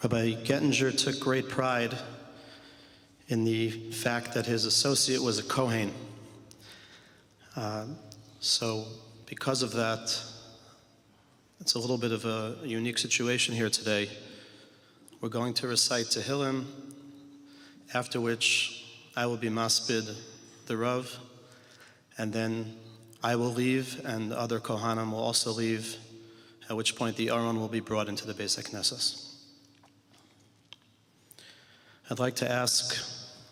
Rabbi Gettinger took great pride in the fact that his associate was a Kohen. So because of that, it's a little bit of a unique situation here today. We're going to recite Tehillim, after which I will be maspid the Rav, and then I will leave and other Kohanim will also leave, at which point the Aron will be brought into the Beis HaKnesses. I'd like to ask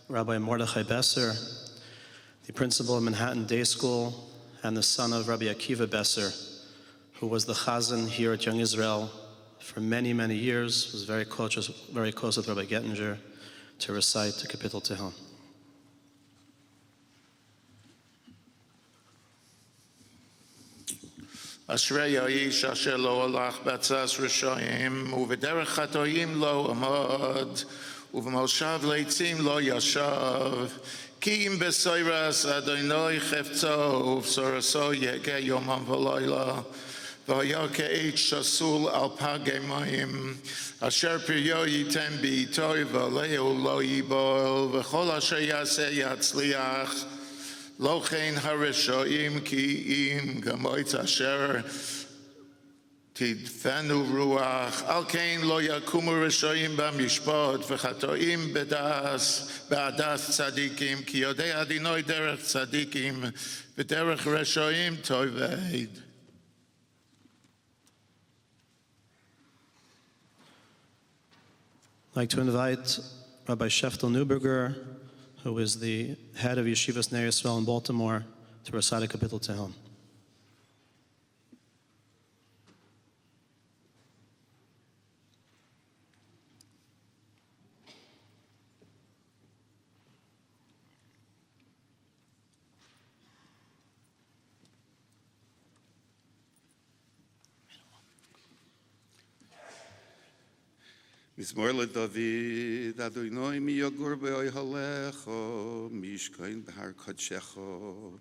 Rabbi Mordechai Besser, the principal of Manhattan Day School and the son of Rabbi Akiva Besser, who was the chazan here at Young Israel for many, many years, was very close with Rabbi Gettinger, to recite the Kapitel Tehillim. Ashrei Ya'ish asher lo alach b'atzas rishayim u'v'derech chatoyim lo amad u'v'moshav leitzim lo yashav ki im b'soiras Adonai chefto u'v'soraso yegeh yomam v'layla v'haya ke'eit shasul al pagei mayim asher piryo yitem bi'itoi v'aleu lo yibol v'chol asher yaseh yatzliach Lochein harishoim ki im gamoit asher tidfenu ruach alkein lo yakumu rishoim b'mishpat v'chatoim b'adas tzadikim ki yodei adinoi derech tzadikim v'derech rishoim toveid. I'd like to invite Rabbi Sheftel Neuberger, who is the head of Yeshivas Ner Yisrael in Baltimore, to recite a Kapitel Tehillim. Mizmor leDavid, Adonai mi yogur be'oy halecho, mishkain b'har kodshecho.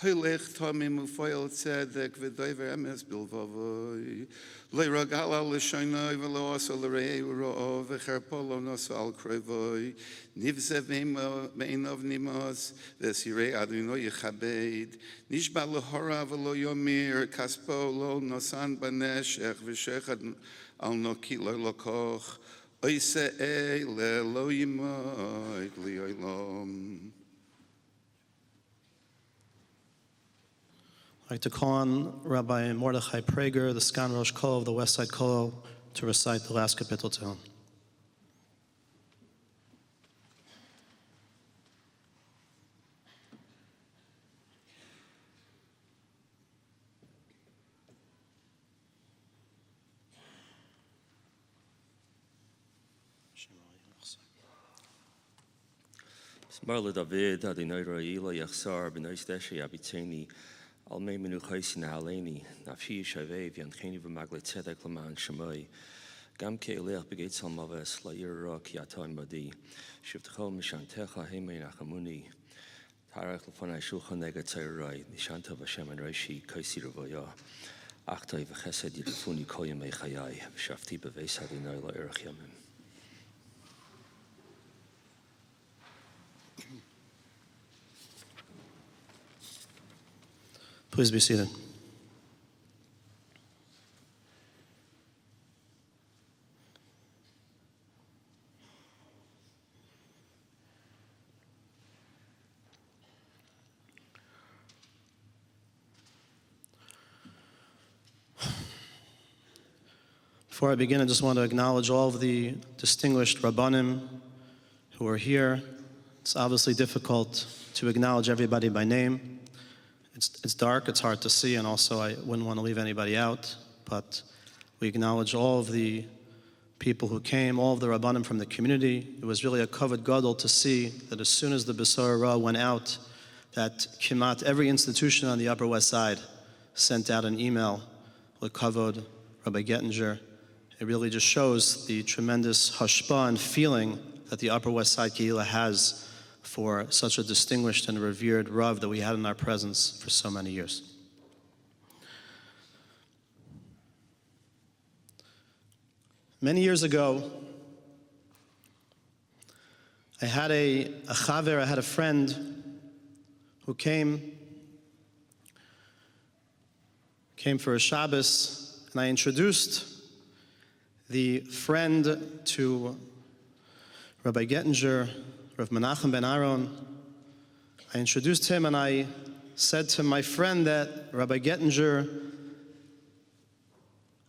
Hoylech tamim u'foyel tzedek v'doiver emes bilvavoy. Le'ragal al l'shaynoi v'lo aso l'rei u'ro'o v'cherpo lo noso al krovoy. Nivze ve'inov nimos v'sirei Adonai yichabed. Nishba l'hora v'lo yomir kaspo lo nosan b'neshech v'shechad al noki lo lokoch. Oisei lo yimoid li'olam. I'd like to call on Rabbi Mordechai Prager, the Sgan Rochel of the West Side Kollel, to recite the last Kapitel Tehillim. Marla David, Adonai Roi lo yachsar b'noi steshi abitzeni al mei menu chaysin ha'aleni nafshi yishavev yancheni v'magle tzedek l'man shemoi gam ke'elech b'geit salmaves la'ir ra ki atan badi shivtechol mishantecha hemei nachamuni tarech l'fonai shulchan negat tzeirai nishanta v'shem en reishi kaisi ravoya achtai v'chesed yirifuni koyim meichayai v'shafti b'veis Adonai la'irach yamim. Please be seated. Before I begin, I just want to acknowledge all of the distinguished Rabbanim who are here. It's obviously difficult to acknowledge everybody by name. It's dark, it's hard to see, and also I wouldn't want to leave anybody out, but we acknowledge all of the people who came, all of the Rabbanim from the community. It was really a kavod gadol to see that as soon as the Besor Ra went out, that kimat every institution on the Upper West Side sent out an email with kavod Rabbi Gettinger. It really just shows the tremendous hashpah and feeling that the Upper West Side Kehillah has for such a distinguished and revered Rav that we had in our presence for so many years. Many years ago, I had a chaver, I had a friend who came for a Shabbos, and I introduced the friend to Rabbi Gettinger, Rav Menachem ben Aaron. I introduced him and I said to my friend that Rabbi Gettinger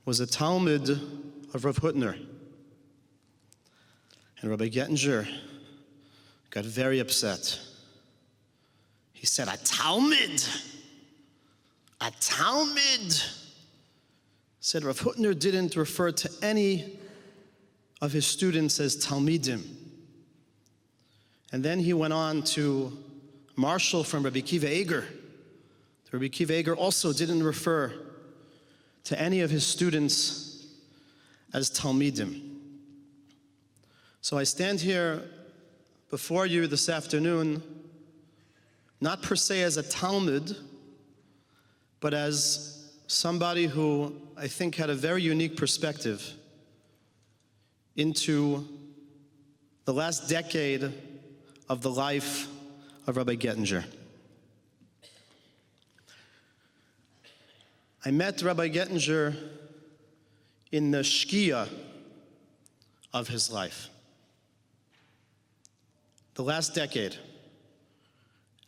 was a Talmud of Rav Hutner. And Rabbi Gettinger got very upset. He said, "A Talmud? A Talmud?" Said Rav Hutner didn't refer to any of his students as Talmidim. And then he went on to marshal from Rabbi Akiva Eiger. Rabbi Akiva Eiger also didn't refer to any of his students as Talmidim. So I stand here before you this afternoon, not per se as a Talmud, but as somebody who I think had a very unique perspective into the last decade of the life of Rabbi Gettinger. I met Rabbi Gettinger in the shkia of his life, the last decade.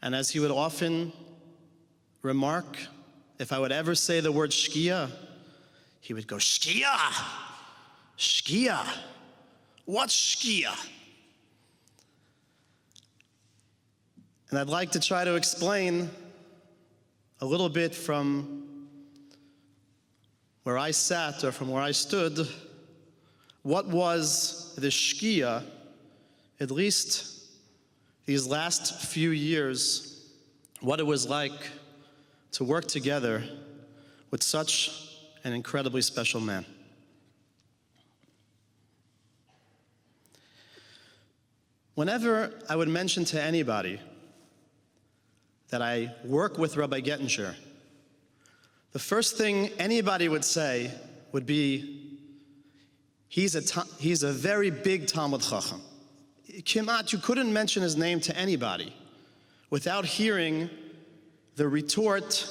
And as he would often remark, if I would ever say the word shkia, he would go, "Shkia! Shkia! What's shkia?" And I'd like to try to explain a little bit from where I sat or from where I stood, what was the shkia, at least these last few years, what it was like to work together with such an incredibly special man. Whenever I would mention to anybody that I work with Rabbi Gettinger, the first thing anybody would say would be, he's a very big Talmud Chacham. Kimat, you couldn't mention his name to anybody without hearing the retort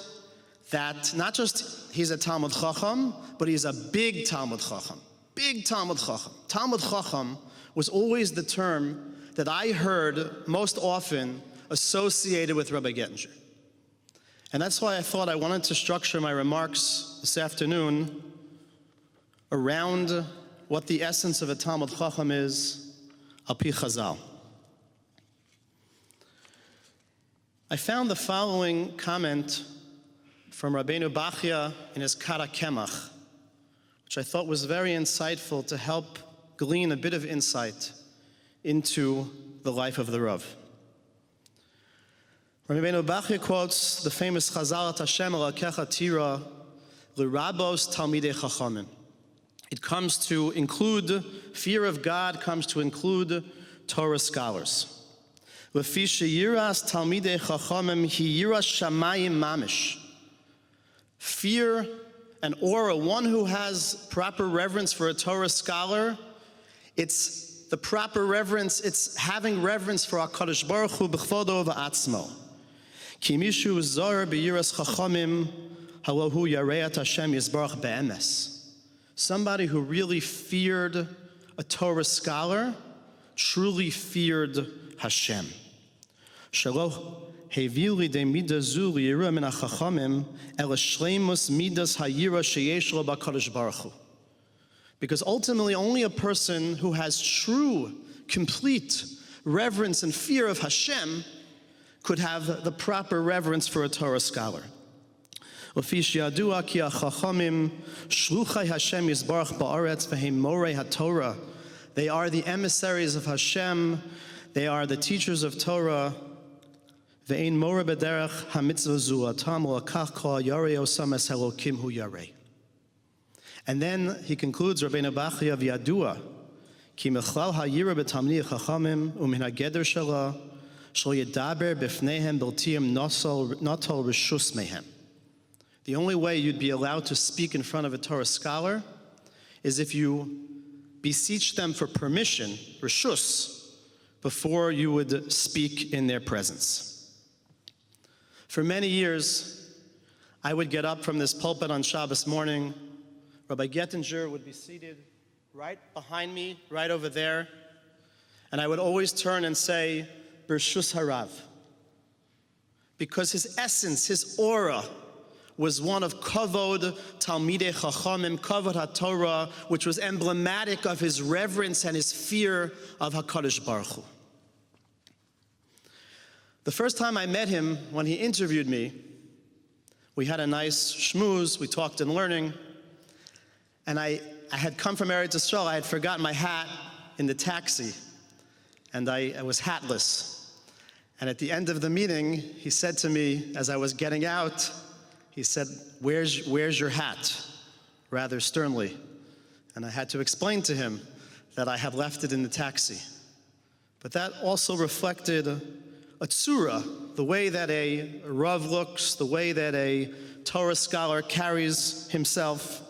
that not just he's a Talmud Chacham, but he's a big Talmud Chacham. Big Talmud Chacham. Talmud Chacham was always the term that I heard most often associated with Rabbi Gettinger. And that's why I thought I wanted to structure my remarks this afternoon around what the essence of a Talmud Chacham is, al pi Chazal. I found the following comment from Rabbeinu Bachya in his Kara Kemach, which I thought was very insightful to help glean a bit of insight into the life of the Rav. Rabbeinu Bachya quotes the famous Chazal, "At Hashem Elokecha tira l'rabos talmidei chachamim." It comes to include, fear of God comes to include Torah scholars. Lefi sheyiras talmidei chachamim hi yiras shamayim mamish. Fear and awe, one who has proper reverence for a Torah scholar, it's the proper reverence, it's having reverence for HaKadosh Baruch Hu b'chvodo v'atzmo. Ki mishu zor b'yiras chachamim halo hu yareat Hashem yisbarach be'emes. Somebody who really feared a Torah scholar truly feared Hashem. Shaloh hevili de midas zu liyira min hachachamim el shleimus midas hayira sheyesh lo b'kadosh baruch hu. Because ultimately, only a person who has true, complete reverence and fear of Hashem could have the proper reverence for a Torah scholar. They are the emissaries of Hashem. They are the teachers of Torah. And then he concludes, Rabbeinu Bachya v'yadua, ki mechlal ha'yira b'tamnei chachamim u'min ha'geder shela shlo yedaber b'fneihem b'ltiyim notol rishus mehem. The only way you'd be allowed to speak in front of a Torah scholar is if you beseech them for permission, rishus, before you would speak in their presence. For many years, I would get up from this pulpit on Shabbos morning. Rabbi Gettinger would be seated right behind me, right over there, and I would always turn and say, Bershus Harav, because his essence, his aura, was one of kavod Talmidei Chachamim, kavod HaTorah, which was emblematic of his reverence and his fear of HaKadosh Baruch Hu. The first time I met him, when he interviewed me, we had a nice schmooze, we talked in learning, and I had come from Eretz Yisrael. I had forgotten my hat in the taxi, and I was hatless. And at the end of the meeting, he said to me, as I was getting out, he said, where's your hat? Rather sternly. And I had to explain to him that I had left it in the taxi. But that also reflected a tzura, the way that a Rav looks, the way that a Torah scholar carries himself.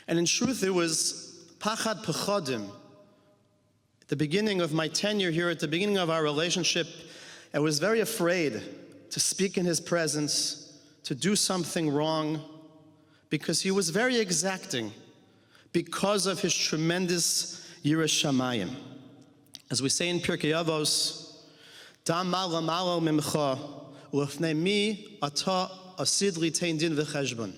And in truth, it was pachad pechodim. At the beginning of my tenure here, at the beginning of our relationship, I was very afraid to speak in his presence, to do something wrong, because he was very exacting because of his tremendous yiras shamayim. As we say in Pirkei Avos, Dam malo malo mimcha ulefnei mi ata asid litein din v'cheshbon.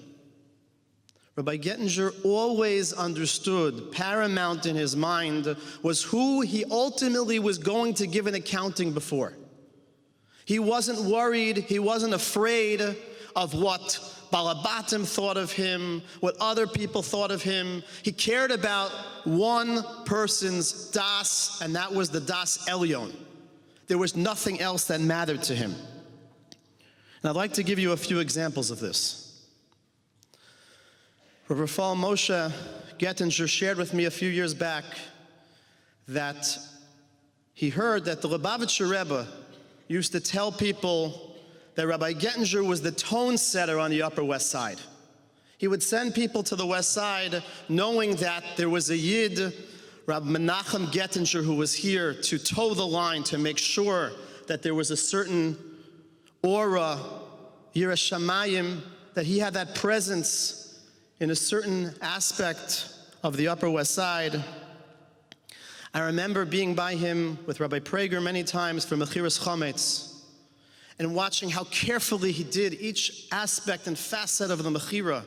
Rabbi Gettinger always understood, paramount in his mind, was who he ultimately was going to give an accounting before. He wasn't worried, he wasn't afraid of what Balabatim thought of him, what other people thought of him. He cared about one person's das, and that was the das elyon. There was nothing else that mattered to him. And I'd like to give you a few examples of this. Rabbi Moshe Gettinger shared with me a few years back that he heard that the Lubavitcher Rebbe used to tell people that Rabbi Gettinger was the tone setter on the Upper West Side. He would send people to the West Side knowing that there was a Yid, Rabbi Menachem Gettinger, who was here to toe the line, to make sure that there was a certain aura, yiras shamayim, that he had that presence in a certain aspect of the Upper West Side. I remember being by him with Rabbi Prager many times for Mechiras Chometz, and watching how carefully he did each aspect and facet of the Mechira.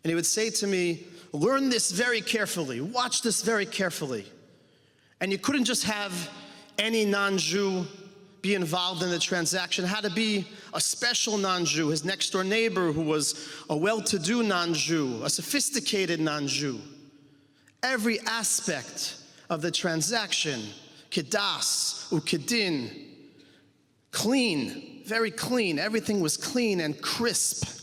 And he would say to me, learn this very carefully, watch this very carefully. And you couldn't just have any non-Jew be involved in the transaction. It had to be a special non-Jew, his next door neighbor who was a well-to-do non-Jew, a sophisticated non-Jew. Every aspect of the transaction, kedas, ukedin, clean, very clean. Everything was clean and crisp.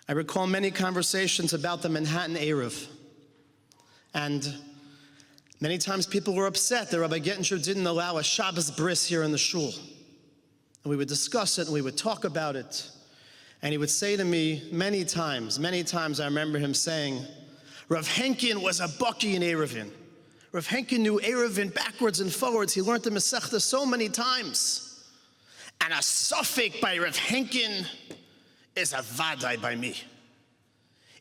I recall many conversations about the Manhattan Erev. And many times people were upset that Rabbi Gettinger didn't allow a Shabbos bris here in the shul. And we would discuss it and we would talk about it. And he would say to me many times I remember him saying, Rav Henkin was a bucky in Erevin. Rav Henkin knew Erevin backwards and forwards. He learned the Masechta so many times. And a suffix by Rav Henkin is a vadai by me.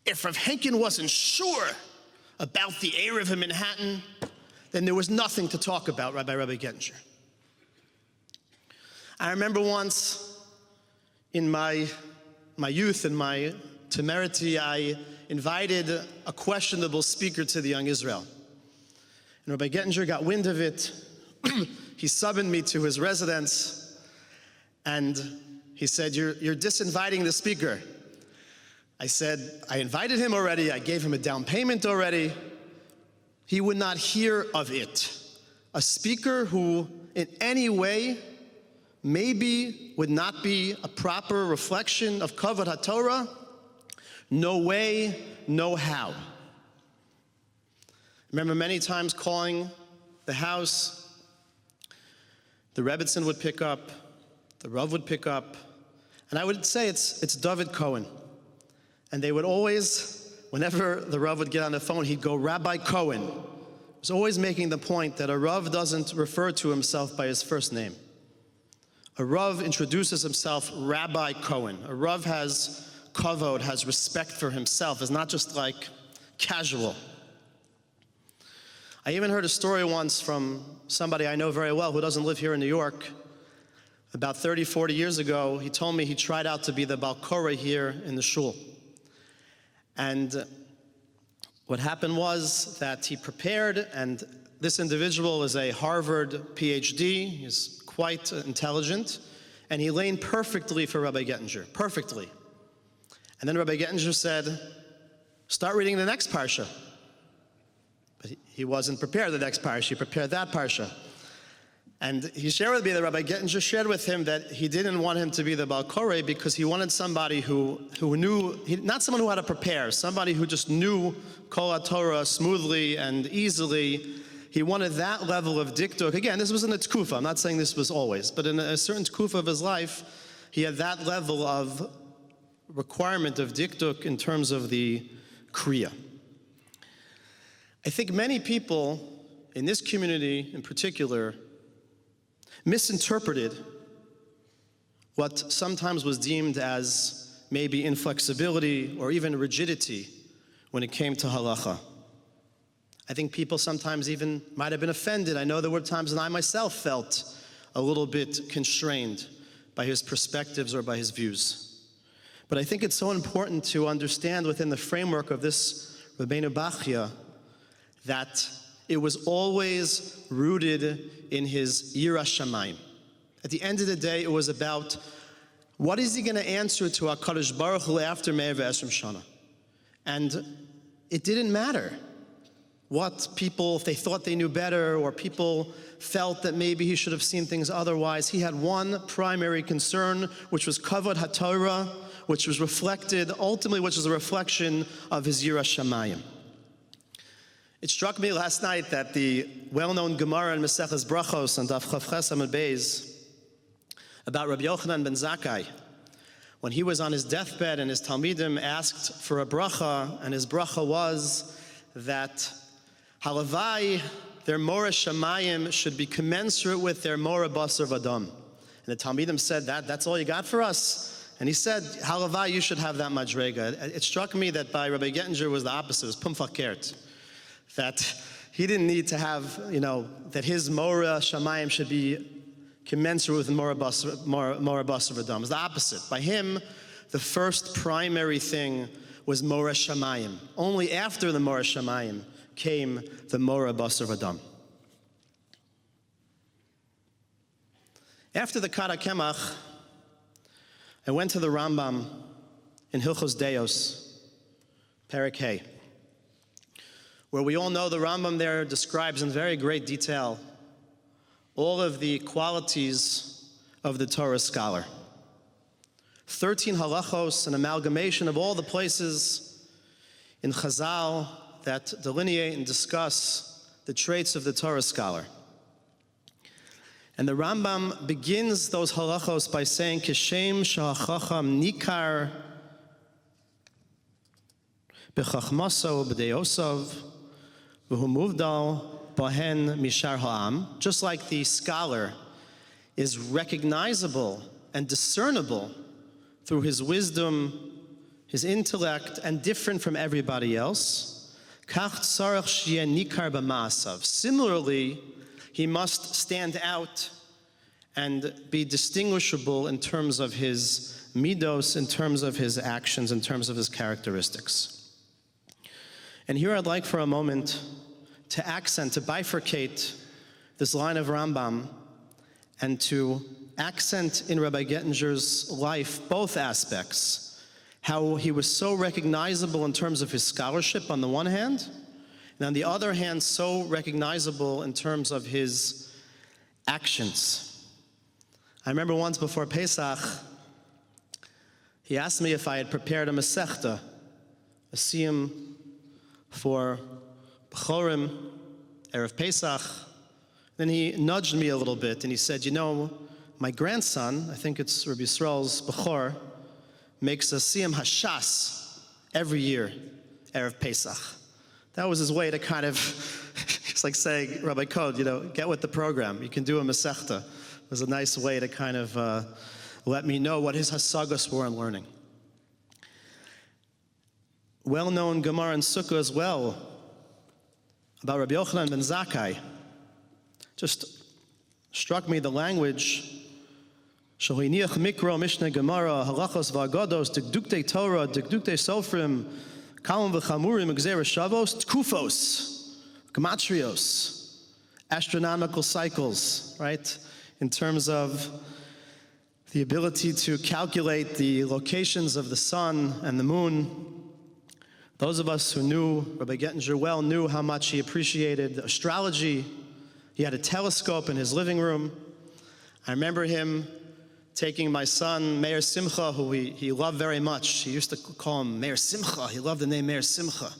If Rav Henkin wasn't sure about the Erev in Manhattan, then there was nothing to talk about by Rabbi Gettinger. I remember once in my youth, in my temerity, I invited a questionable speaker to the Young Israel. And Rabbi Gettinger got wind of it. He summoned me to his residence, and he said, you're disinviting the speaker. I said, I invited him already. I gave him a down payment already. He would not hear of it. A speaker who in any way maybe would not be a proper reflection of Kavod HaTorah, no way, no how. I remember many times calling the house. The Rebbitzin would pick up, the Rav would pick up, and I would say it's David Cohen. And they would always, whenever the Rav would get on the phone, he'd go, Rabbi Cohen. It was always making the point that a Rav doesn't refer to himself by his first name. A Rav introduces himself Rabbi Cohen. A Rav has kavod, has respect for himself, is not just like casual. I even heard a story once from somebody I know very well who doesn't live here in New York. About 30, 40 years ago, he told me he tried out to be the Bal Koreh here in the shul. And what happened was that he prepared, and this individual is a Harvard PhD, he's quite intelligent, and he lane perfectly for Rabbi Gettinger, perfectly. And then Rabbi Gettinger said, start reading the next parsha. But he wasn't prepared the next parsha, he prepared that parsha. And he shared with me that Rabbi Gettinger shared with him that he didn't want him to be the Bal Koreh because he wanted somebody who knew, not someone who had to prepare, somebody who just knew Kol HaTorah smoothly and easily. He wanted that level of dikduk. Again, this was in a tkufa, I'm not saying this was always, but in a certain tkufa of his life, he had that level of requirement of dikduk in terms of the kriya. I think many people in this community in particular misinterpreted what sometimes was deemed as maybe inflexibility or even rigidity when it came to halacha. I think people sometimes even might have been offended. I know there were times when I myself felt a little bit constrained by his perspectives or by his views. But I think it's so important to understand within the framework of this Rabbeinu Bachya that it was always rooted in his Yira Shamayim. At the end of the day, it was about what is he going to answer to HaKadosh Baruch Hu after Me'er V'Esrim Shana. And it didn't matter what people, if they thought they knew better or people felt that maybe he should have seen things otherwise. He had one primary concern, which was Kavod HaTorah, which was reflected, ultimately, which is a reflection of his Yira Shamayim. It struck me last night that the well-known Gemara in Maseches Brachos and Daf Chav Ches Amud Beis about Rabbi Yochanan ben Zakkai, when he was on his deathbed and his Talmidim asked for a bracha, and his bracha was that Halavai, their Mora Shamayim, should be commensurate with their Mora Basar Vadam. And the Talmidim said, that's all you got for us? And he said, Halavai, you should have that madrega. It struck me that by Rabbi Gettinger was the opposite, it was Pum Fakert. That he didn't need to have, that his Mora Shamayim should be commensurate with Mora Basar Vadam. It's the opposite. By him, the first primary thing was Mora Shamayim. Only after the Mora Shamayim came the Mora Basar Vadam. After the Kara Kemach, I went to the Rambam in Hilchos Deos, Perek Hey, where we all know the Rambam there describes in very great detail all of the qualities of the Torah scholar. 13 halachos, an amalgamation of all the places in Chazal that delineate and discuss the traits of the Torah scholar. And the Rambam begins those halachos by saying, Kishem sha'achacham nikar b'chachmaso b'deosav v'hu muvdal bahen mishar ha'am. Just like the scholar is recognizable and discernible through his wisdom, his intellect, and different from everybody else, kach tzarech sheyeh nikar b'ma'asav. Similarly, he must stand out and be distinguishable in terms of his midos, in terms of his actions, in terms of his characteristics. And here I'd like for a moment to accent, to bifurcate this line of Rambam and to accent in Rabbi Gettinger's life both aspects, how he was so recognizable in terms of his scholarship on the one hand, and on the other hand, so recognizable in terms of his actions. I remember once before Pesach, he asked me if I had prepared a Masechta, a siyum for B'chorim, Erev Pesach. Then he nudged me a little bit and he said, my grandson, I think it's Rabbi Yisrael's B'chor, makes a siyum hashas every year, Erev Pesach. That was his way to kind of It's like saying, Rabbi Code, get with the program. You can do a Masechta. It was a nice way to kind of let me know what his hasagas were in learning. Well-known Gemara and Sukkah as well about Rabbi Yochanan ben Zakkai. Just struck me the language. Shohiniach Mikro, Mishnah Gemara, Halachos V'Agados, Dikduktei Torah, Dikduktei Sofrim, Kalam V'Chamurim, Gzera Shavos, Tkufos, Gematrios, astronomical cycles, right? In terms of the ability to calculate the locations of the sun and the moon. Those of us who knew Rabbi Gettinger well knew how much he appreciated astrology. He had a telescope in his living room. I remember him taking my son, Meir Simcha, who he loved very much. He used to call him Meir Simcha. He loved the name Meir Simcha.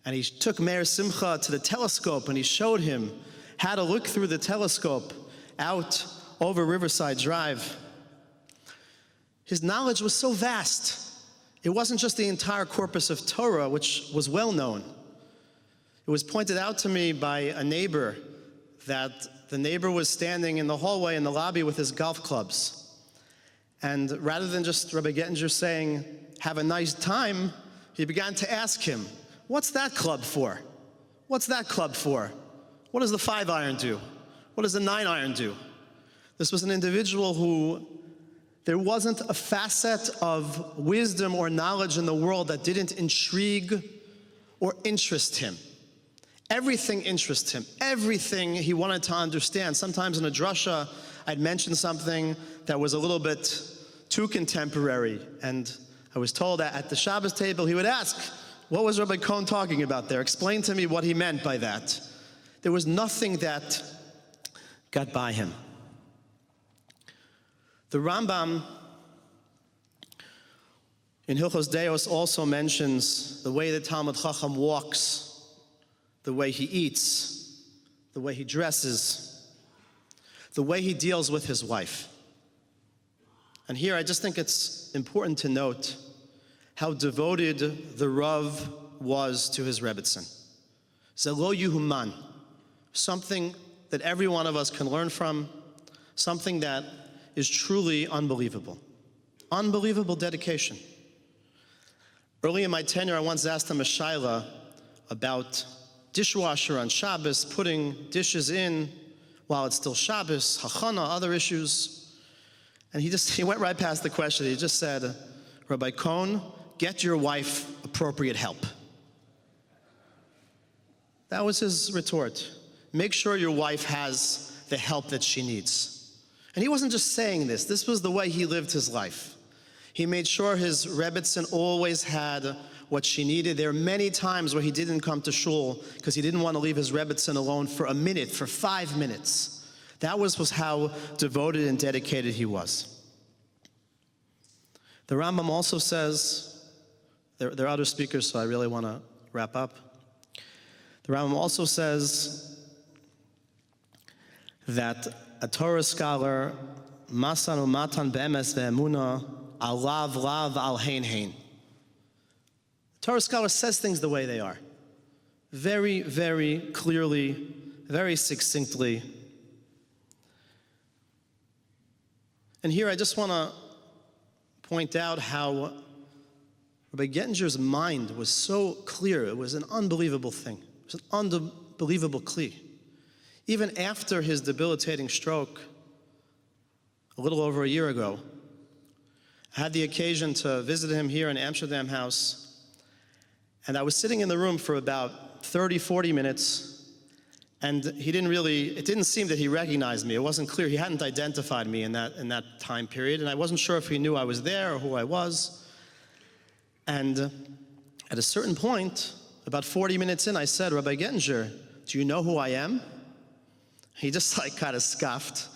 And he took Meir Simcha to the telescope and he showed him how to look through the telescope out over Riverside Drive. His knowledge was so vast. It wasn't just the entire corpus of Torah, which was well known. It was pointed out to me by a neighbor that the neighbor was standing in the hallway in the lobby with his golf clubs. And rather than just Rabbi Gettinger saying, have a nice time, he began to ask him, what's that club for? What's that club for? What does the 5-iron do? What does the 9-iron do? This was an individual who there wasn't a facet of wisdom or knowledge in the world that didn't intrigue or interest him. Everything interests him. Everything he wanted to understand. Sometimes in a drasha, I'd mention something that was a little bit too contemporary, and I was told that at the Shabbos table he would ask, what was Rabbi Cohn talking about there? Explain to me what he meant by that. There was nothing that got by him. The Rambam in Hilchos Deos also mentions the way the Talmud Chacham walks, the way he eats, the way he dresses, the way he deals with his wife. And here I just think it's important to note how devoted the Rav was to his Rebbetzin. Zelo Yuhuman, something that every one of us can learn from, something that is truly unbelievable. Unbelievable dedication. Early in my tenure, I once asked him a shaila about dishwasher on Shabbos, putting dishes in while it's still Shabbos, hachana, other issues. And he went right past the question. He just said, Rabbi Cohn, get your wife appropriate help. That was his retort. Make sure your wife has the help that she needs. And he wasn't just saying this. This was the way he lived his life. He made sure his Rebbetzin always had what she needed. There are many times where he didn't come to shul because he didn't want to leave his Rebbetzin alone for a minute, for 5 minutes. That was how devoted and dedicated he was. The Rambam also says, there are other speakers, so I really want to wrap up. The Rambam also says that a Torah scholar, masan umatan be'emes ve'emuna, al lav lav al hein hein. A Torah scholar says things the way they are. Very, very clearly, very succinctly. And here I just want to point out how Rabbi Gettinger's mind was so clear. It was an unbelievable thing. It was an unbelievable kli. Even after his debilitating stroke, a little over a year ago, I had the occasion to visit him here in Amsterdam House, and I was sitting in the room for about 30, 40 minutes, and it didn't seem that he recognized me. It wasn't clear. He hadn't identified me in that time period, and I wasn't sure if he knew I was there or who I was. And at a certain point, about 40 minutes in, I said, Rabbi Gettinger, do you know who I am? He just kind of scoffed,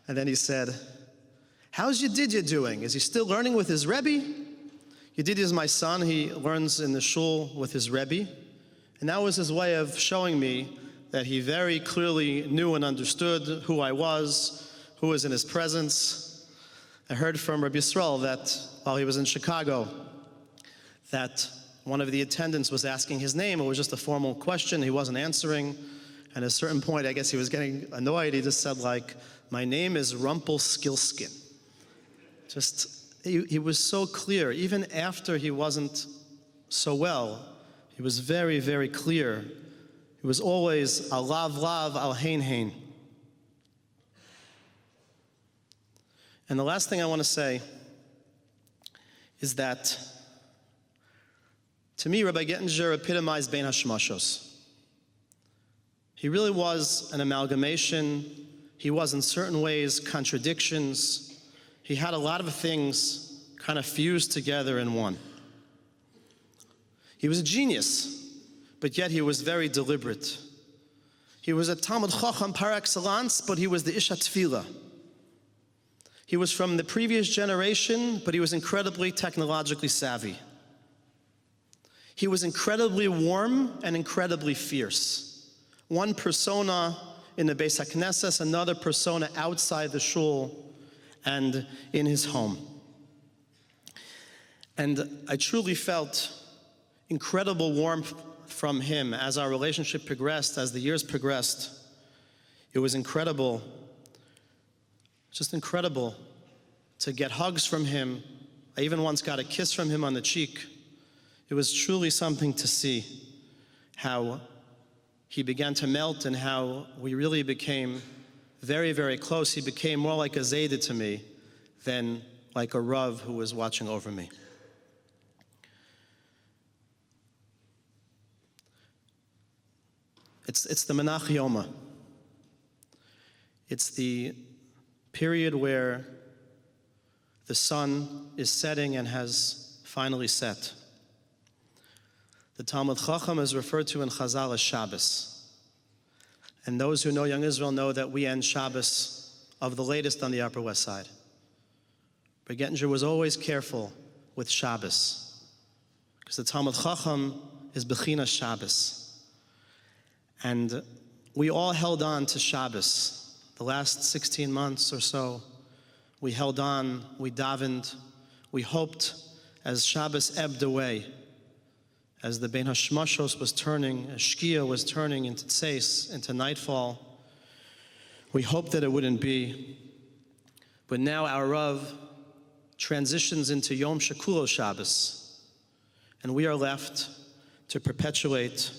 and then he said, how's Yedidia doing? Is he still learning with his Rebbe? Yedidia is my son. He learns in the shul with his Rebbe. And that was his way of showing me that he very clearly knew and understood who I was, who was in his presence. I heard from Rabbi Yisrael that while he was in Chicago, that one of the attendants was asking his name. It was just a formal question. He wasn't answering. And at a certain point, I guess he was getting annoyed. He just said, like, my name is Rumpelstiltskin. He was so clear. Even after he wasn't so well, he was very, very clear. He was always al lav lav, al hein hein. And the last thing I want to say is that, to me, Rabbi Gettinger epitomized Bein Hashmashos. He really was an amalgamation. He was, in certain ways, contradictions. He had a lot of things kind of fused together in one. He was a genius, but yet he was very deliberate. He was a Talmud Chacham par excellence, but he was the Ish HaTfilah. He was from the previous generation, but he was incredibly technologically savvy. He was incredibly warm and incredibly fierce. One persona in the Beis HaKnesses, another persona outside the shul and in his home. And I truly felt incredible warmth from him as our relationship progressed, as the years progressed. It was incredible, just incredible to get hugs from him. I even once got a kiss from him on the cheek. It was truly something to see how he began to melt and how we really became very, very close. He became more like a Zayda to me than like a Rav who was watching over me. It's the M'nach Yoma. It's the period where the sun is setting and has finally set. The Talmud Chacham is referred to in Chazal as Shabbos. And those who know Young Israel know that we end Shabbos of the latest on the Upper West Side. Rabbi Gettinger was always careful with Shabbos, because the Talmud Chacham is Bechinas Shabbos. And we all held on to Shabbos. The last 16 months or so, we held on, we davened, we hoped as Shabbos ebbed away, as the Bein Hashmashos was turning, as Shkia was turning into Tseis, into nightfall. We hoped that it wouldn't be. But now our Rav transitions into Yom Shekulo Shabbos, and we are left to perpetuate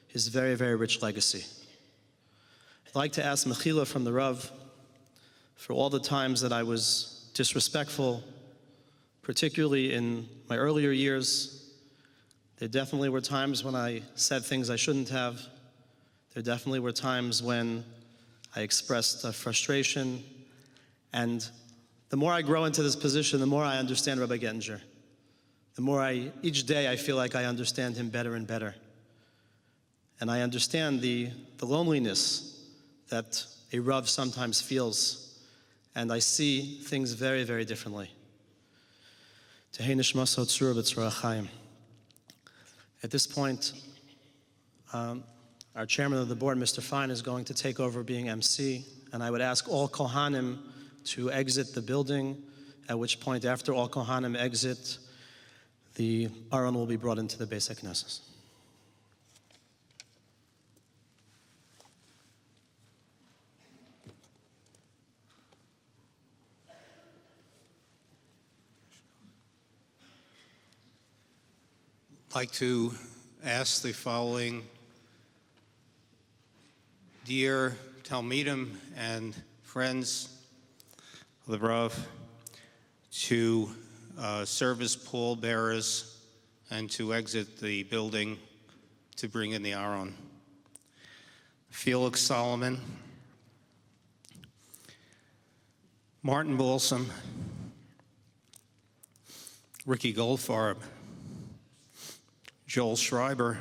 his very, very rich legacy. I'd like to ask Mechila from the Rav for all the times that I was disrespectful, particularly in my earlier years. There definitely were times when I said things I shouldn't have. There definitely were times when I expressed frustration. And the more I grow into this position, the more I understand Rabbi Gettinger. The more each day I feel like I understand him better and better. And I understand the loneliness that a Rav sometimes feels. And I see things very, very differently. Tehei nishmaso tzura b'tzura chaim. At this point, our chairman of the board, Mr. Fine, is going to take over being MC. And I would ask all Kohanim to exit the building, at which point, after all Kohanim exit, the Aron will be brought into the Beis HaKnesses. I'd like to ask the following dear Talmidim and friends of the Rav to serve as pallbearers and to exit the building to bring in the Aron. Felix Solomon, Martin Balsam, Ricky Goldfarb, Joel Schreiber,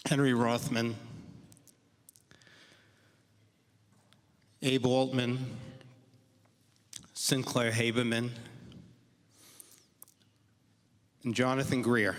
Henry Rothman, Abe Altman, Sinclair Haberman, and Jonathan Greer.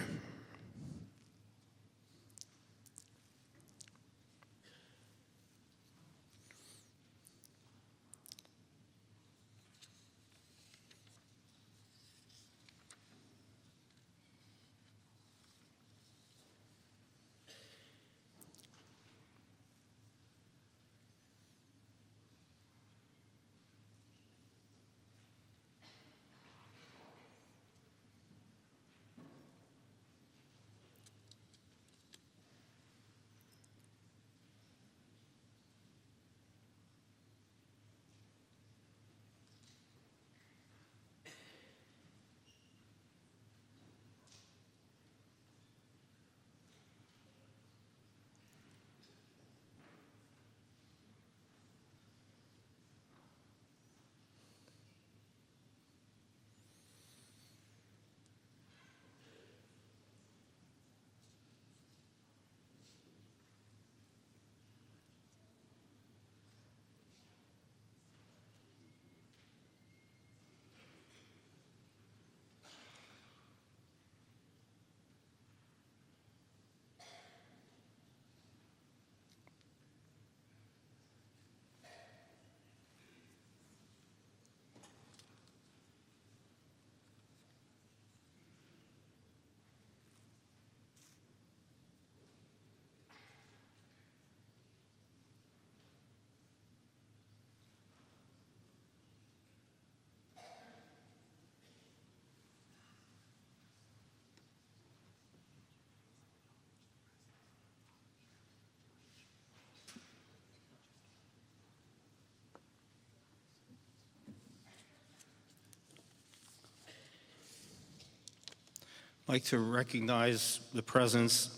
I'd like to recognize the presence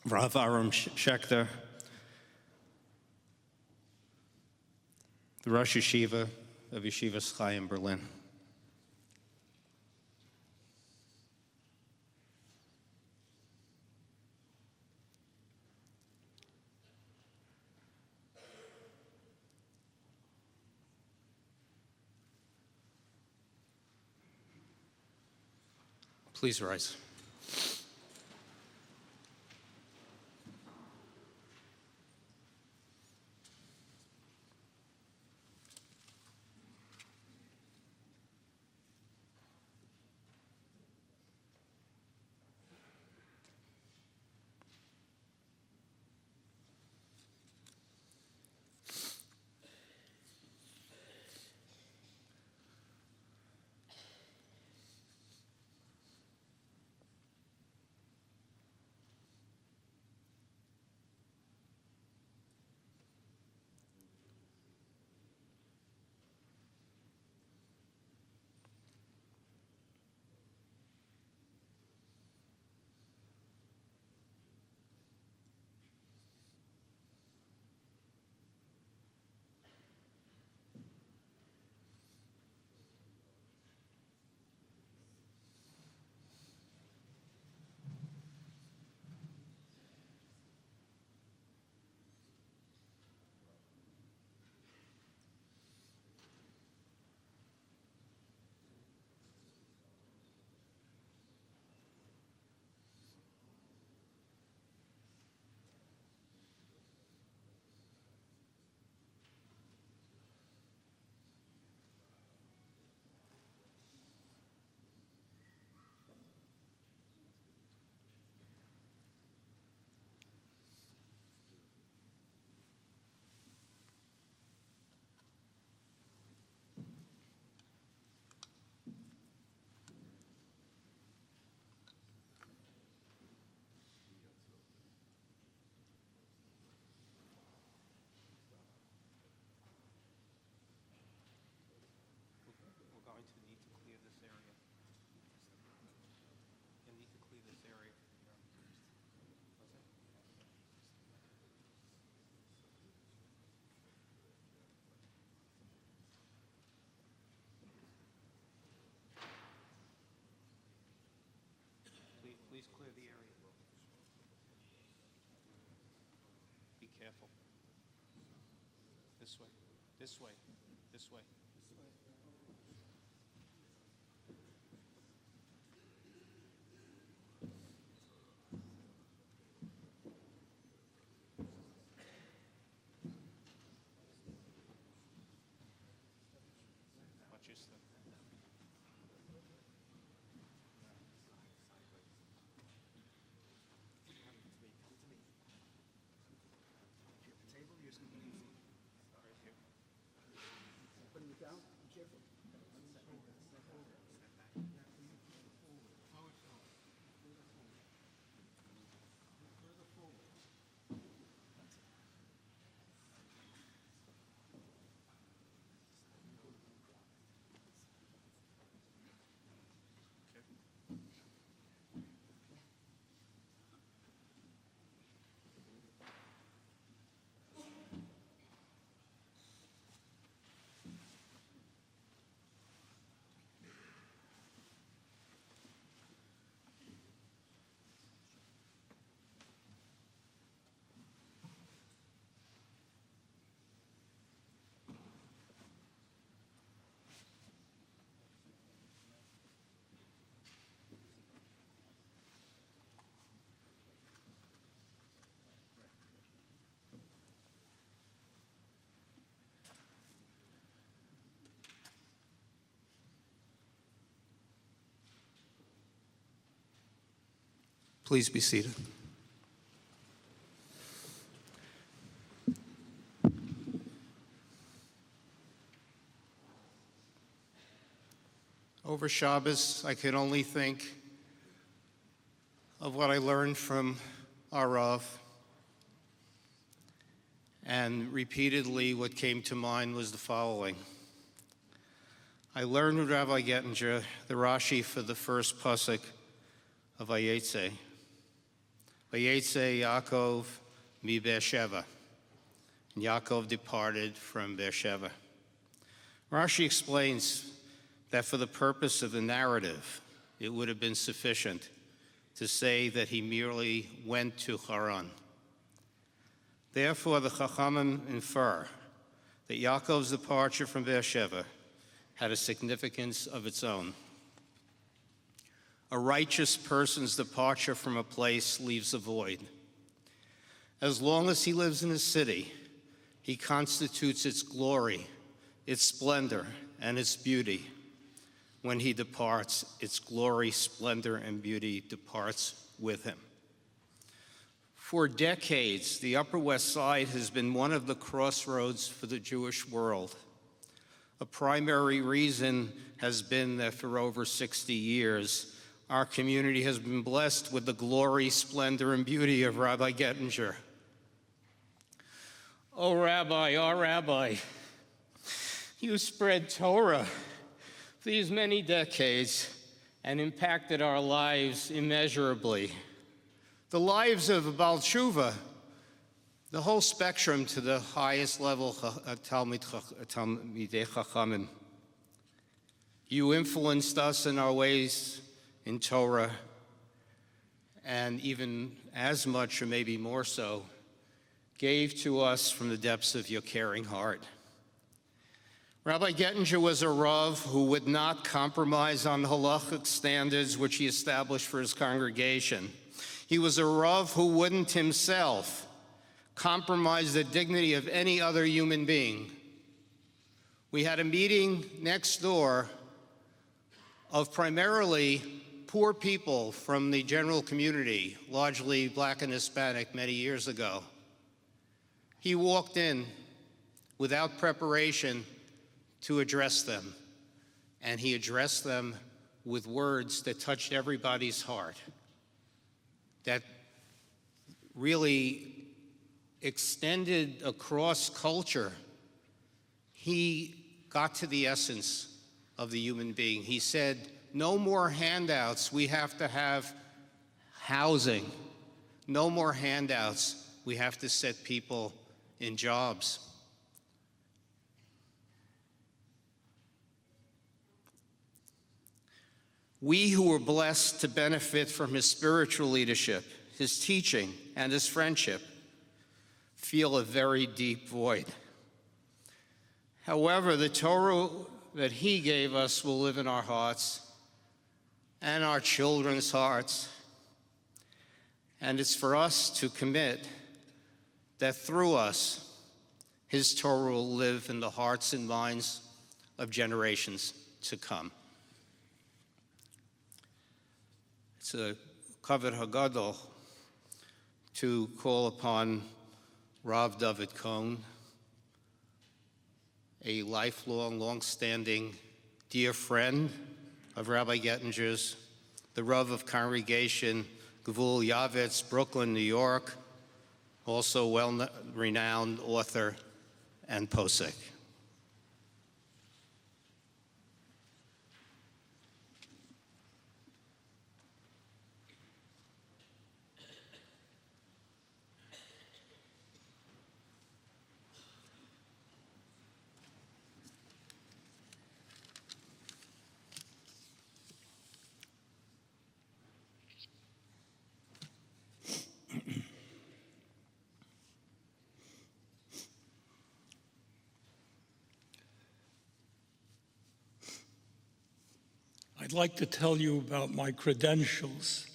of Rav Aram Schechter, the Rosh Yeshiva of Yeshiva Chaim Berlin. Please rise. We're going to need to clear this area. You need to clear this area. Please clear the area. Be careful. This way, this way, this way. Watch your step. Please be seated. Over Shabbos, I could only think of what I learned from our Rav. And repeatedly, what came to mind was the following. I learned with Rabbi Gettinger the Rashi for the first pasuk of Vayetze. Vayetze Yaakov mi Beersheva. And Yaakov departed from Beersheva. Rashi explains that for the purpose of the narrative, it would have been sufficient to say that he merely went to Haran. Therefore, the Chachamim infer that Yaakov's departure from Beersheva had a significance of its own. A righteous person's departure from a place leaves a void. As long as he lives in a city, he constitutes its glory, its splendor, and its beauty. When he departs, its glory, splendor, and beauty departs with him. For decades, the Upper West Side has been one of the crossroads for the Jewish world. A primary reason has been that for over 60 years, our community has been blessed with the glory, splendor, and beauty of Rabbi Gettinger. Oh, Rabbi, our Rabbi, you spread Torah these many decades and impacted our lives immeasurably. The lives of Baal Tshuva, the whole spectrum to the highest level Talmidei Chachamim. You influenced us in our ways in Torah, and even as much or maybe more so, gave to us from the depths of your caring heart. Rabbi Gettinger was a Rav who would not compromise on the halachic standards which he established for his congregation. He was a Rav who wouldn't himself compromise the dignity of any other human being. We had a meeting next door of primarily poor people from the general community, largely Black and Hispanic, many years ago. He walked in without preparation to address them, and he addressed them with words that touched everybody's heart, that really extended across culture. He got to the essence of the human being. He said, no more handouts, we have to have housing. No more handouts, we have to set people in jobs. We who were blessed to benefit from his spiritual leadership, his teaching, and his friendship feel a very deep void. However, the Torah that he gave us will live in our hearts and our children's hearts. And it's for us to commit that through us, his Torah will live in the hearts and minds of generations to come. It's a kavod hagadol to call upon Rav David Cohn, a lifelong, long-standing dear friend of Rabbi Gettinger's, the Rav of Congregation Gvul Yavetz, Brooklyn, New York, also well-renowned author and posek. I'd like to tell you about my credentials,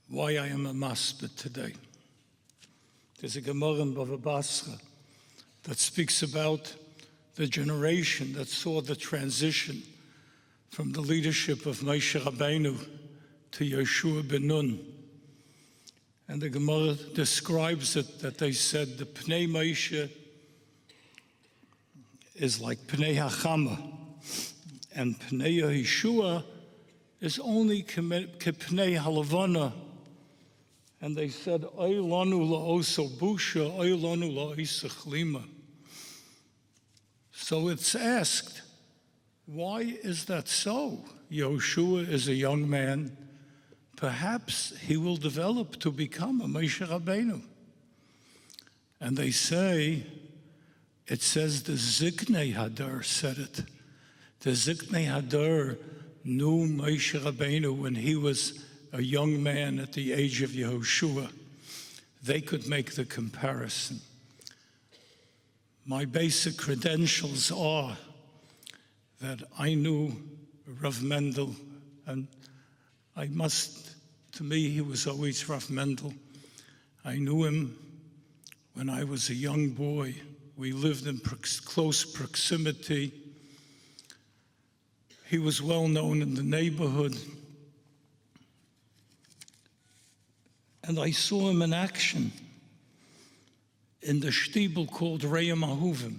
why I am a maspid today. There's a Gemara in Bava Basra that speaks about the generation that saw the transition from the leadership of Moshe Rabbeinu to Yeshua ben Nun. And the Gemara describes it that they said the Pnei Moshe is like Pnei Hachama, and Pnei Yeshua is only K'Pnei Halavana. And they said, Oy lanu la'oso busha, oy lanu la'isach lima. So it's asked, why is that so? Yeshua is a young man, perhaps he will develop to become a Moshe Rabbeinu. And they say, it says the Ziknei Hadar said it. The Ziknei Hadar knew Moshe Rabbeinu when he was a young man at the age of Yehoshua. They could make the comparison. My basic credentials are that I knew Rav Mendel, and to me, he was always Rav Mendel. I knew him when I was a young boy. We lived in close proximity. He was well known in the neighborhood. And I saw him in action in the shtibel called Re'em Ahuvim,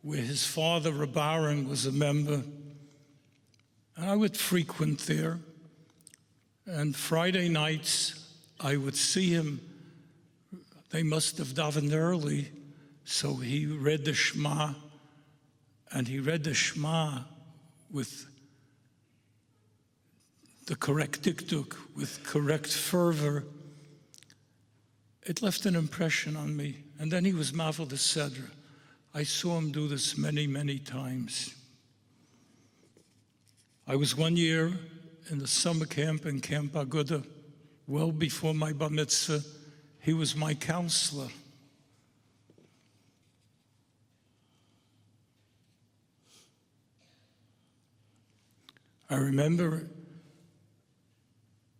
where his father, Reb Aaron, was a member. And I would frequent there. And Friday nights, I would see him. They must have davened early, so he read the Shema, and he read the Shema with the correct dikduk, with correct fervor. It left an impression on me. And then he was Mavel the Sedra. I saw him do this many, many times. I was one year in the summer camp in Camp Aguda, well before my bar mitzvah. He was my counselor. I remember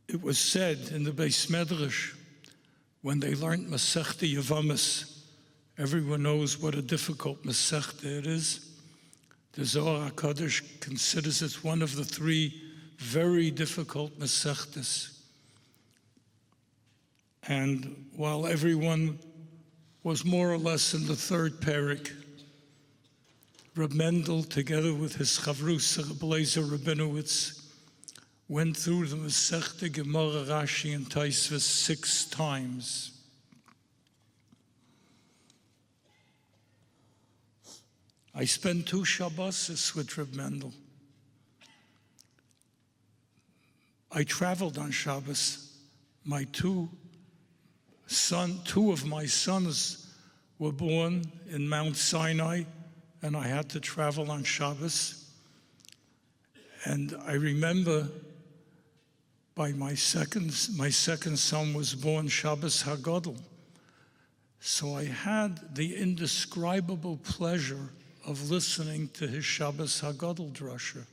it was said in the Beis Medrash when they learned Masechta Yevamis. Everyone knows what a difficult Masechta it is. The Zohar HaKadosh considers it one of the 3 very difficult Masechtas. And while everyone was more or less in the 3rd parak, Reb Mendel, together with his Chavrus, Reb Eliezer Rabinowitz, went through the Masechta, Gemara, Rashi, and Tosfos 6 times. I spent 2 Shabbos with Reb Mendel. I traveled on Shabbos. Two of my sons were born in Mount Sinai, and I had to travel on Shabbos. And I remember my second son was born Shabbos HaGadol. So I had the indescribable pleasure of listening to his Shabbos HaGadol drasha,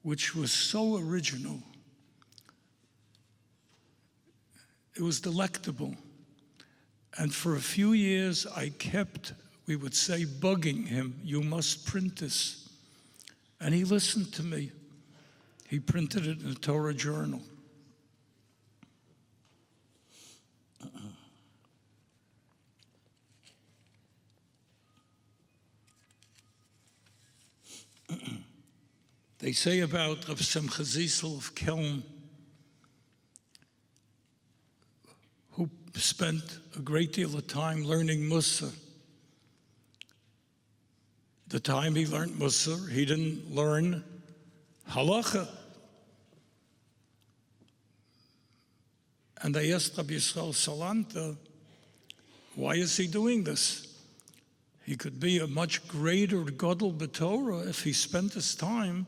which was so original. It was delectable. And for a few years, I kept, we would say, bugging him, you must print this. And he listened to me. He printed it in a Torah journal. They say about Rav Simcha Zisel of Kelm, who spent a great deal of time learning Mussar. The time he learned Mussar, he didn't learn halacha. And they asked Rabbi Yisrael Salanta, why is he doing this? He could be a much greater Gadol b'Torah if he spent his time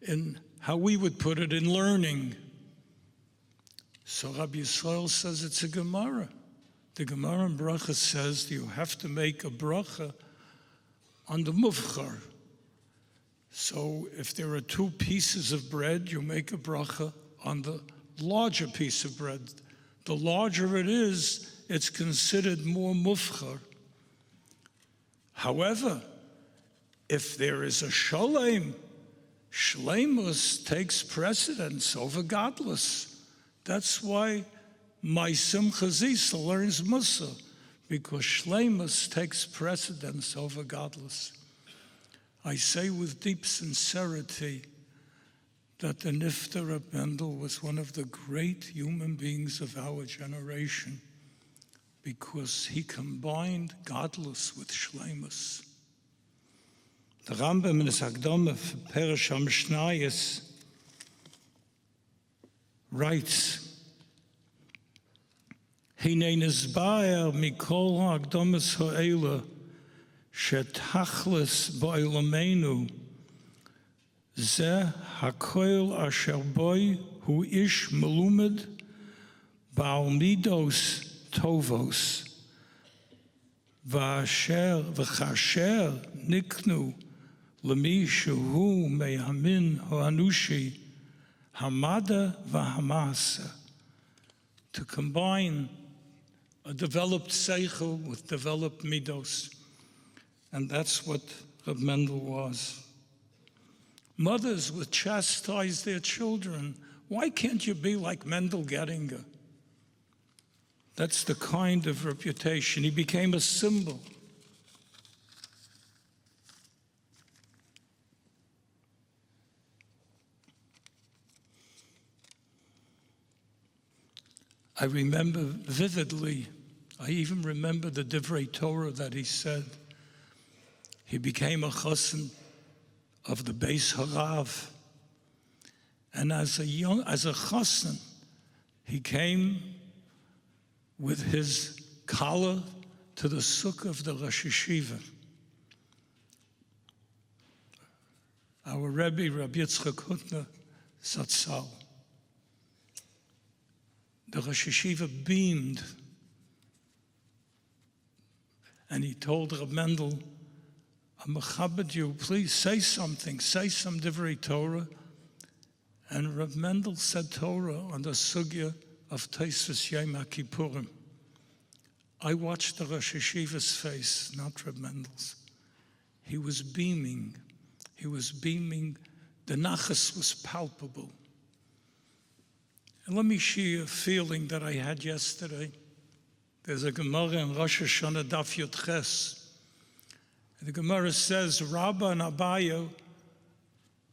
in, how we would put it, in learning. So Rabbi Yisrael says it's a Gemara. The Gemara in Bracha says you have to make a bracha on the mufchar. So if there are 2 pieces of bread, you make a bracha on the larger piece of bread. The larger it is, it's considered more mufchar. However, if there is a sholem, shleimus takes precedence over godless. That's why my Simcha Zisel learns Mussar, because shleimus takes precedence over godless. I say with deep sincerity that the Nifter Reb Mendel was one of the great human beings of our generation, because he combined godless with shleimus. The Rambam in his Hakdama for Perush HaMishnayos writes, Hinei nizbaer mikol ha'akdomas ha'ela shetachlis ba'olamenu ze hakoil asher boi hu ish melumed ba'al midos tovos v'chasher niknu lemi shehu me'amin ha'anushi hamada v'hamasa, to combine a developed seichel with developed midos. And that's what Reb Mendel was. Mothers would chastise their children. Why can't you be like Mendel Gettinger? That's the kind of reputation. He became a symbol. I remember vividly, I even remember the Divrei Torah that he said. He became a chassan of the Beis Harav. And as a chassan, he came with his collar to the sukkah of the Rosh Yeshiva. Our Rabbi Yitzchak Hutner Zatzal. The Rosh Yeshiva beamed, and he told Reb Mendel, I'm mechabed you, please say something, say some Divrei Torah. And Reb Mendel said Torah on the sugya of Tosfos Yom HaKippurim. I watched the Rosh Yeshiva's face, not Reb Mendel's. He was beaming. He was beaming. The nachas was palpable. And let me share a feeling that I had yesterday. There's a Gemara in Rosh Hashanah Daf Yud Ches. The Gemara says Rabbah and Abaye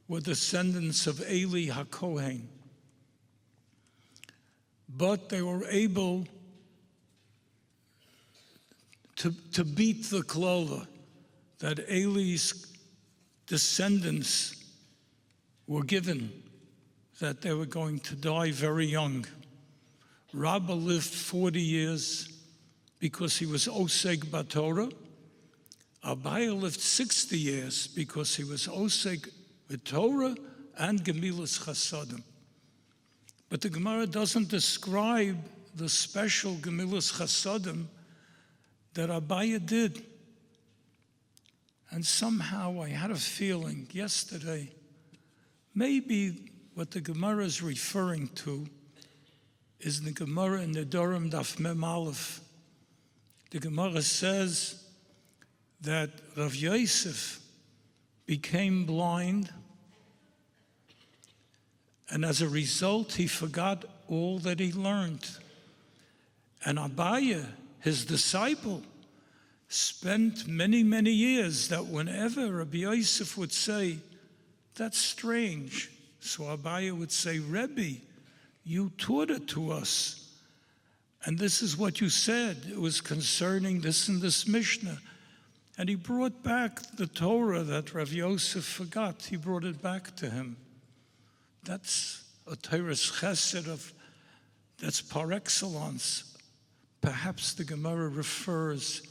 were descendants of Eli HaKohen. But they were able to beat the klola that Eli's descendants were given, that they were going to die very young. Rabbah lived 40 years because he was oseg b'Torah. Abaye lived 60 years because he was oseg b'Torah and gemilas chasadim. But the Gemara doesn't describe the special gemilas chasadim that Abaye did. And somehow I had a feeling yesterday, maybe what the Gemara is referring to is the Gemara in the Nedarim Daf Mem Aleph. The Gemara says that Rav Yosef became blind, and as a result, he forgot all that he learned. And Abaye, his disciple, spent many, many years that whenever Rabbi Yosef would say, that's strange, so Abaye would say, Rebbe, you taught it to us. And this is what you said. It was concerning this and this Mishnah. And he brought back the Torah that Rav Yosef forgot. He brought it back to him. That's a Torah's chesed that's par excellence. Perhaps the Gemara refers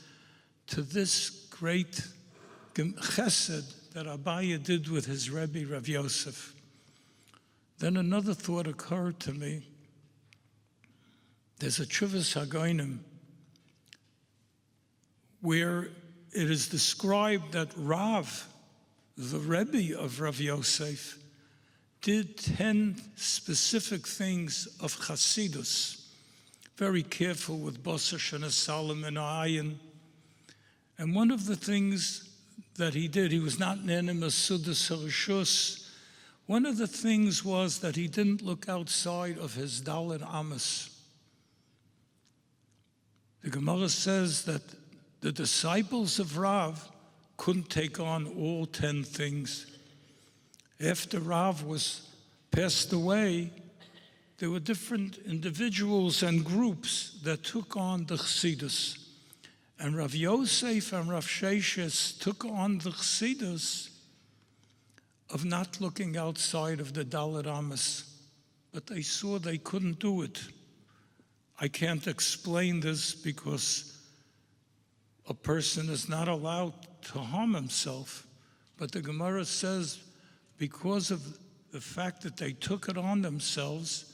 to this great chesed that Abaye did with his Rebbe, Rav Yosef. Then another thought occurred to me. There's a Tshuvas Hagoyim where it is described that Rav, the Rebbe of Rav Yosef, did 10 specific things of Chasidus. Very careful with Bosash and Asalim and Ayin. And one of the things that he did, he was not Nenem Asudus Harishus. One of the things was that he didn't look outside of his Dalet Amos. The Gemara says that the disciples of Rav couldn't take on all 10 things. After Rav was passed away, there were different individuals and groups that took on the Chassidus. And Rav Yosef and Rav Sheshes took on the Chassidus of not looking outside of the Dalet Amos. but they saw they couldn't do it. I can't explain this because a person is not allowed to harm himself, but the Gemara says because of the fact that they took it on themselves,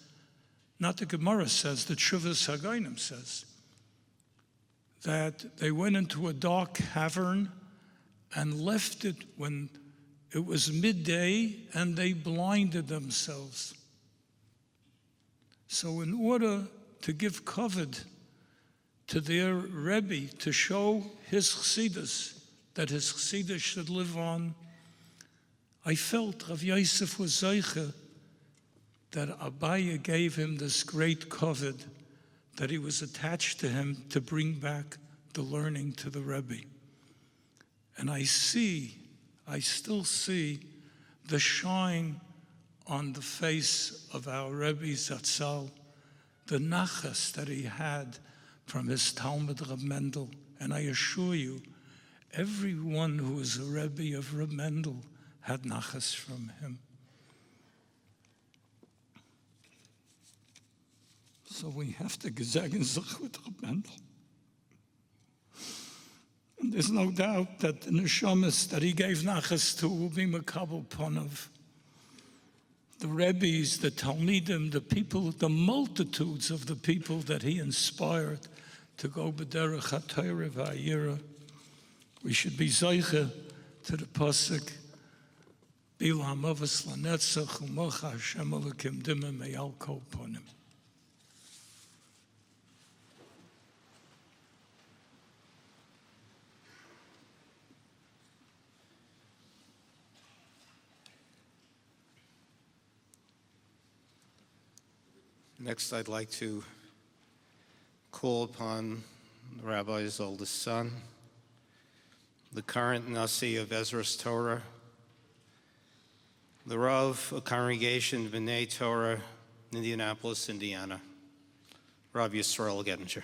not the Gemara says, the Yeshiva Chaim says, that they went into a dark cavern and left it when it was midday, and they blinded themselves. So in order to give kavod to their Rebbe, to show his chassidus, that his chassidus should live on, I felt Rav Yosef was zeicha that Abaye gave him this great kavod, that he was attached to him to bring back the learning to the Rebbe. And I still see the shine on the face of our Rebbe Zatzal, the nachas that he had from his Talmud Rav Mendel. And I assure you, everyone who is a Rebbe of Rav Mendel had nachas from him. So we have to gezagen sich with Rav Mendel. And there's no doubt that the neshamas that he gave nachas to will be makabel ponav. The Rebbes, the Talmidim, the people, the multitudes of the people that he inspired to go b'derech haTorah v'ayira. We should be zeicha to the pasuk, Bilam avos lanetzach u'mocha Hashem Elokim dimim meyal kol ponim. Next, I'd like to call upon the Rabbi's oldest son, the current Nasi of Ezra's Torah, the Rav of Congregation B'nai Torah in Indianapolis, Indiana, Rav Yitzchak Gettinger.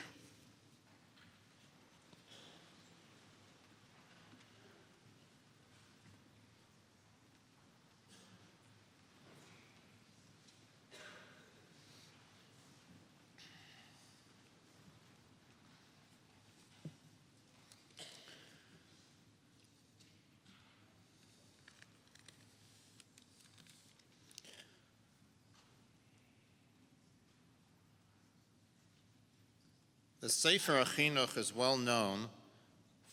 The Sefer HaChinuch is well known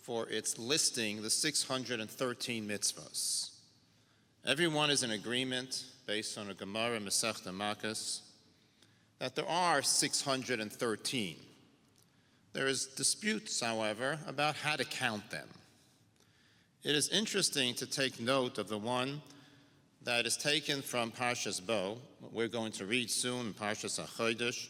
for its listing the 613 mitzvahs. Everyone is in agreement, based on a Gemara Masechta Makos, that there are 613. There is disputes, however, about how to count them. It is interesting to take note of the one that is taken from Parshas Bo, what we're going to read soon in Parshas HaChodesh,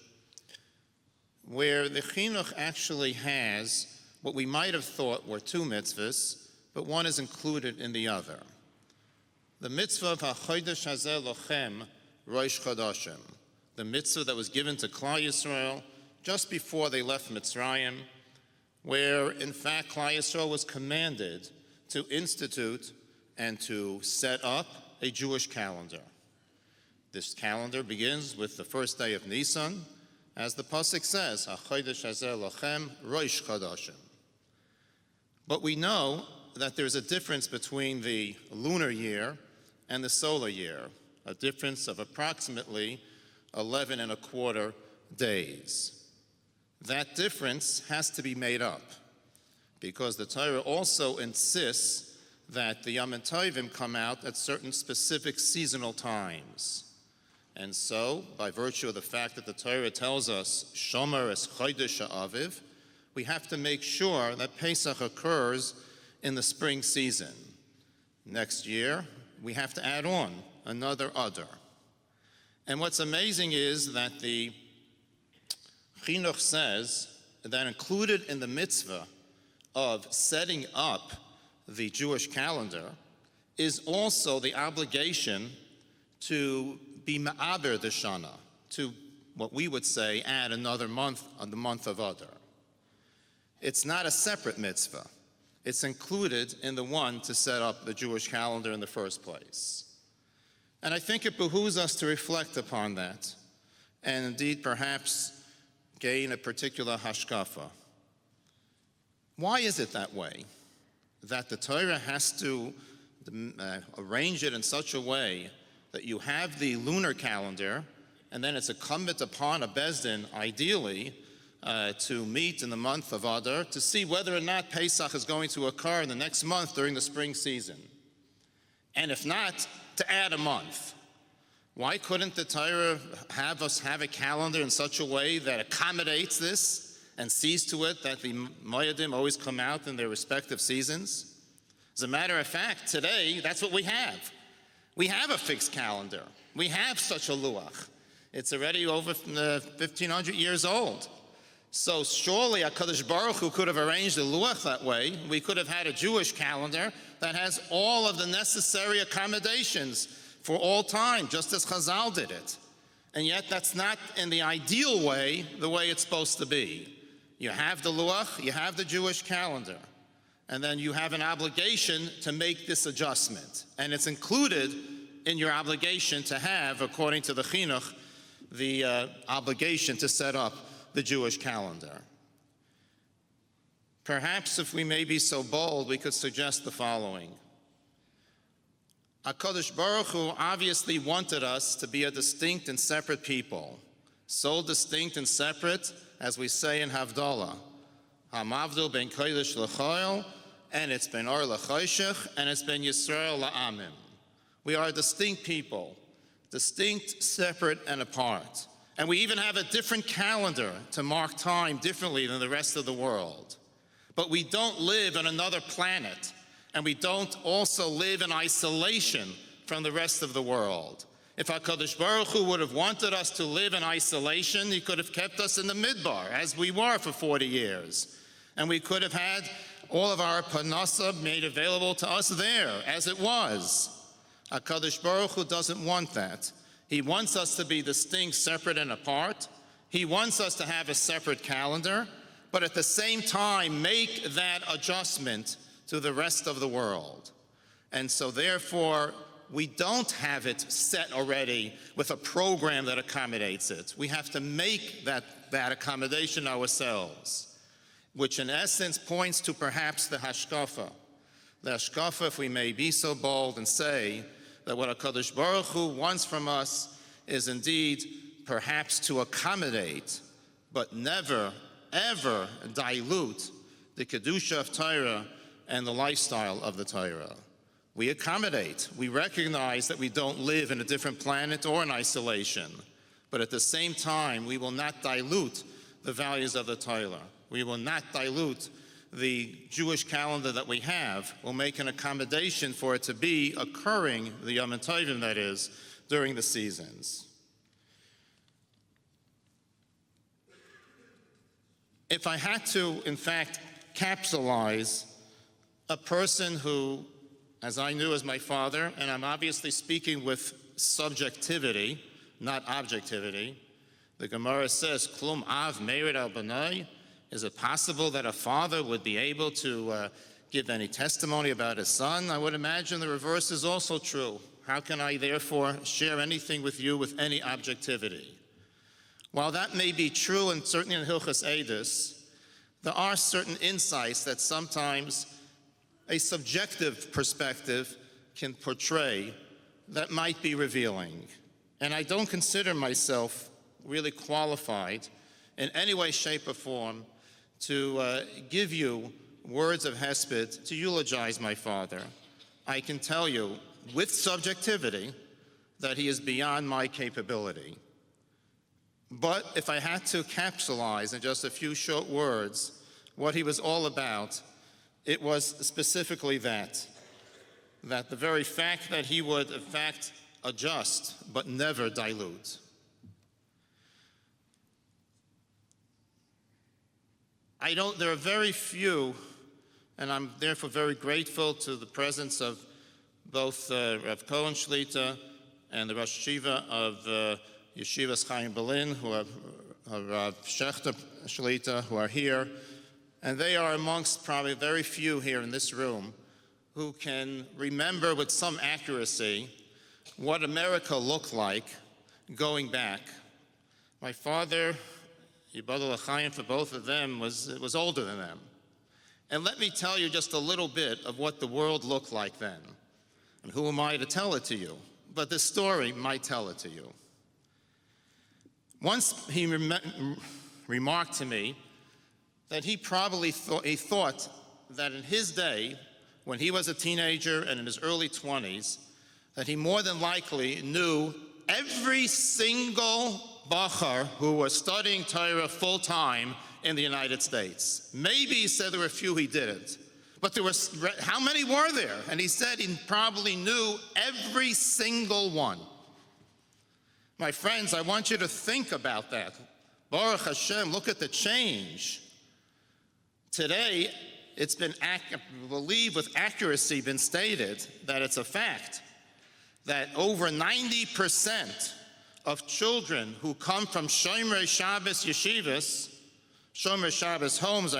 where the chinuch actually has what we might have thought were two mitzvahs, but one is included in the other. The mitzvah of HaChodesh Hazeh Lochem Rosh Chodashim, the mitzvah that was given to Klal Yisrael just before they left Mitzrayim, where in fact Klal Yisrael was commanded to institute and to set up a Jewish calendar. This calendar begins with the first day of Nisan, as the pasuk says, HaChodesh Hazeh Lochem Rosh Chodashim. But we know that there's a difference between the lunar year and the solar year, a difference of approximately 11 and a quarter days. That difference has to be made up, because the Torah also insists that the Yom Tovim come out at certain specific seasonal times. And so, by virtue of the fact that the Torah tells us, Shomer es Chodesh Aviv, we have to make sure that Pesach occurs in the spring season. Next year, we have to add on another Adar. And what's amazing is that the Chinuch says that included in the mitzvah of setting up the Jewish calendar is also the obligation to be ma'aber the shana, to what we would say add another month on the month of Adar. It's not a separate mitzvah. It's included in the one to set up the Jewish calendar in the first place. And I think it behooves us to reflect upon that, and indeed perhaps gain a particular hashkafa. Why is it that way? That the Torah has to arrange it in such a way that you have the lunar calendar, and then it's incumbent upon a Beis Din, ideally, to meet in the month of Adar to see whether or not Pesach is going to occur in the next month during the spring season. And if not, to add a month. Why couldn't the Torah have us have a calendar in such a way that accommodates this and sees to it that the Moedim always come out in their respective seasons? As a matter of fact, today, that's what we have. We have a fixed calendar. We have such a luach. It's already over 1,500 years old. So surely HaKadosh Baruch Hu could have arranged the luach that way. We could have had a Jewish calendar that has all of the necessary accommodations for all time, just as Chazal did it. And yet that's not in the ideal way, the way it's supposed to be. You have the luach, you have the Jewish calendar, and then you have an obligation to make this adjustment. And it's included in your obligation to have, according to the chinuch, the obligation to set up the Jewish calendar. Perhaps if we may be so bold, we could suggest the following. HaKadosh Baruch Hu obviously wanted us to be a distinct and separate people. So distinct and separate, as we say in Havdalah, Hamavdil ben Kodesh l'Choil, and it's ben Or l'Choshech, and it's ben Yisrael la'amim. We are a distinct people, distinct, separate, and apart. And we even have a different calendar to mark time differently than the rest of the world. But we don't live on another planet, and we don't also live in isolation from the rest of the world. If HaKadosh Baruch Hu would have wanted us to live in isolation, he could have kept us in the Midbar, as we were for 40 years. And we could have had all of our panasa made available to us there, as it was. HaKadosh Baruch Hu doesn't want that. He wants us to be distinct, separate, and apart. He wants us to have a separate calendar, but at the same time make that adjustment to the rest of the world. And so therefore, we don't have it set already with a program that accommodates it. We have to make that accommodation ourselves, which in essence points to perhaps the hashkafa. The hashkafa, if we may be so bold and say that what HaKadosh Baruch Hu wants from us is indeed perhaps to accommodate, but never, ever dilute the Kedusha of Torah and the lifestyle of the Torah. We accommodate. We recognize that we don't live in a different planet or in isolation, but at the same time, we will not dilute the values of the Torah. We will not dilute the Jewish calendar that we have. We'll make an accommodation for it to be occurring, the Yom Tovim that is, during the seasons. If I had to, in fact, capsulize a person who, as I knew as my father, and I'm obviously speaking with subjectivity, not objectivity. The Gemara says, Klum av merid al banai. Is it possible that a father would be able to give any testimony about his son? I would imagine the reverse is also true. How can I therefore share anything with you with any objectivity? While that may be true, and certainly in Hilchas Eidus, there are certain insights that sometimes a subjective perspective can portray that might be revealing. And I don't consider myself really qualified in any way, shape, or form to give you words of hesped to eulogize my father. I can tell you with subjectivity that he is beyond my capability. But if I had to capsulize in just a few short words what he was all about, it was specifically that the very fact that he would, in fact, adjust but never dilute. There are very few, and I'm therefore very grateful to the presence of both Rav Cohen Shlita and the Rosh Yeshiva of Yeshiva Chaim Berlin, who are Rav Shechter Shlita, who are here. And they are amongst probably very few here in this room who can remember with some accuracy what America looked like going back. My father, Yibadal L'chaim for both of them, was older than them. And let me tell you just a little bit of what the world looked like then. And who am I to tell it to you? But this story might tell it to you. Once he remarked to me that he probably thought that in his day, when he was a teenager and in his early 20s, that he more than likely knew every single Bachar who was studying Torah full-time in the United States. Maybe he said there were a few he didn't. But there was, how many were there? And he said he probably knew every single one. My friends, I want you to think about that. Baruch Hashem, look at the change. Today, it's been, I believe with accuracy, been stated that it's a fact that over 90% of children who come from Shomer Shabbos yeshivas, Shomer Shabbos homes,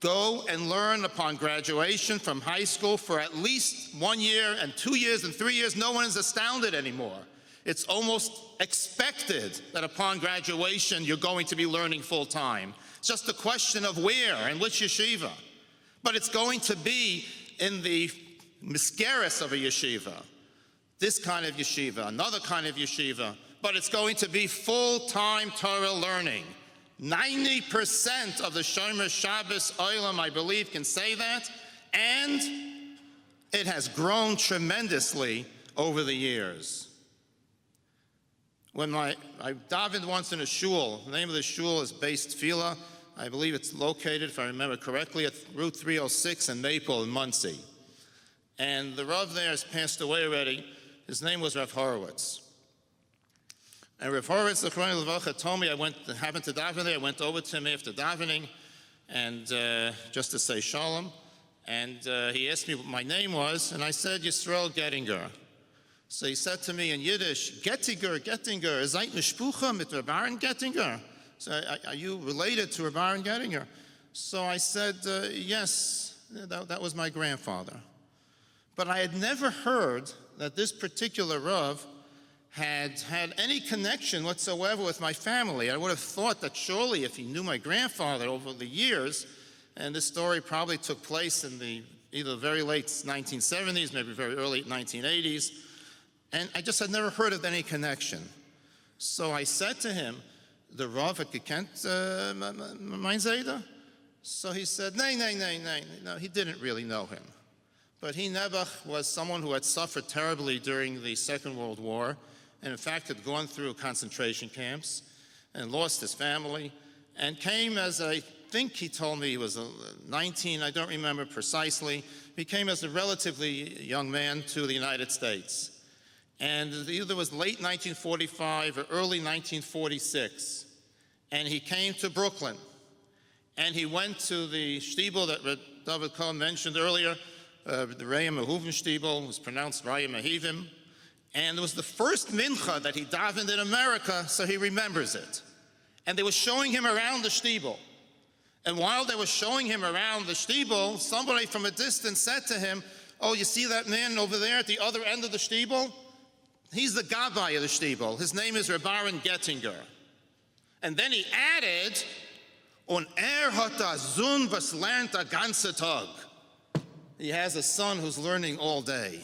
go and learn upon graduation from high school for at least 1 year and 2 years and 3 years. No one is astounded anymore. It's almost expected that upon graduation you're going to be learning full time. It's just a question of where and which yeshiva. But it's going to be in the miskeres of a yeshiva. This kind of yeshiva, another kind of yeshiva, but it's going to be full-time Torah learning. 90% of the Shomer Shabbos Olam, I believe, can say that, and it has grown tremendously over the years. When I davened once in a shul, the name of the shul is Beis Tefillah. I believe it's located, if I remember correctly, at Route 306 in Maple in Muncie. And the Rav there has passed away already. His name was Rav Horowitz. And Rav Horowitz, the Chorani Levacha, told me happened to daven there. I went over to him after davening, and just to say shalom. And he asked me what my name was, and I said Yisrael Gettinger. So he said to me in Yiddish, Gettinger, seid mishpucha mit Rabbi Gettinger? So are you related to Rabbi Gettinger? So I said, yes, that was my grandfather. But I had never heard that this particular Rav had any connection whatsoever with my family. I would have thought that surely if he knew my grandfather over the years, and this story probably took place in the either very late 1970s, maybe very early 1980s, and I just had never heard of any connection. So I said to him, the Rav had gekent mein Zayda? So he said, no, he didn't really know him. But he, Nebuch, was someone who had suffered terribly during the Second World War, and in fact had gone through concentration camps and lost his family, and came as I think he told me he was 19, I don't remember precisely, he came as a relatively young man to the United States. And either was late 1945 or early 1946, and he came to Brooklyn, and he went to the shtibel that David Cohen mentioned earlier, the Raya Mehuvim shtibel, was pronounced Raya Mehivim, and it was the first mincha that he davened in America, so he remembers it. And they were showing him around the shtibel. And while they were showing him around the shtibel, somebody from a distance said to him, oh, you see that man over there at the other end of the shtibel? He's the gabbai of the shtibel. His name is Rabbi Gettinger. And then he added, Und hat a Sohn, was lernt a ganze Tag. He has a son who's learning all day.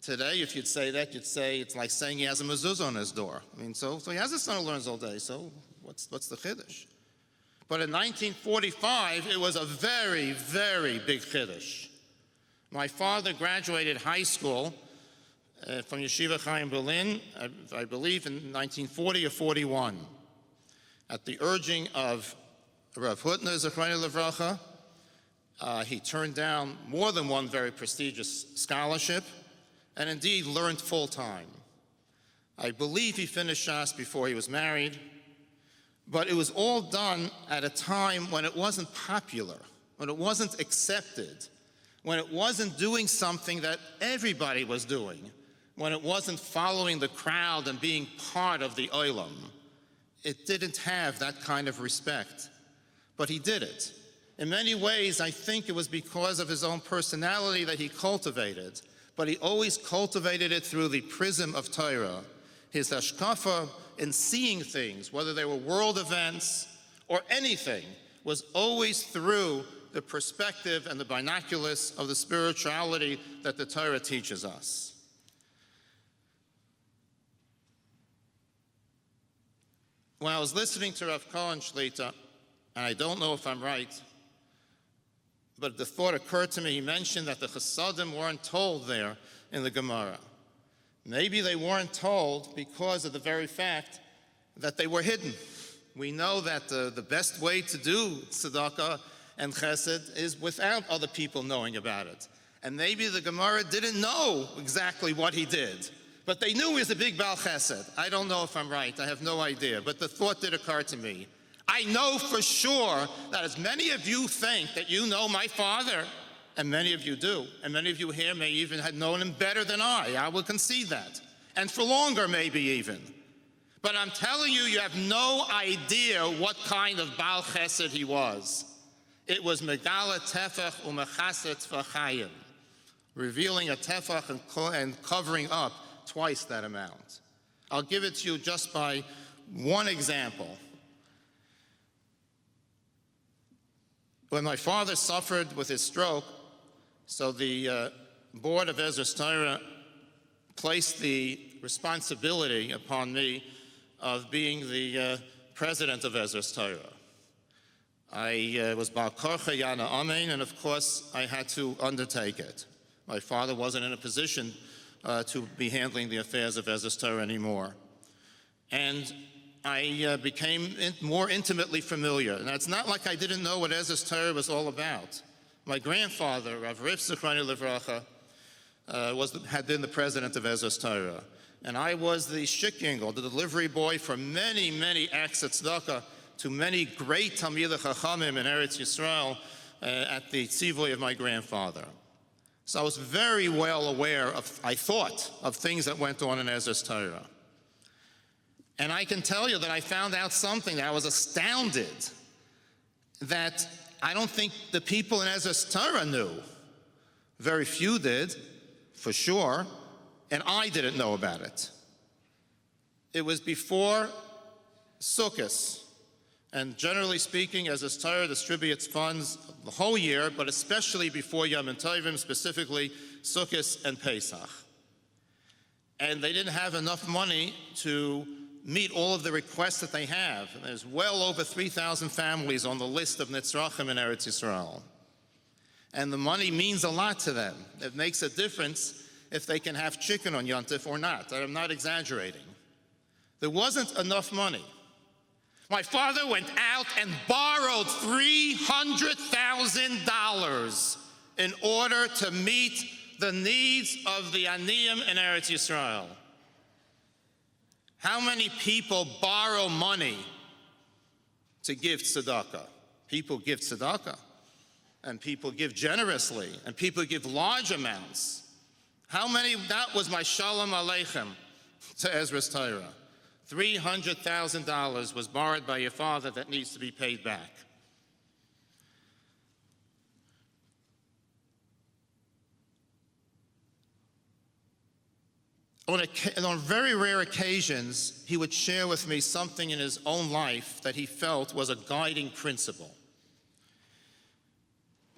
Today, if you'd say that, you'd say it's like saying he has a mezuzah on his door. So he has a son who learns all day, so what's the chiddush? But in 1945, it was a very, very big chiddush. My father graduated high school from Yeshiva Chaim Berlin, I believe in 1940 or 41. At the urging of Rav Hutner, Zechariah Levracha, he turned down more than one very prestigious scholarship, and indeed learned full-time. I believe he finished Shas before he was married, but it was all done at a time when it wasn't popular, when it wasn't accepted, when it wasn't doing something that everybody was doing, when it wasn't following the crowd and being part of the olam. It didn't have that kind of respect, but he did it. In many ways, I think it was because of his own personality that he cultivated, but he always cultivated it through the prism of Torah. His hashkafa in seeing things, whether they were world events or anything, was always through the perspective and the binoculars of the spirituality that the Torah teaches us. When I was listening to Rav Cohen Shlita, and I don't know if I'm right, but the thought occurred to me, he mentioned that the Chasadim weren't told there in the Gemara. Maybe they weren't told because of the very fact that they were hidden. We know that the best way to do tzedakah and chesed is without other people knowing about it. And maybe the Gemara didn't know exactly what he did, but they knew he was a big Baal Chesed. I don't know if I'm right, I have no idea, but the thought did occur to me. I know for sure that as many of you think that you know my father, and many of you do, and many of you here may even have known him better than I will concede that, and for longer maybe even. But I'm telling you, you have no idea what kind of Baal Chesed he was. It was Megala Tefach Umechaset V'chayim, revealing a Tefach and covering up twice that amount. I'll give it to you just by one example. When my father suffered with his stroke, so the board of Ezras Torah placed the responsibility upon me of being the president of Ezras Torah. I was Baal Korcha Yana Amen, and of course I had to undertake it. My father wasn't in a position to be handling the affairs of Ezras Torah anymore. And I became more intimately familiar. And it's not like I didn't know what Ezras Torah was all about. My grandfather, Rav Yitzchak Hutner, had been the president of Ezras Torah. And I was the shikingel, the delivery boy for many, many acts at tzedakah to many great Talmudic Chachamim in Eretz Yisrael at the tzivoy of my grandfather. So I was very well aware of, I thought, of things that went on in Ezras Torah. And I can tell you that I found out something that I was astounded that I don't think the people in Ezras Torah knew. Very few did, for sure, and I didn't know about it. It was before Sukkot, and generally speaking, Ezras Torah distributes funds the whole year, but especially before Yom Tovim, specifically Sukkot and Pesach. And they didn't have enough money to meet all of the requests that they have. And there's well over 3,000 families on the list of Nitzrachim in Eretz Yisrael. And the money means a lot to them. It makes a difference if they can have chicken on Yontif or not. I'm not exaggerating. There wasn't enough money. My father went out and borrowed $300,000 in order to meet the needs of the Aniyim in Eretz Yisrael. How many people borrow money to give tzedakah? People give tzedakah, and people give generously, and people give large amounts. How many? That was my shalom aleichem to Ezras Torah. $300,000 was borrowed by your father that needs to be paid back. On very rare occasions, he would share with me something in his own life that he felt was a guiding principle.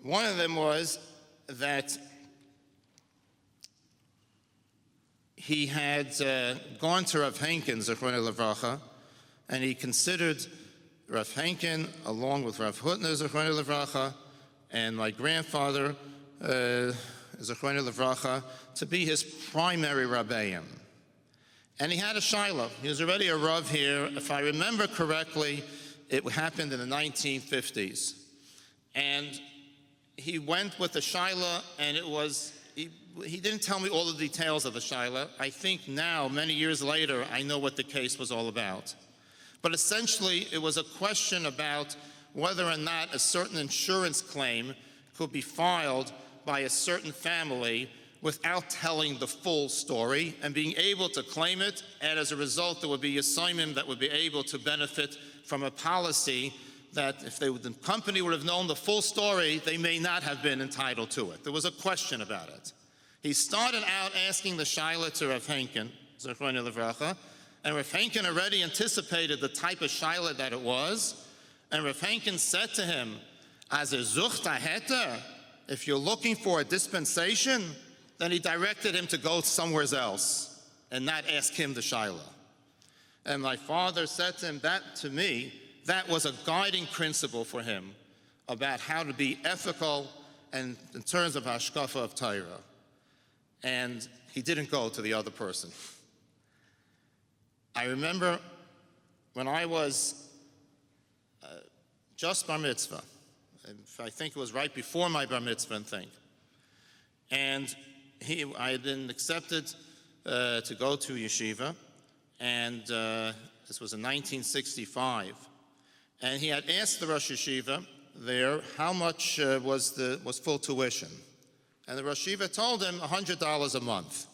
One of them was that he had gone to Rav Henkin, Zechronei Livracha, and he considered Rav Henkin, along with Rav Hutner, Zechronei Livracha, and my grandfather, Zechronei Livracha, to be his primary rabbeim. And he had a shiloh. He was already a rav here. If I remember correctly, it happened in the 1950s. And he went with the shiloh, and it was, he didn't tell me all the details of the shiloh. I think now, many years later, I know what the case was all about. But essentially, it was a question about whether or not a certain insurance claim could be filed by a certain family without telling the full story and being able to claim it, and as a result there would be a simon that would be able to benefit from a policy that if the company would have known the full story, they may not have been entitled to it. There was a question about it. He started out asking the shaila to Rav Henkin, Zechrono Livracha, and Rav Henkin already anticipated the type of shaila that it was, and Rav Henkin said to him, as a zuchta heter, if you're looking for a dispensation, then he directed him to go somewhere else and not ask him the shaila. And my father said to him, to me, that was a guiding principle for him about how to be ethical and in terms of hashkafa of Torah. And he didn't go to the other person. I remember when I was just bar mitzvah, I think it was right before my bar mitzvah thing, and I had been accepted to go to yeshiva, and this was in 1965, and he had asked the Rosh Yeshiva there how much was full tuition, and the Rosh Yeshiva told him $100 a month,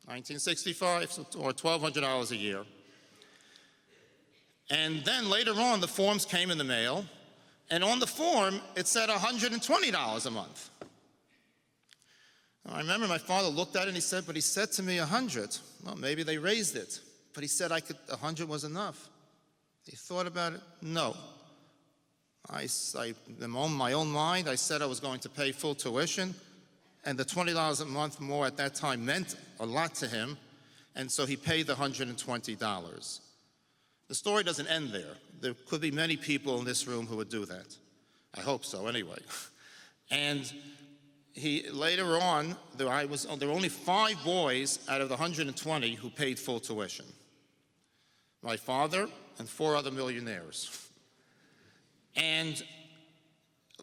1965, or $1,200 a year. And then later on, the forms came in the mail, and on the form, it said $120 a month. I remember my father looked at it and he said, but he said to me 100. Well, maybe they raised it. But he said 100 was enough. He thought about it. No. In my own mind, I said I was going to pay full tuition, and the $20 a month more at that time meant a lot to him, and so he paid the $120. The story doesn't end there. There could be many people in this room who would do that. I hope so, anyway. And later on, there were only 5 boys out of the 120 who paid full tuition. My father and 4 other millionaires. And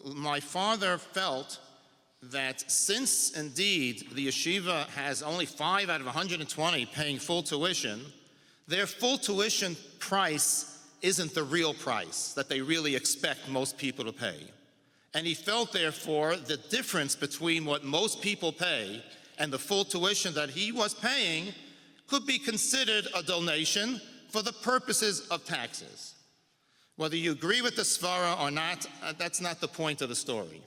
my father felt that since indeed the yeshiva has only 5 out of 120 paying full tuition, their full tuition price isn't the real price that they really expect most people to pay. And he felt, therefore, the difference between what most people pay and the full tuition that he was paying could be considered a donation for the purposes of taxes. Whether you agree with the svara or not, that's not the point of the story.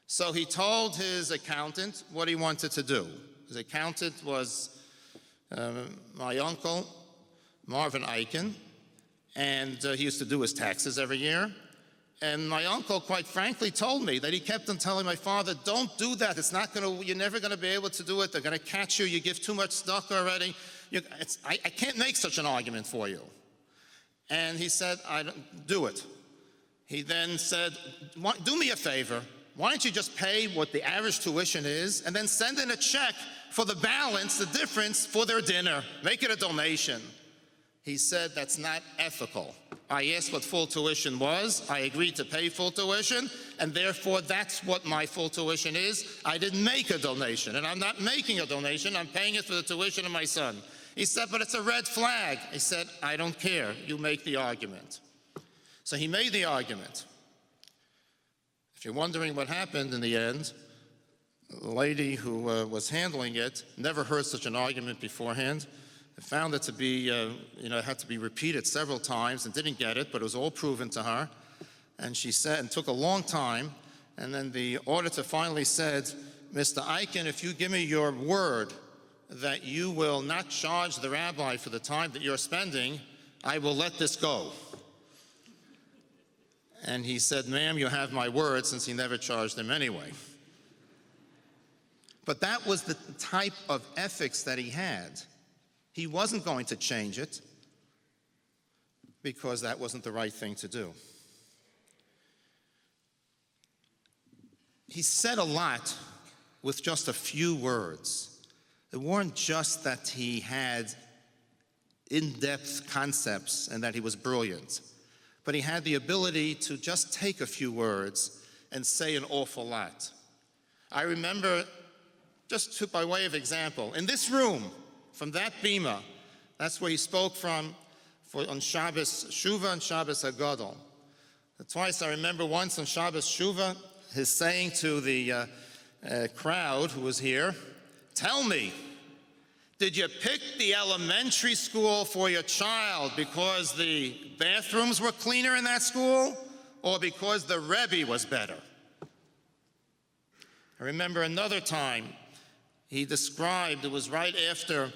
So he told his accountant what he wanted to do. His accountant was my uncle, Marvin Eichen, and he used to do his taxes every year. And my uncle, quite frankly, told me that he kept on telling my father, don't do that. You're never going to be able to do it. They're going to catch you. You give too much stock already. I can't make such an argument for you. And he said, I don't do it. He then said, do me a favor. Why don't you just pay what the average tuition is and then send in a check for the balance, the difference, for their dinner. Make it a donation. He said, that's not ethical. I asked what full tuition was. I agreed to pay full tuition, and therefore that's what my full tuition is. I didn't make a donation, and I'm not making a donation. I'm paying it for the tuition of my son. He said, but it's a red flag. I said, I don't care. You make the argument. So he made the argument. If you're wondering what happened in the end, the lady who was handling it never heard such an argument beforehand. Found it to be, it had to be repeated several times and didn't get it, but it was all proven to her. And she said, and took a long time, and then the auditor finally said, Mr. Eichen, if you give me your word that you will not charge the rabbi for the time that you're spending, I will let this go. And he said, ma'am, you have my word, since he never charged him anyway. But that was the type of ethics that he had. He wasn't going to change it because that wasn't the right thing to do. He said a lot with just a few words. It weren't just that he had in-depth concepts and that he was brilliant, but he had the ability to just take a few words and say an awful lot. I remember, just by way of example, in this room, from that bima, that's where he spoke from on Shabbos Shuvah and Shabbos Hagadol. Twice I remember once on Shabbos Shuvah, his saying to the crowd who was here, tell me, did you pick the elementary school for your child because the bathrooms were cleaner in that school or because the Rebbe was better? I remember another time He described, it was right after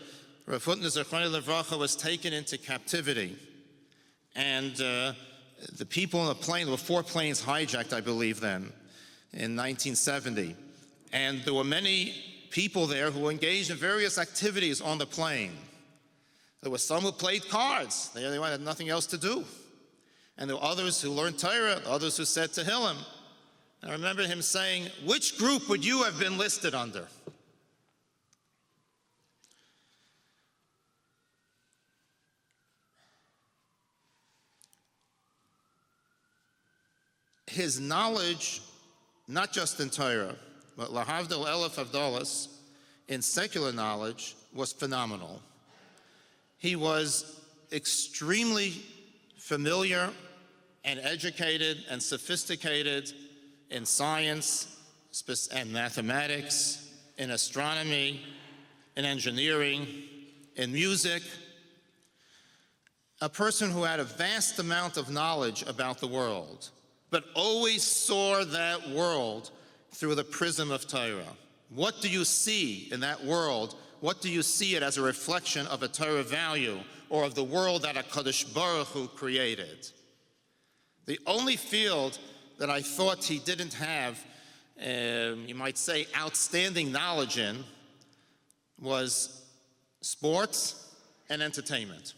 Rav Hutner Zechron Levracha was taken into captivity. And the people on the plane, there were 4 planes hijacked, I believe, then, in 1970. And there were many people there who were engaged in various activities on the plane. There were some who played cards. They had nothing else to do. And there were others who learned Torah, others who said Tehillim. And I remember him saying, which group would you have been listed under? His knowledge, not just in Torah, but lahavdil elef avdolas, in secular knowledge, was phenomenal. He was extremely familiar and educated and sophisticated in science and mathematics, in astronomy, in engineering, in music. A person who had a vast amount of knowledge about the world, but always saw that world through the prism of Torah. What do you see in that world? What do you see it as a reflection of a Torah value or of the world that HaKadosh Baruch Hu created? The only field that I thought he didn't have, you might say, outstanding knowledge in was sports and entertainment.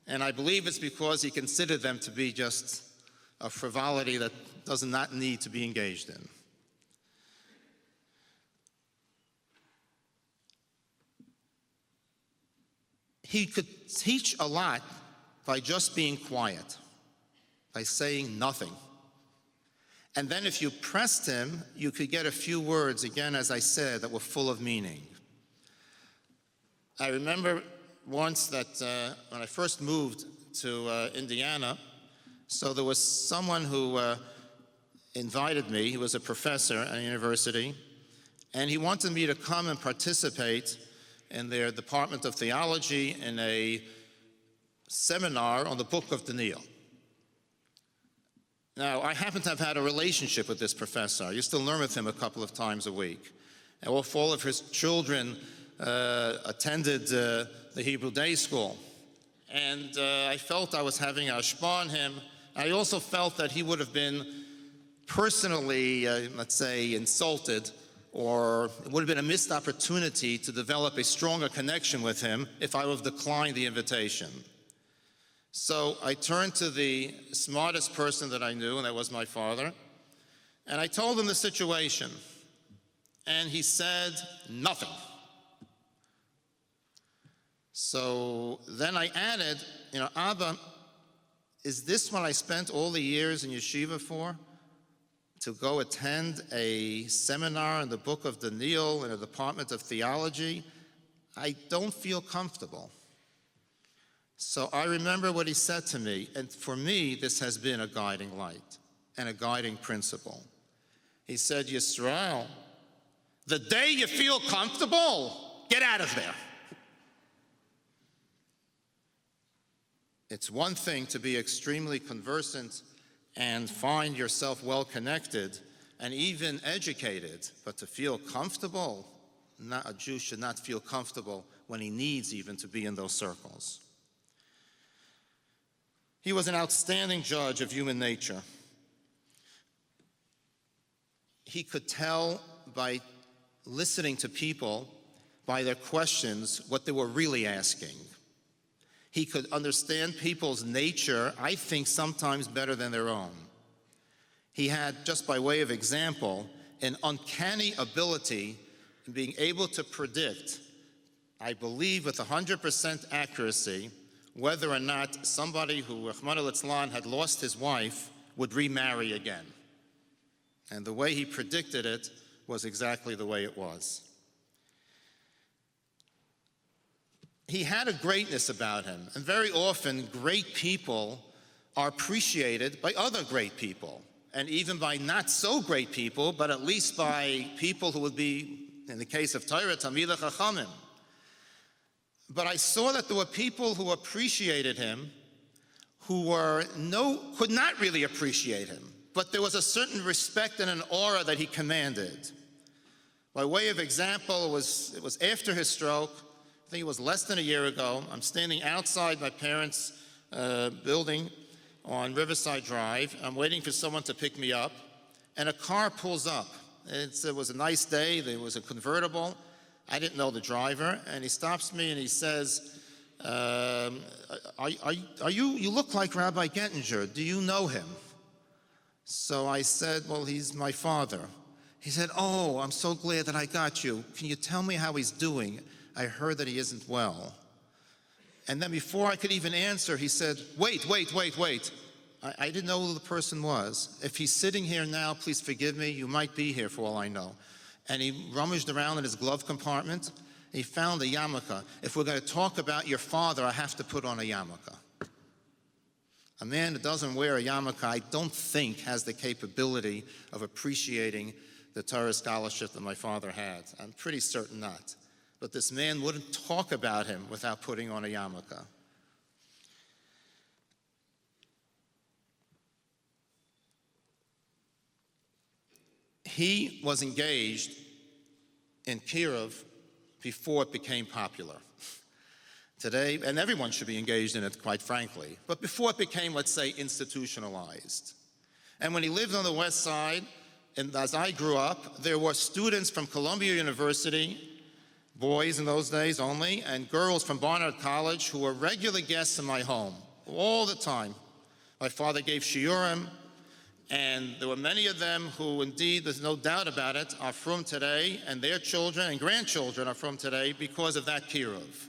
And I believe it's because he considered them to be just a frivolity that does not need to be engaged in. He could teach a lot by just being quiet, by saying nothing. And then if you pressed him, you could get a few words, again, as I said, that were full of meaning. I remember once that when I first moved to Indiana, so there was someone who invited me. He was a professor at a university, and he wanted me to come and participate in their Department of Theology in a seminar on the Book of Daniel. Now, I happen to have had a relationship with this professor. I used to learn with him a couple of times a week. And all of his children attended the Hebrew day school. And I felt I was having a hashpah on him. I also felt that he would have been personally, let's say, insulted, or it would have been a missed opportunity to develop a stronger connection with him if I would have declined the invitation. So I turned to the smartest person that I knew, and that was my father, and I told him the situation. And he said nothing. So then I added, Abba, is this what I spent all the years in yeshiva for? To go attend a seminar in the Book of Daniel in a Department of Theology? I don't feel comfortable. So I remember what he said to me, and for me, this has been a guiding light and a guiding principle. He said, Yisrael, the day you feel comfortable, get out of there. It's one thing to be extremely conversant and find yourself well connected and even educated, but to feel comfortable, a Jew should not feel comfortable when he needs even to be in those circles. He was an outstanding judge of human nature. He could tell by listening to people, by their questions, what they were really asking. He could understand people's nature, I think, sometimes better than their own. He had, just by way of example, an uncanny ability in being able to predict, I believe with 100% accuracy, whether or not somebody who, Rahman al-Islam, had lost his wife would remarry again. And the way he predicted it was exactly the way it was. He had a greatness about him, and very often great people are appreciated by other great people, and even by not so great people, but at least by people who would be, in the case of Torah, Talmidei Chachamim. But I saw that there were people who appreciated him who could not really appreciate him, but there was a certain respect and an aura that he commanded. By way of example, it was after his stroke. I think it was less than a year ago. I'm standing outside my parents' building on Riverside Drive. I'm waiting for someone to pick me up, and a car pulls up. It was a nice day. There was a convertible. I didn't know the driver, and he stops me and he says, you look like Rabbi Gettinger. Do you know him? So I said, well, he's my father. He said, oh, I'm so glad that I got you. Can you tell me how he's doing? I heard that he isn't well. And then before I could even answer, he said, wait. I didn't know who the person was. If he's sitting here now, please forgive me. You might be here for all I know. And he rummaged around in his glove compartment. He found a yarmulke. If we're going to talk about your father, I have to put on a yarmulke. A man that doesn't wear a yarmulke, I don't think, has the capability of appreciating the Torah scholarship that my father had. I'm pretty certain not. But this man wouldn't talk about him without putting on a yarmulke. He was engaged in Kirov before it became popular. Today, and everyone should be engaged in it, quite frankly, but before it became, let's say, institutionalized. And when he lived on the West Side, and as I grew up, there were students from Columbia University, boys in those days only, and girls from Barnard College who were regular guests in my home all the time. My father gave shiurim, and there were many of them who, indeed, there's no doubt about it, are from today, and their children and grandchildren are from today because of that Kirov.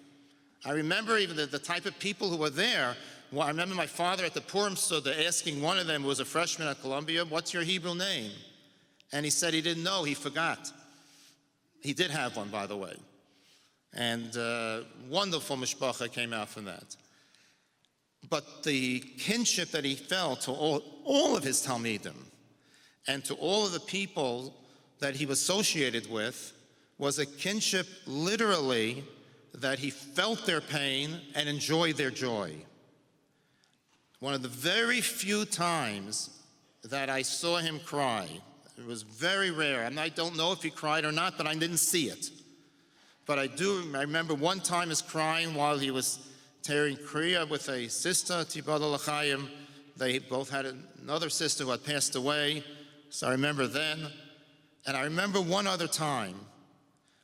I remember even the type of people who were there. Well, I remember my father at the Purim Suda asking one of them, who was a freshman at Columbia, what's your Hebrew name? And he said he didn't know, he forgot. He did have one, by the way. And wonderful mishpacha came out from that. But the kinship that he felt to all of his Talmidim and to all of the people that he was associated with was a kinship literally that he felt their pain and enjoyed their joy. One of the very few times that I saw him cry, it was very rare, and I don't know if he cried or not, but I didn't see it. But I remember one time his crying while he was tearing kriya with a sister, Tibad al-Chaim. They both had another sister who had passed away, so I remember then. And I remember one other time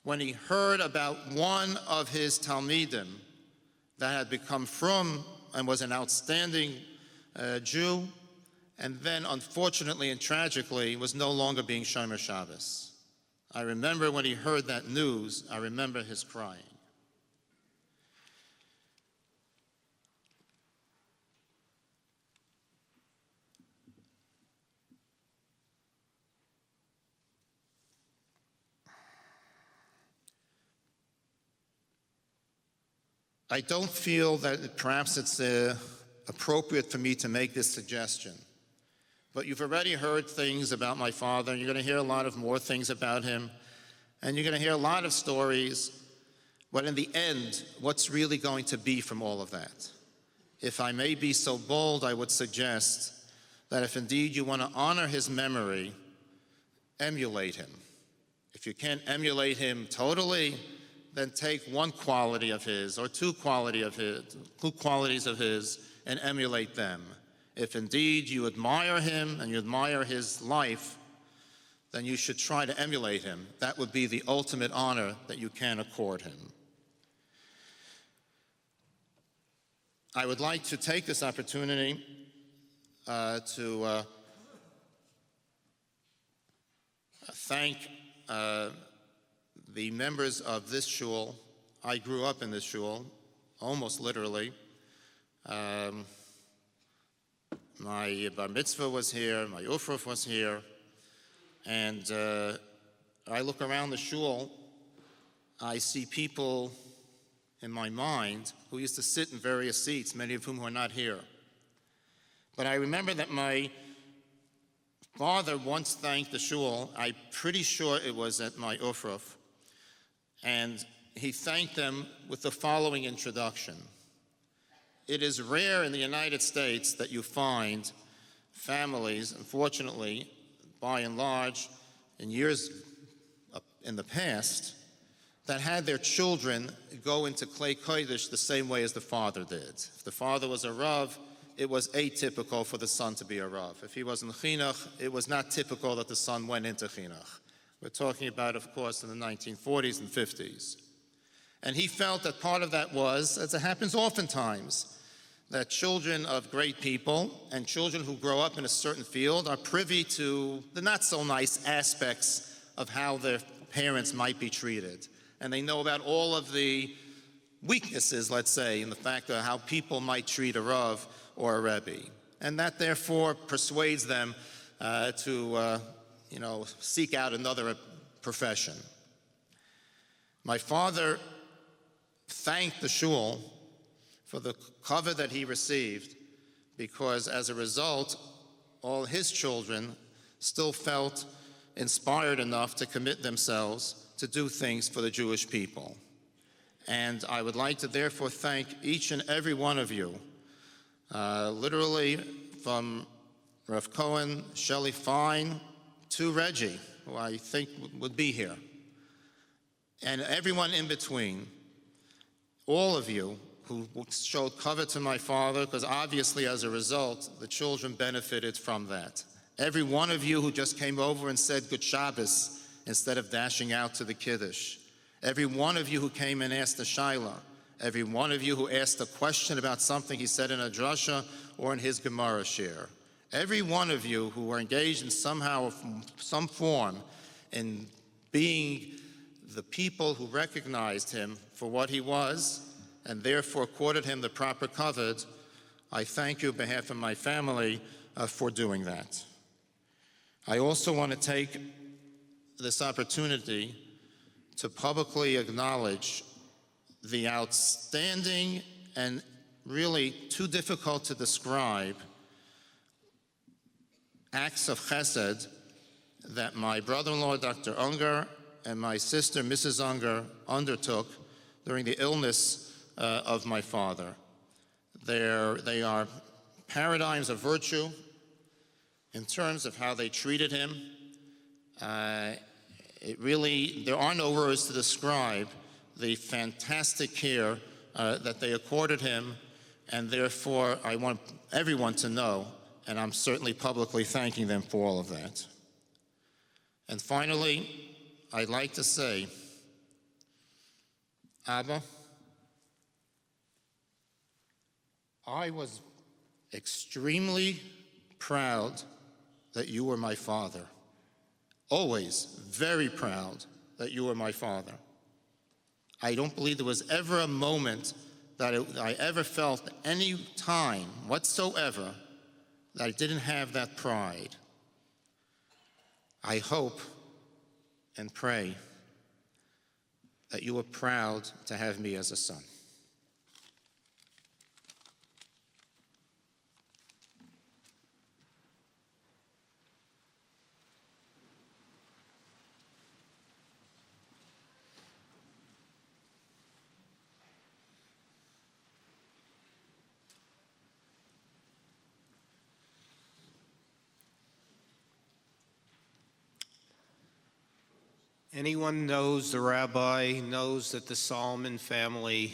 when he heard about one of his Talmidim that had become frum and was an outstanding Jew, and then unfortunately and tragically was no longer being Shomer Shabbos. I remember when he heard that news, I remember his crying. I don't feel that perhaps it's appropriate for me to make this suggestion, but you've already heard things about my father, and you're going to hear a lot of more things about him, and you're going to hear a lot of stories, but in the end, what's really going to be from all of that? If I may be so bold, I would suggest that if indeed you want to honor his memory, emulate him. If you can't emulate him totally, then take one quality of his or two qualities of his and emulate them. If indeed you admire him and you admire his life, then you should try to emulate him. That would be the ultimate honor that you can accord him. I would like to take this opportunity to thank the members of this shul. I grew up in this shul, almost literally. My bar mitzvah was here, my ufruf was here, and I look around the shul, I see people in my mind who used to sit in various seats, many of whom are not here. But I remember that my father once thanked the shul, I'm pretty sure it was at my ufruf, and he thanked them with the following introduction. It is rare in the United States that you find families, unfortunately, by and large, in years in the past that had their children go into Klei Kodesh the same way as the father did. If the father was a Rav, it was atypical for the son to be a Rav. If he was in Chinuch, it was not typical that the son went into Chinuch. We're talking about, of course, in the 1940s and 50s. And he felt that part of that was, as it happens oftentimes, that children of great people and children who grow up in a certain field are privy to the not-so-nice aspects of how their parents might be treated. And they know about all of the weaknesses, let's say, in the fact of how people might treat a Rav or a Rebbe. And that, therefore, persuades them to seek out another profession. My father thanked the shul for the cover that he received, because as a result, all his children still felt inspired enough to commit themselves to do things for the Jewish people. And I would like to therefore thank each and every one of you, literally from Rav Cohen, Shelley Fine, to Reggie, who I think would be here, and everyone in between, all of you who showed cover to my father, because obviously as a result, the children benefited from that. Every one of you who just came over and said Good Shabbos instead of dashing out to the Kiddush. Every one of you who came and asked a shaila. Every one of you who asked a question about something he said in a drasha or in his Gemara share. Every one of you who were engaged in some form in being the people who recognized him for what he was and therefore accorded him the proper kavod, I thank you on behalf of my family for doing that. I also want to take this opportunity to publicly acknowledge the outstanding and really too difficult to describe acts of chesed that my brother-in-law, Dr. Ungar, and my sister, Mrs. Ungar, undertook during the illness of my father. They are paradigms of virtue in terms of how they treated him. There are no words to describe the fantastic care that they accorded him, and therefore I want everyone to know, and I'm certainly publicly thanking them for all of that. And finally, I'd like to say, Abba, I was extremely proud that you were my father. Always very proud that you were my father. I don't believe there was ever a moment that I ever felt any time whatsoever that I didn't have that pride. I hope and pray that you are proud to have me as a son. Anyone knows the rabbi knows that the Solomon family,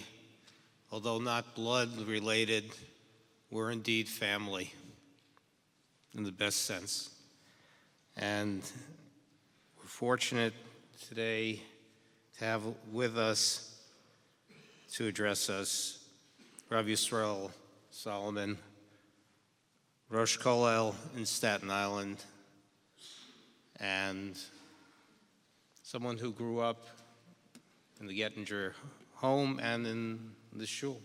although not blood related, were indeed family in the best sense. And we're fortunate today to have with us to address us Rav Yisrael Solomon, Rochel in Staten Island, and someone who grew up in the Gettinger home and in the shul.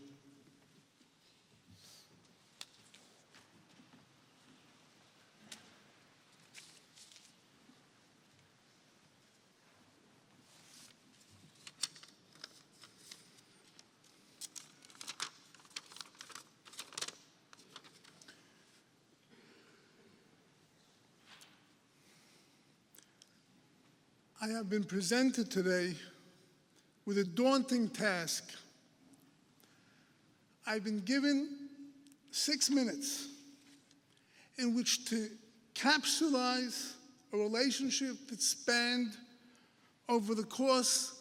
I have been presented today with a daunting task. I've been given 6 minutes in which to capsulize a relationship that spanned over the course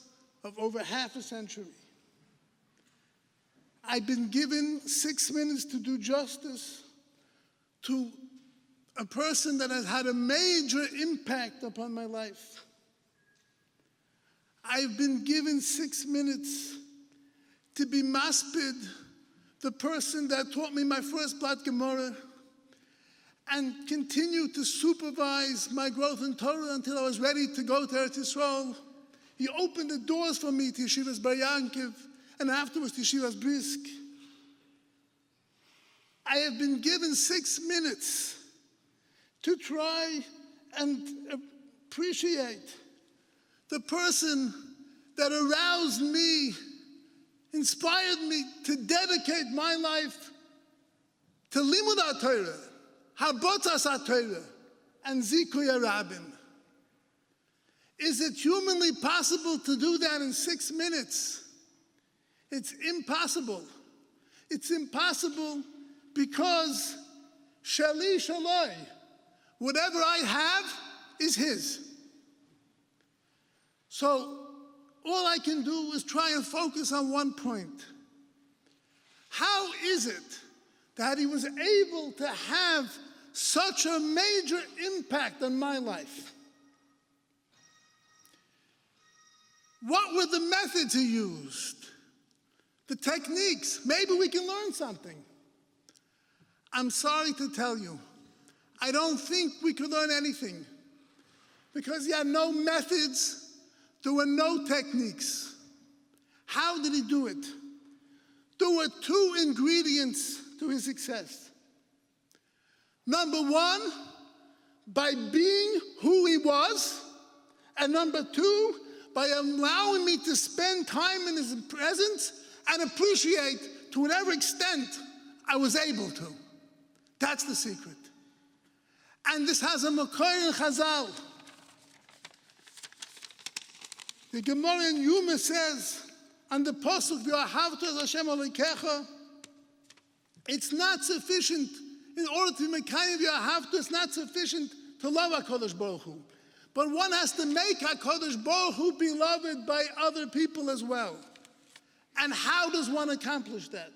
of over half a century. I've been given 6 minutes to do justice to a person that has had a major impact upon my life. I've been given 6 minutes to be maspid, the person that taught me my first Blat Gemara, and continue to supervise my growth in Torah until I was ready to go to Eretz Yisrael. He opened the doors for me to Yeshivas Bar Yankiv, and afterwards to Yeshivas Brisk. I have been given 6 minutes to try and appreciate the person that aroused me, inspired me to dedicate my life to Limud HaTorah, Habotzas HaTorah, and Zikuy HaRabim. Is it humanly possible to do that in 6 minutes? It's impossible. It's impossible because Shali Shaloi, whatever I have is his. So all I can do is try and focus on one point. How is it that he was able to have such a major impact on my life? What were the methods he used? The techniques? Maybe we can learn something. I'm sorry to tell you, I don't think we could learn anything because he had no methods, there were no techniques. How did he do it? There were 2 ingredients to his success. Number 1, by being who he was, and number 2, by allowing me to spend time in his presence and appreciate to whatever extent I was able to. That's the secret. And this has a makor in Chazal. The Gemara in Yoma says, on the pasuk, "V'ahavta es Hashem Elokecha," it's not sufficient in order to be mekayim v'ahavta. It's not sufficient to love HaKadosh Baruch Hu, but one has to make HaKadosh Baruch Hu beloved by other people as well. And how does one accomplish that?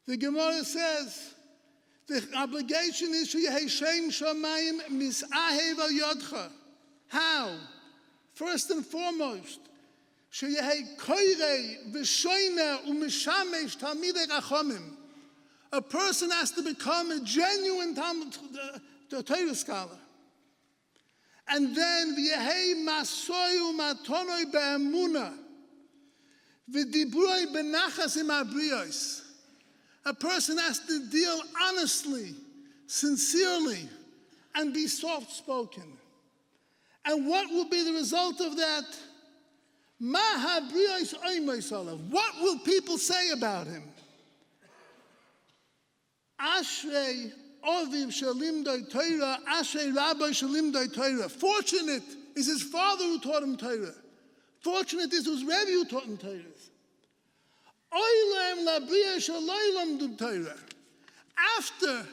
The Gemara says, the obligation is Sheyeh Shem Shamayim Misahev Al Yodcha. How? First and foremost, Sheyeh Koirei V'Shoiner U'Mishamesh Talmidei Chachomim. A person has to become a genuine Torah scholar. And then V'Yehei Masoy U'Matonoi Be'emunah V'Dibroi Benachas Im Abriyos. A person has to deal honestly, sincerely, and be soft-spoken. And what will be the result of that? What will people say about him? Ashrei Oviv Shalimdoi Torah, Ashrei Rabbi Shalimdoi Torah. Fortunate is his father who taught him Torah. Fortunate is his Rebbe who taught him Torah. After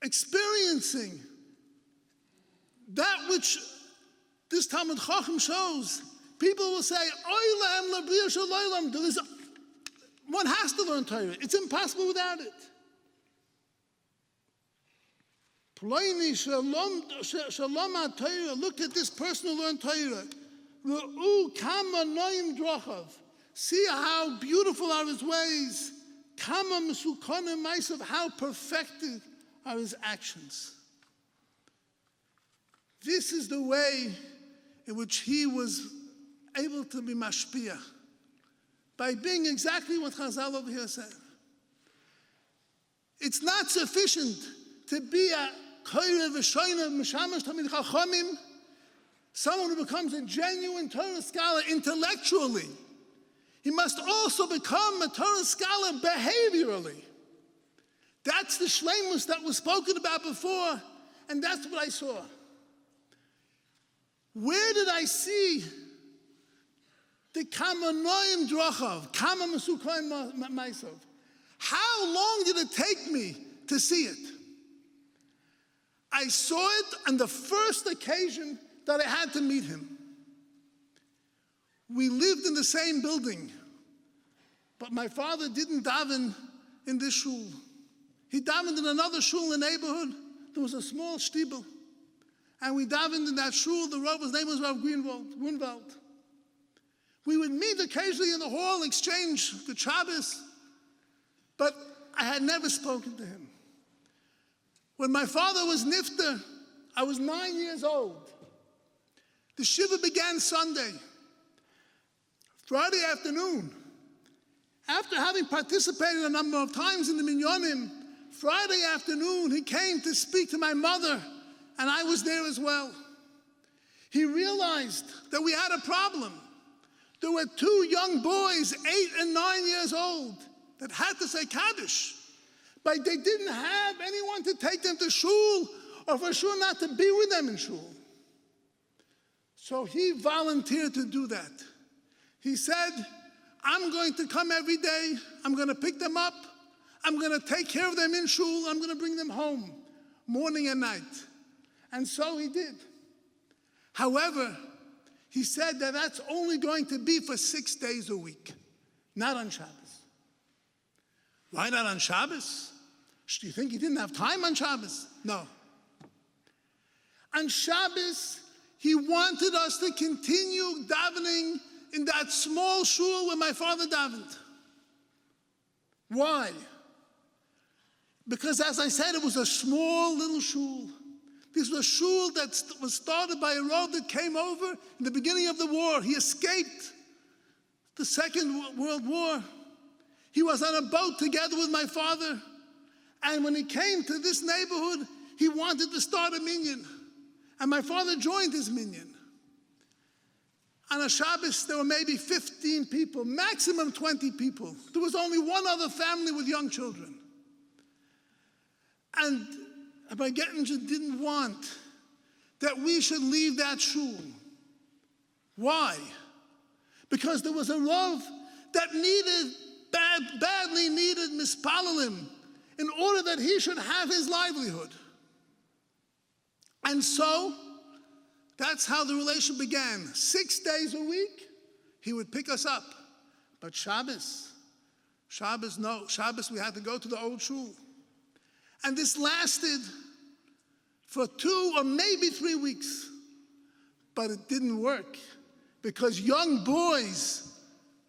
experiencing that which this Talmud Chacham shows, people will say, one has to learn Torah. It's impossible without it. Look at this person who learned Torah. See how beautiful are his ways. How perfected are his actions. This is the way in which he was able to be mashpia, by being exactly what Chazal over here said. It's not sufficient to be a koire v'shoiner mishamash tamid chachomim, someone who becomes a genuine Torah scholar intellectually. He must also become a Torah scholar behaviorally. That's the shleimus that was spoken about before, and that's what I saw. Where did I see the kama noim drochav, kama mesukoim ma'isov? How long did it take me to see it? I saw it on the first occasion that I had to meet him. We lived in the same building, but my father didn't daven in this shul. He davened in another shul in the neighborhood. There was a small shtibel. And we davened in that shul. The Rav, his name was Rav Grunwald. We would meet occasionally in the hall, exchange the Shabbos, but I had never spoken to him. When my father was nifter, I was 9 years old. The Shiva began Sunday. Friday afternoon, after having participated a number of times in the minyanim, Friday afternoon he came to speak to my mother, and I was there as well. He realized that we had a problem. There were two young boys, 8 and 9 years old, that had to say Kaddish, but they didn't have anyone to take them to shul, or for sure not to be with them in shul. So he volunteered to do that. He said, I'm going to come every day, I'm going to pick them up, I'm going to take care of them in shul, I'm going to bring them home, morning and night. And so he did. However, he said that that's only going to be for 6 days a week, not on Shabbos. Why not on Shabbos? Do you think he didn't have time on Shabbos? No. On Shabbos, he wanted us to continue davening in that small shul where my father davened. Why? Because, as I said, it was a small little shul. This was a shul that was started by a Rav that came over in the beginning of the war. He escaped the Second World War. He was on a boat together with my father. And when he came to this neighborhood, he wanted to start a minyan. And my father joined his minyan. On a Shabbos, there were maybe 15 people, maximum 20 people. There was only one other family with young children. And Rabbi Gettinger didn't want that we should leave that shul. Why? Because there was a Rav that badly needed mispalalim in order that he should have his livelihood. And so, that's how the relation began. 6 days a week, he would pick us up. But Shabbos, no. Shabbos, we had to go to the old shul. And this lasted for 2 or maybe 3 weeks. But it didn't work. Because young boys,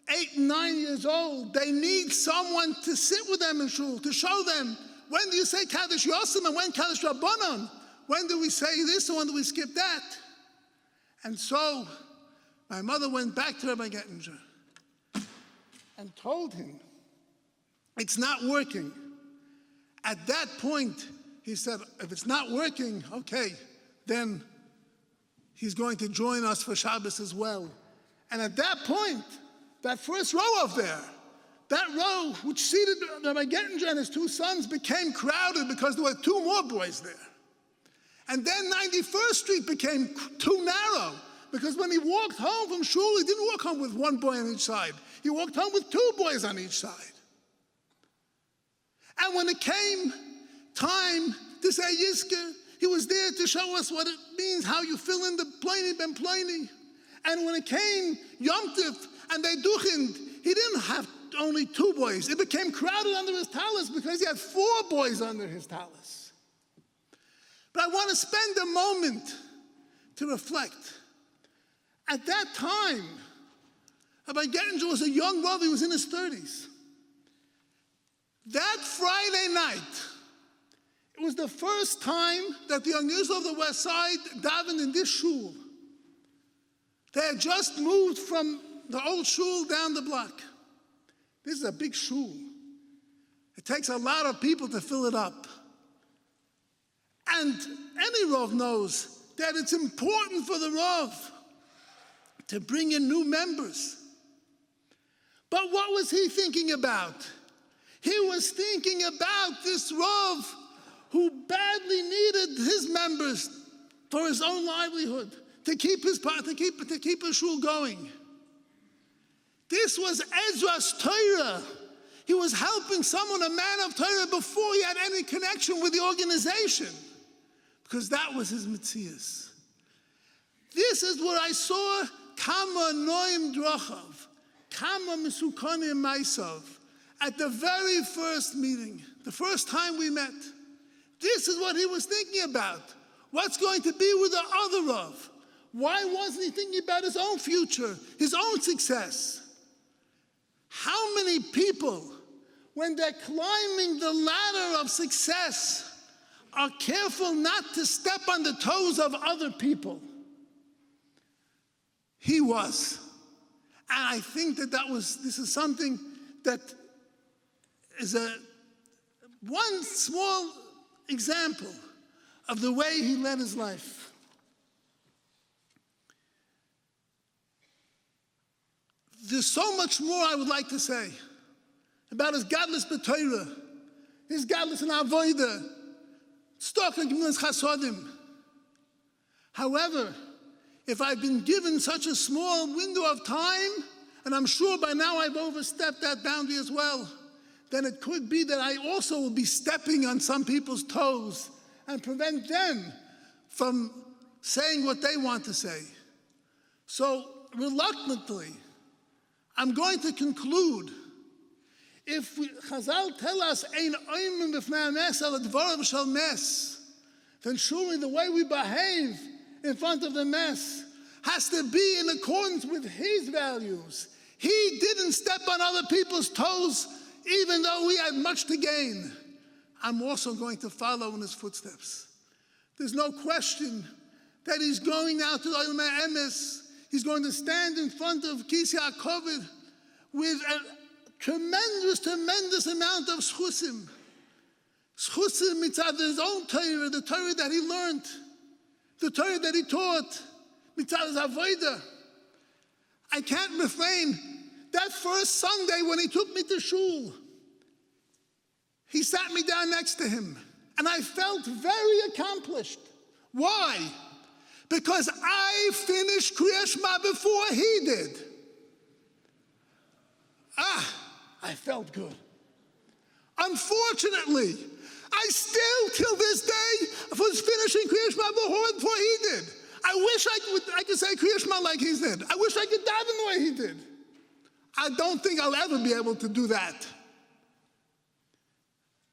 8 and 9 years old, they need someone to sit with them in shul, to show them, when do you say Kaddish Yosem and when Kaddish Rabbanon? When do we say this and when do we skip that? And so, my mother went back to Rabbi Gettinger and told him, it's not working. At that point, he said, if it's not working, okay, then he's going to join us for Shabbos as well. And at that point, that first row up there, that row which seated Rabbi Gettinger and his 2 sons became crowded because there were 2 more boys there. And then 91st Street became too narrow because when he walked home from shul, he didn't walk home with 1 boy on each side. He walked home with 2 boys on each side. And when it came time to say Yizkor, he was there to show us what it means, how you fill in the pleni ben pleni. And when it came Yom Tov and they duchened, he didn't have only 2 boys. It became crowded under his talus because he had 4 boys under his talus. But I want to spend a moment to reflect. At that time, Rabbi Gettinger was a young Rav, he was in his 30s. That Friday night, it was the first time that the young Yisrael of the West Side davened in this shul. They had just moved from the old shul down the block. This is a big shul. It takes a lot of people to fill it up. And any Rav knows that it's important for the Rav to bring in new members. But what was he thinking about? He was thinking about this Rav who badly needed his members for his own livelihood, to keep his shul going. This was Ezra's Torah. He was helping someone, a man of Torah, before he had any connection with the organization, because that was his mitzias. This is where I saw Kama Noim Drochav, Kama Mesukonim Maisav, at the very first meeting, the first time we met. This is what he was thinking about. What's going to be with the other Rav? Why wasn't he thinking about his own future, his own success? How many people, when they're climbing the ladder of success, are careful not to step on the toes of other people? He was. And I think this is something that is one small example of the way he led his life. There's so much more I would like to say about his godless b'Torah, his godless in avodah, stalking Gemilas Chasodim. However, if I've been given such a small window of time, and I'm sure by now I've overstepped that boundary as well, then it could be that I also will be stepping on some people's toes and prevent them from saying what they want to say. So, reluctantly, I'm going to conclude. If Chazal tell us, "Ein oimim b'fnei hames el advarav shel mes," then surely the way we behave in front of the mess has to be in accordance with his values. He didn't step on other people's toes, even though we had much to gain. I'm also going to follow in his footsteps. There's no question that he's going now to the Olam HaEmes. He's going to stand in front of Kis Yaakov with a tremendous amount of schusim. Schusim mitzad his own Torah, the Torah that he learned, the Torah that he taught, mitzad his avodah. I can't refrain. That first Sunday when he took me to shul, he sat me down next to him, and I felt very accomplished. Why? Because I finished Kriya Shema before he did. I felt good. Unfortunately, I still, till this day, was finishing Kriya Shema before he did. I wish I could say Kriya Shema like he did. I wish I could daven the way he did. I don't think I'll ever be able to do that.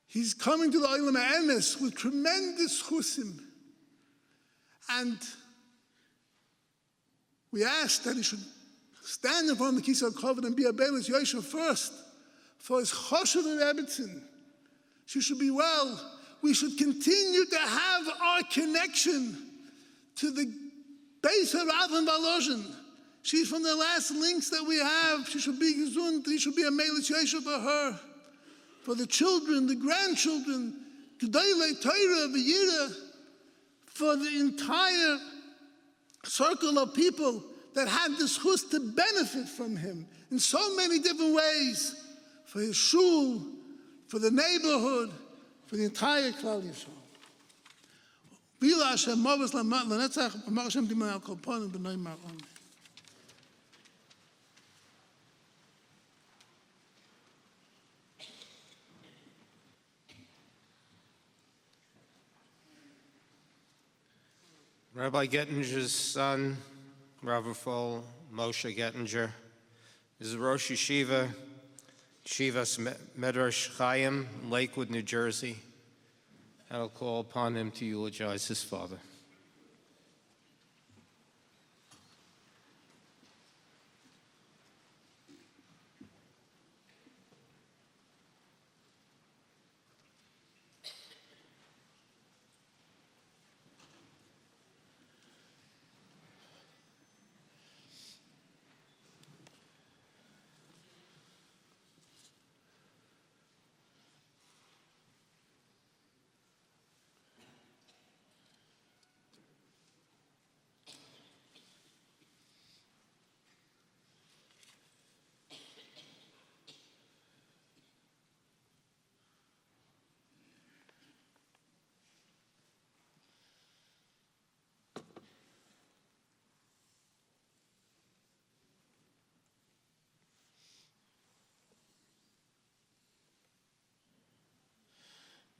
He's coming to the Olam HaEmes with tremendous chusim. And we asked that he should stand in front of the Kis HaKovod and be a Beilis Yosef first for his Choshev Rebbetzin. She should be well. We should continue to have our connection to the Beis Harav and Balozhin. She's from the last links that we have. She should be gesund. He should be a Beilis Yosef for her. For the children, the grandchildren, Gedolei Torah, V'yira, for the entire circle of people that had this chus to benefit from him in so many different ways, for his shul, for the neighborhood, for the entire Klal Yisrael. V'yila Hashem Mavos L'netzach, Amar Hashem Dimon Al Kol Ponim B'nai Mar Amen. Rabbi Gettinger's son, Rav Moshe Gettinger, is a Rosh Yeshiva, Yeshiva Medrash Chaim, Lakewood, New Jersey. I'll call upon him to eulogize his father.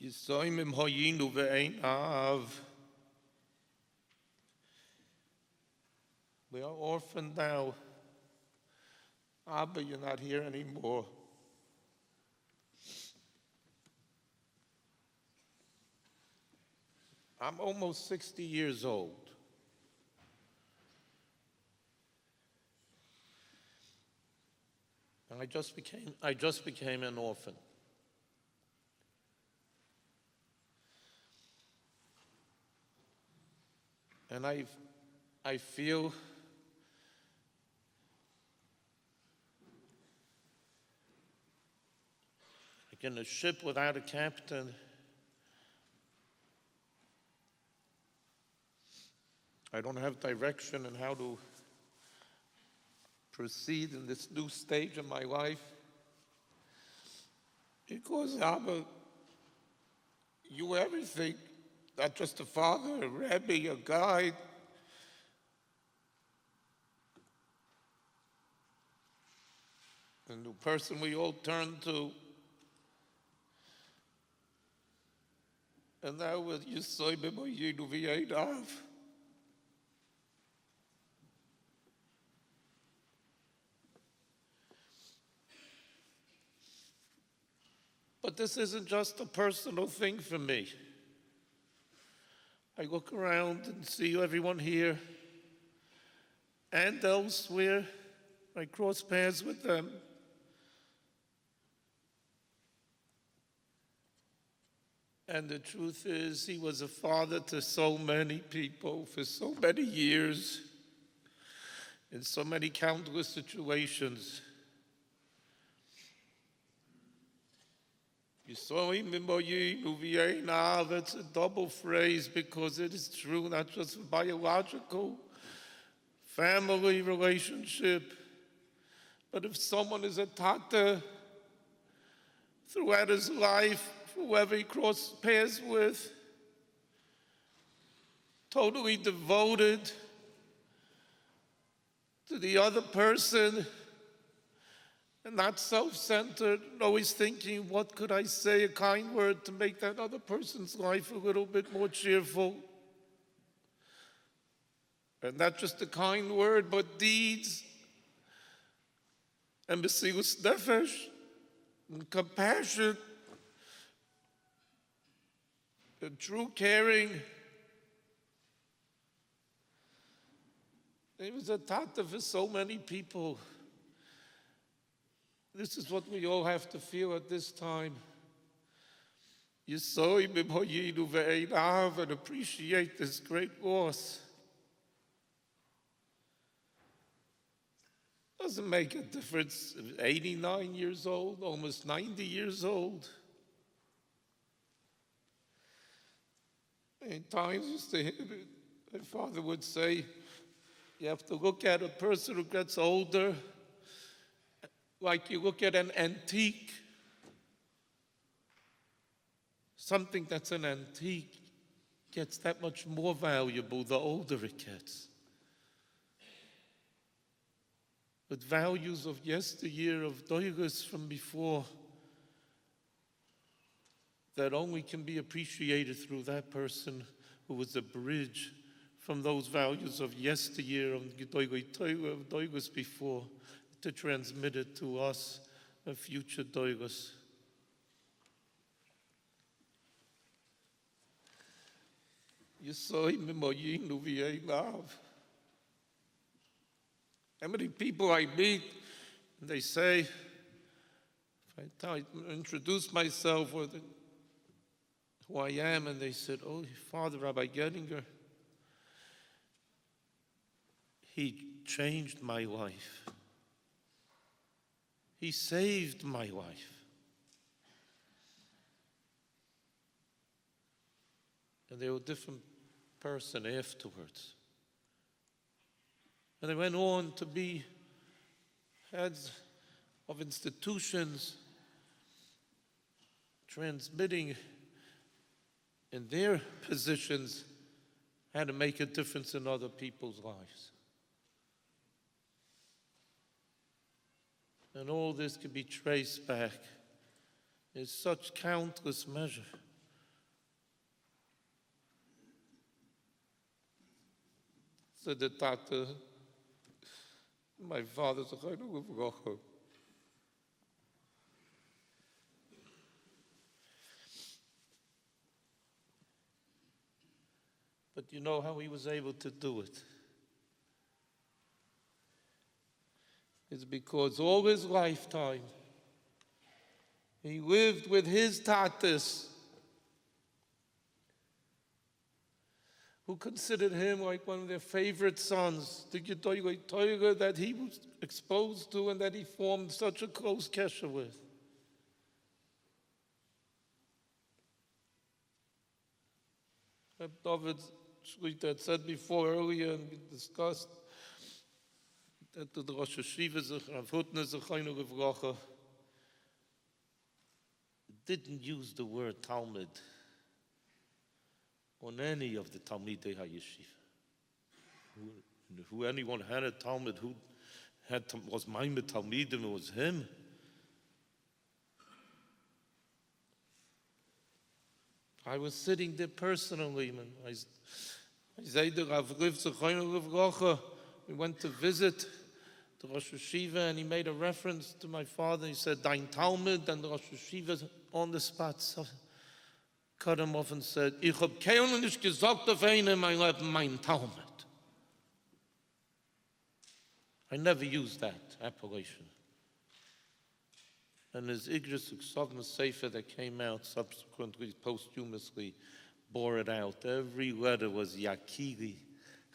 Yisoimim hoyinu ve'ein av. We are orphaned now. Abba, you're not here anymore. I'm almost 60 years old. And I just became an orphan. And I feel like in a ship without a captain. I don't have direction in how to proceed in this new stage of my life. Because Abba, you were everything, not just a father, a rabbi, a guide. And the person we all turn to. And now with Yisoi b'moyinu v'yeinav. But this isn't just a personal thing for me. I look around and see everyone here and elsewhere. I cross paths with them. And the truth is, he was a father to so many people for so many years, in so many countless situations. It's a double phrase because it is true, not just for biological family relationship, but if someone is a tata throughout his life, whoever he crossed paths with, totally devoted to the other person, and not self-centered, always thinking, what could I say, a kind word to make that other person's life a little bit more cheerful. And not just a kind word, but deeds, and mesirus nefesh, and compassion, and true caring. He was a tata for so many people. This is what we all have to feel at this time. Yisoi b'moyinu v'einav, and appreciate this great loss. Doesn't make a difference. 89 years old, almost 90 years old. In times used to hear it, my father would say, you have to look at a person who gets older like you look at an antique. Something that's an antique gets that much more valuable the older it gets. With values of yesteryear, of doigus from before, that only can be appreciated through that person who was a bridge from those values of yesteryear, of doigus before, to transmit it to us, a future doigus. How many people I meet, and they say, if I introduce myself or who I am, and they said, oh, Father Rabbi Gettinger, he changed my life. He saved my life. And they were a different person afterwards. And they went on to be heads of institutions, transmitting in their positions how to make a difference in other people's lives. And all this can be traced back in such countless measure. So the Tata, my father, Zechaynu Livracha. But you know how he was able to do it? It's because all his lifetime he lived with his tatas, who considered him like one of their favorite sons, the Gedolei Torah that he was exposed to and that he formed such a close kesher with. Reb David Shlita had said before earlier, and we discussed, that the Rosh Yeshiva, Rav Hutner, Zechaynu Livracha, didn't use the word Talmud on any of the Talmidei HaYeshiva. Who anyone had a Talmud, who was Maimed Talmidim, it was him. I was sitting there personally, man. I said to Rav Zechaynu Livracha, we went to visit the Rosh Yeshiva, and he made a reference to my father. He said, Dein Talmud, and the Rosh Yeshiva on the spot cut him off and said, Ich hab keinen nicht gesagt auf einem, mein Leben, mein Talmud. I never used that appellation. And his Igris Uksavma Sefer that came out subsequently, posthumously, bore it out. Every letter was Yakiri,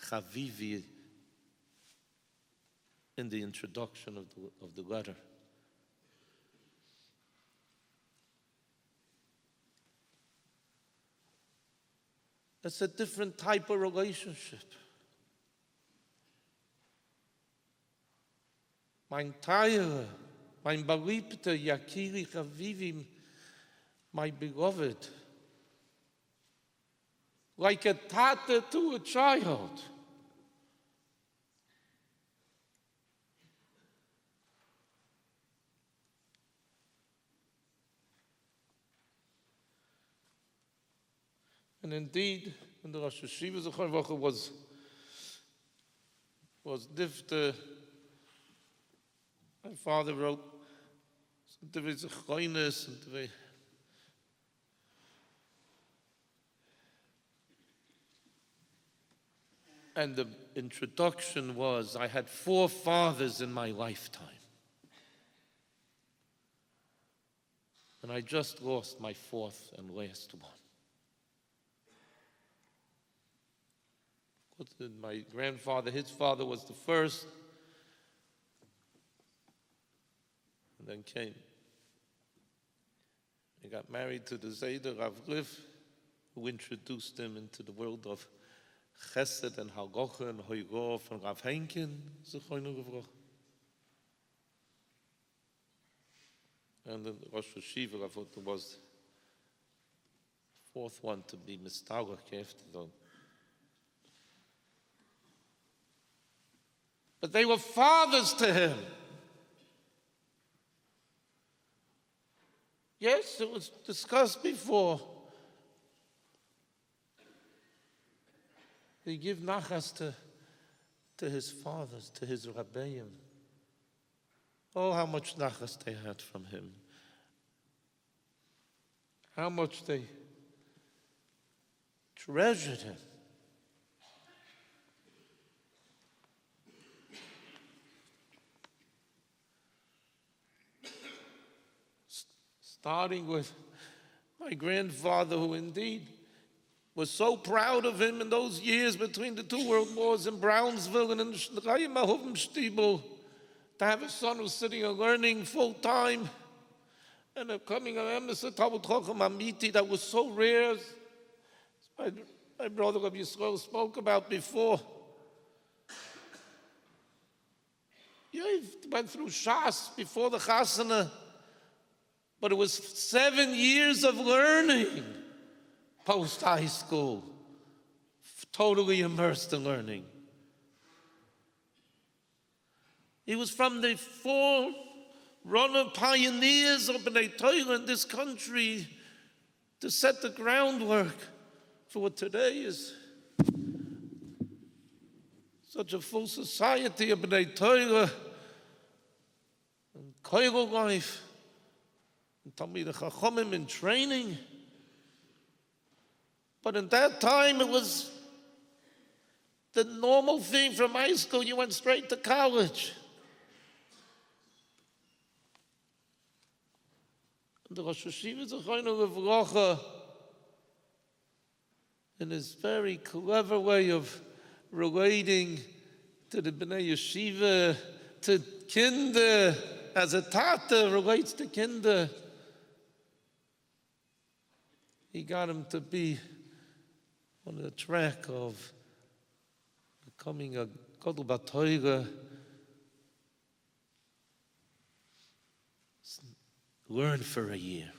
Chavivi, in the introduction of the letter. That's a different type of relationship. Mein Teile, mein Beliebter, Yakiri Chavivi, my beloved, like a tata to a child. And indeed, when the Rosh Yeshiva Zechaynu was different, my father wrote some different Zechaynis and and the introduction was, I had 4 fathers in my lifetime. And I just lost my 4th and last one. My grandfather, his father was the first, and then came. He got married to the Zayder Rav Liv, who introduced him into the world of Chesed and Halacha and Hoyrov and Rav Henkin, Zechaynu Livracha. And the Rosh Yeshiva, Rav Hutner, was the 4th one to be mistalach after them. But they were fathers to him. Yes, it was discussed before. He gave nachas to his fathers, to his rabbeim. Oh, how much nachas they had from him. How much they treasured him. Starting with my grandfather, who indeed was so proud of him in those years between the 2 world wars in Brownsville and in the Stiebel, to have a son who's sitting and learning full time, and coming an emissary Talmud Chacham Amiti that was so rare. My brother Rabbi Yisrael spoke about before. He went through Shas before the Chasana. But it was 7 years of learning post-high school, totally immersed in learning. He was from the 4 runner pioneers of B'nai Torah in this country to set the groundwork for what today is such a full society of B'nai Torah and Koyro life, and Talmidei Chachamim in training. But in that time, it was the normal thing. From high school, you went straight to college. And the Rosh Yeshiva Chaim Berlin, in his very clever way of relating to the B'nai Yeshiva, to kinder, as a tata relates to kinder, he got him to be on the track of becoming a Gadol B'Torah. Learn for a year.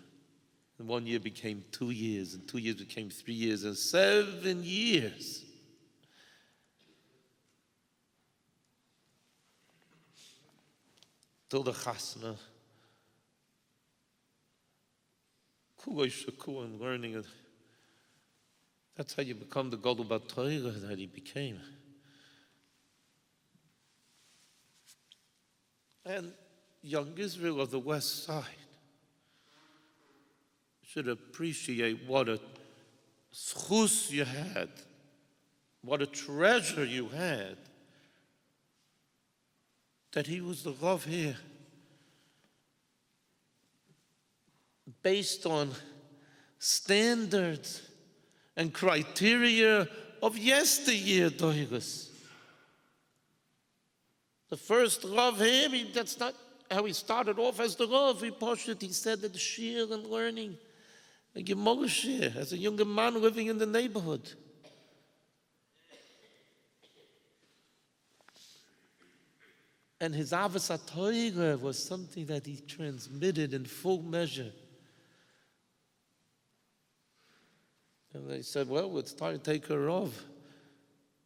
And 1 year became 2 years, and 2 years became 3 years, and 7 years. Till the chasna. Kulei Shakur and learning it. That's how you become the Gadol B'Torah that he became. And young Israel of the West Side should appreciate what a schus you had, what a treasure you had, that he was the Rav here, based on standards and criteria of yesteryear Doigus. The first Rav here, that's not how he started off as the Rav. He said that the shir and learning, a Gemara shir, as a younger man living in the neighborhood. And his Avos HaTorah was something that he transmitted in full measure. And they said, well, it's time to take a Rav.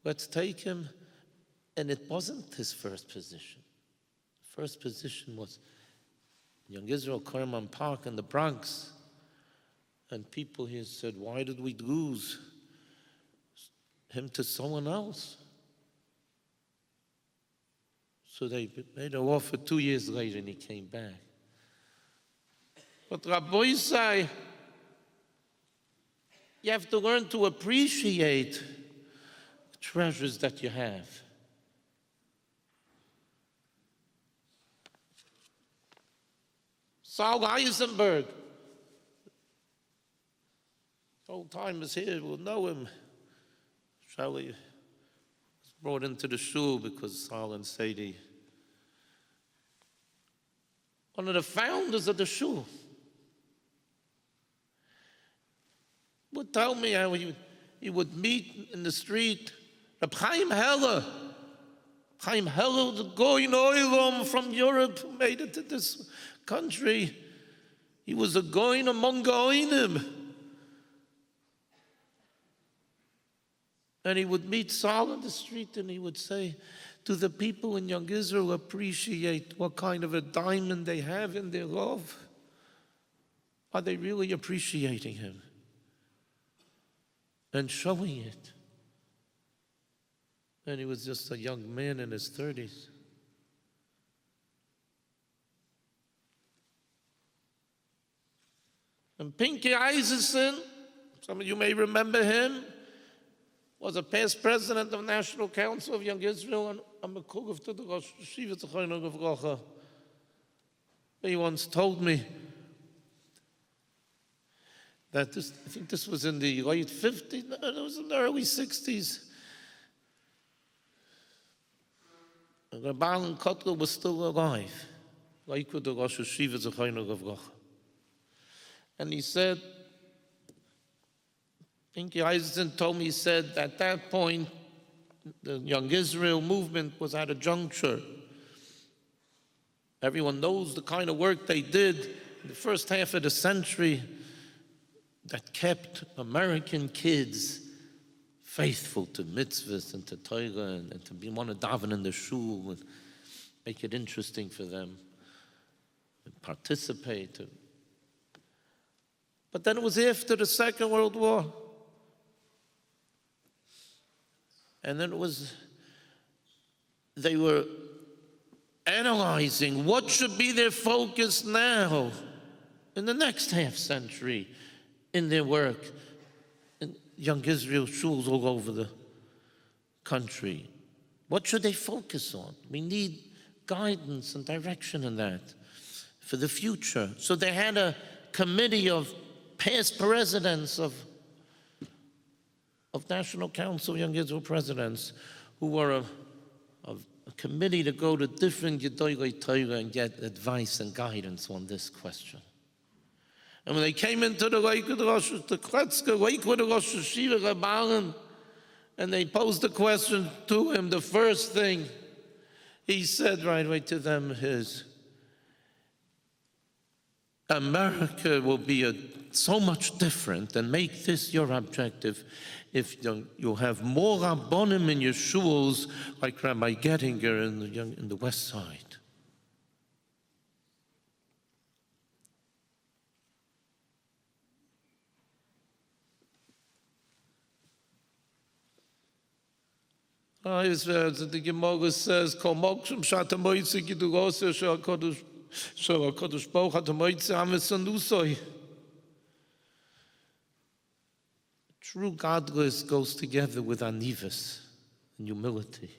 Let's take him. And it wasn't his first position. First position was Young Israel Kerman Park in the Bronx. And people here said, why did we lose him to someone else? So they made an offer 2 years later and he came back. But Rabbi say, you have to learn to appreciate the treasures that you have. Saul Eisenberg, old timers here will know him. Shelley was brought into the shul because Saul and Sadie, one of the founders of the shul, would tell me how he would meet in the street Reb Chaim Heller. Chaim Heller, the Goyin Oilom from Europe who made it to this country. He was a Goyin among Goyinim. And he would meet Saul in the street and he would say, do the people in Young Israel appreciate what kind of a diamond they have in their love? Are they really appreciating him? And showing it. And he was just a young man in his 30s. And Pinky Isaacson, some of you may remember him, was a past president of the National Council of Young Israel and a mekugaf to the Rosh Yeshiva Chaim Berlin. He once told me that I think this was in the late 50s, no, it was in the early 60s. Rabbi Kotler was still alive, like with the Rosh Yeshiva Chaim Berlin. And he said, Pinky Isaacson told me, he said, at that point, the Young Israel movement was at a juncture. Everyone knows the kind of work they did in the first half of the century that kept American kids faithful to mitzvahs and to Torah and to be one of daven in the shul and make it interesting for them and participate. But then it was after the Second World War. And then it was they were analyzing what should be their focus now in the next half century in their work in young Israel shuls all over the country. What should they focus on? We need guidance and direction in that for the future. So they had a committee of past presidents of National Council of Young Israel presidents who were a committee to go to different Gedolei Torah and get advice and guidance on this question. And when they came into the Lakewood Rosh Yeshiva Rabbi, and they posed the question to him, the first thing he said right away to them is, America will be so much different, and make this your objective if you'll have more Rabbonim in your shuls like Rabbi Gettinger in the West Side. The Gemara says, "Kol mokshem shatamoitzi giduloseh shel HaKadosh Baruch hatamoitzi ames anusoi." True godliness goes together with anivus and humility.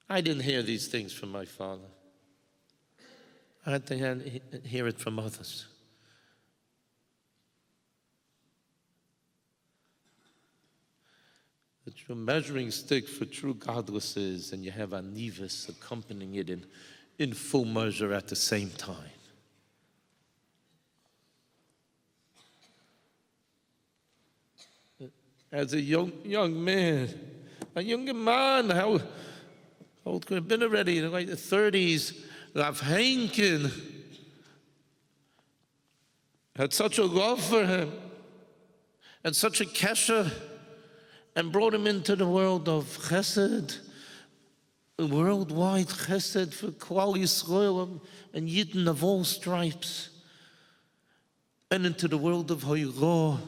I didn't hear these things from my father. I had to hear it from others. The true measuring stick for true godliness is, and you have anivus accompanying it in full measure at the same time. As a young man, a younger man, how old could have been already, in like the 30s, Rav Heinken had such a love for him and such a kesher, and brought him into the world of chesed, worldwide chesed for Klal Yisrael and Yidden of all stripes, and into the world of Hoyrah,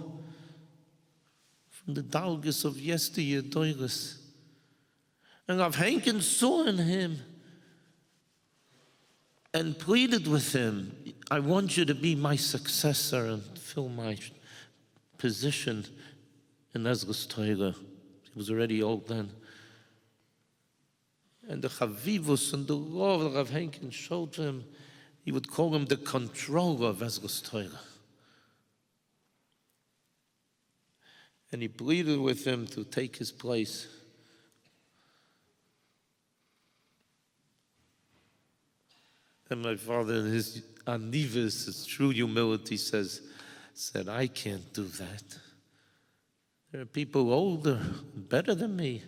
from the Dalgas of yesteryear Doiris. And Rav Heinken saw in him and pleaded with him, I want you to be my successor and fill my position in Ezra's Torah. He was already old then. And the Chavivus and the love that Rav Heinken showed him, he would call him the controller of Ezra's Torah. And he pleaded with him to take his place. And my father, in his anivus, his true humility, said, I can't do that. There are people older, better than me.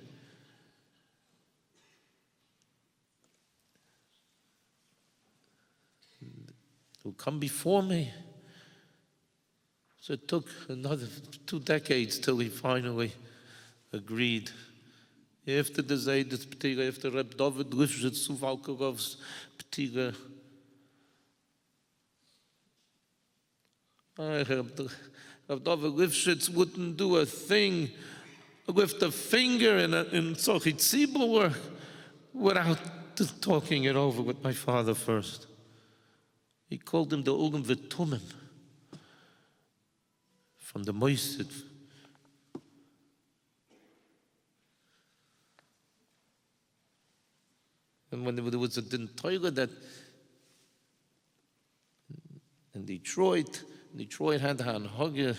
Who come before me. So it took another 2 decades till he finally agreed. After the Zayd's Petira, after Reb David Lifshitz Suvalkov's Petira, Reb David Lifshitz wouldn't do a thing with the finger in Sochi Tzibur work without talking it over with my father first. He called him the Ulum V'Tumim from the Moisid. And when there was a Torah that in Detroit had Hanhogya.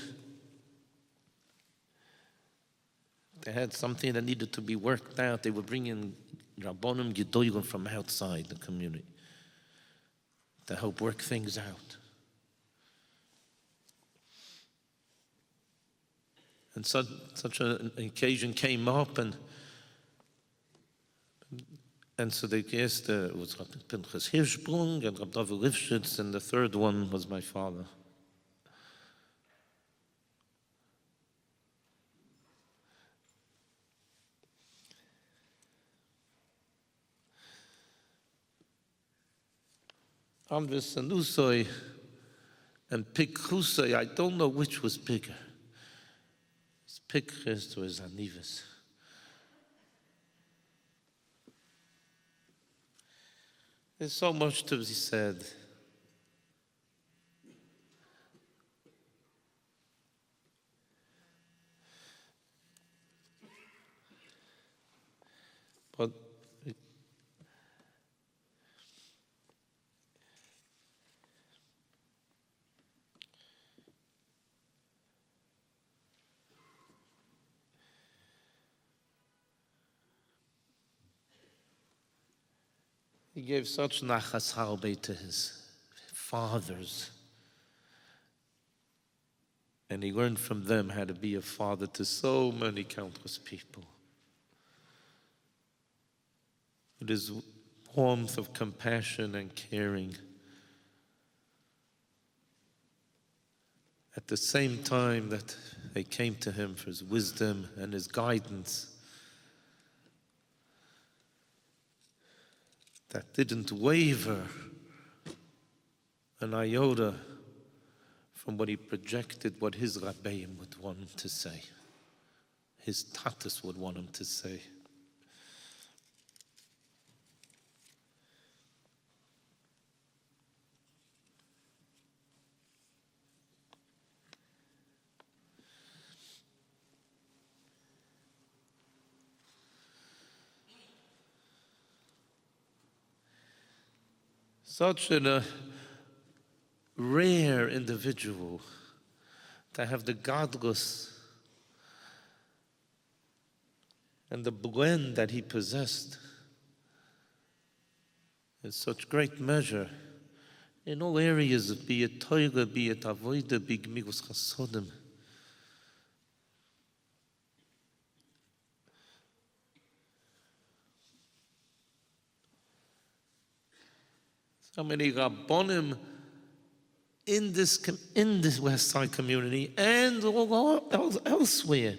They had something that needed to be worked out. They were bringing Rabbonim Gedolim from outside the community to help work things out. And such an occasion came up, and so they asked, it was Rabbi Pinchas Hirschbrung and Rabbi David Lifshitz, and the third one was my father. Amvis Sanusoi and Pikhusoi, I don't know which was bigger. pikris, to his anivas. There's so much to be said. But he gave such nachas harbe to his fathers. And he learned from them how to be a father to so many countless people. With his warmth of compassion and caring. At the same time that they came to him for his wisdom and his guidance, that didn't waver an iota from what he projected, what his rabbeim would want him to say, his tatas would want him to say. Such a rare individual to have the godless and the blend that he possessed in such great measure in all areas, be it Torah, be it Avodah, be it Gemilas Chasodim. So many Rabbonim in this West Side community and all elsewhere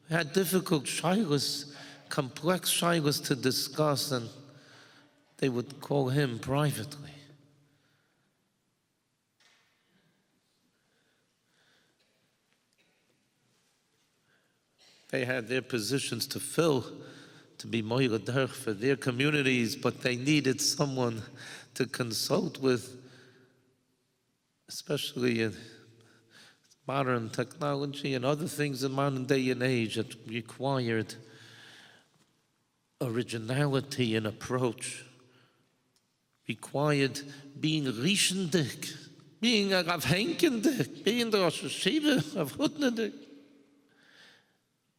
had difficult shilas, complex shilas to discuss, and they would call him privately. They had their positions to fill, to be moira derech for their communities, but they needed someone to consult with, especially in modern technology and other things in modern day and age that required originality in approach, required being Riechendik, being a Rav Henkendik, being the Rosh Yeshiva of Hutner,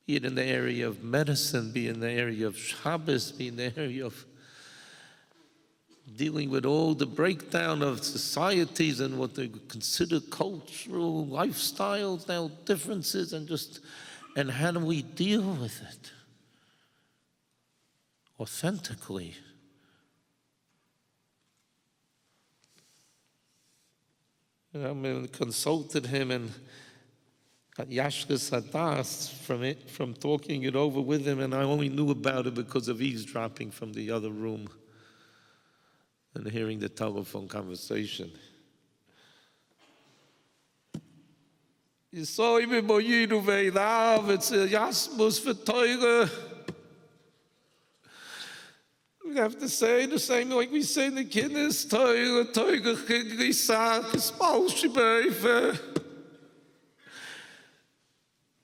be it in the area of medicine, be in the area of Shabbos, be in the area of dealing with all the breakdown of societies and what they consider cultural lifestyles, now differences, and how do we deal with it authentically? I consulted him and got Yashkas Hadas from talking it over with him, and I only knew about it because of eavesdropping from the other room and hearing the telephone conversation. It's a Yasmus for Torah. We have to say the same like we say in the Kiddush, Torah, Chigri, Sak, Small Shibaifa.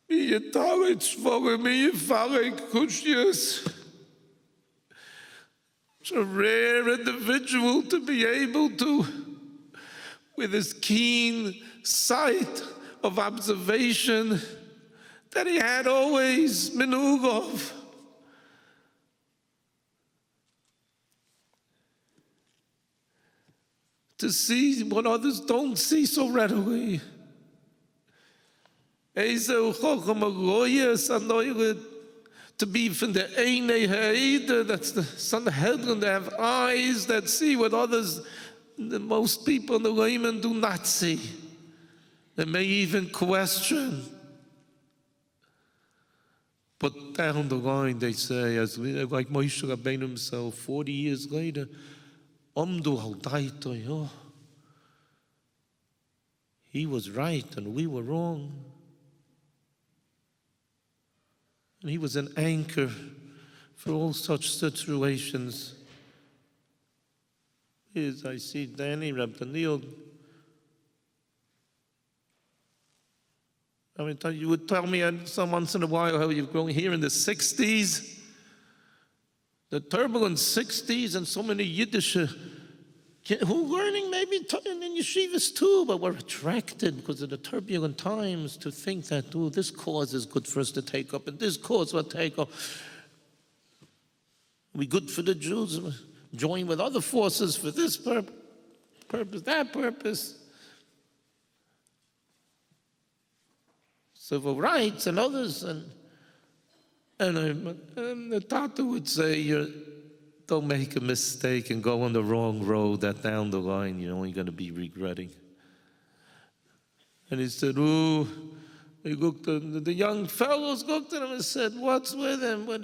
Be a Talich for me, Farek Kushias. It's a rare individual to be able to, with his keen sight of observation that he had always menugov, to see what others don't see so readily. To be from the Einei Ha'ida, that's the Sanhedrin, they have eyes that see what others, most people in the layman do not see. They may even question. But down the line they say, as like Moshe Rabbeinu himself, 40 years later, Omdu Haldaito, he was right and we were wrong. And he was an anchor for all such situations. As I see Danny, Rabbi Neil. I mean, you would tell me some once in a while how you've grown here in the 60s, the turbulent 60s, and so many Yiddish who are learning maybe in yeshivas too, but were attracted because of the turbulent times to think that, oh, this cause is good for us to take up, and this cause will take up. We good for the Jews, join with other forces for this purpose, that purpose. Civil rights and others, and the Tata would say, don't make a mistake and go on the wrong road, that down the line you're only going to be regretting. And he said, oh, he looked at the young fellows, looked at him and said, what's with him? But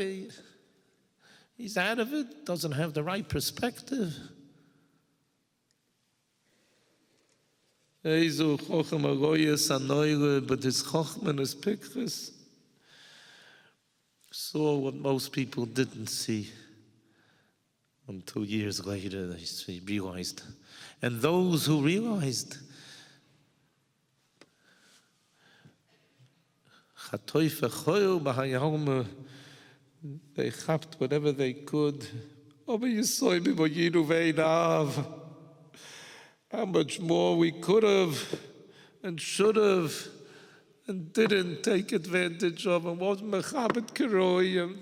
he's out of it, doesn't have the right perspective. But his chochma and his pictures saw what most people didn't see until years later they realized. And those who realized, they chapped whatever they could. How much more we could have and should have and didn't take advantage of, and wasn't mechabit karoi, and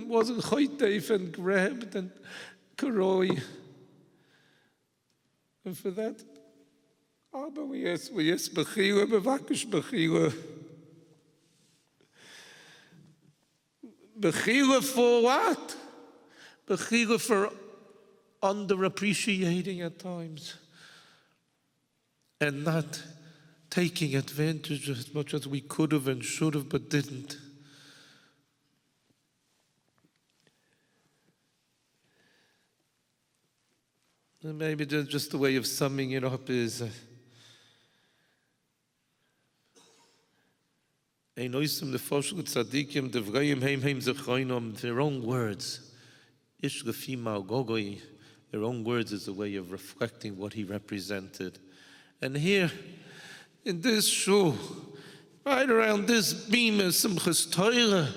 wasn't choiteif and grabbed and karoi. And for that, aber we yes bechila, bevakish bechila. Bechila for what? Bechila for underappreciating at times and not taking advantage as much as we could have and should have, but didn't. And maybe just the way of summing it up is their own words. Their own words is a way of reflecting what he represented. And here, in this shul, right around this beam of Simchas Torah,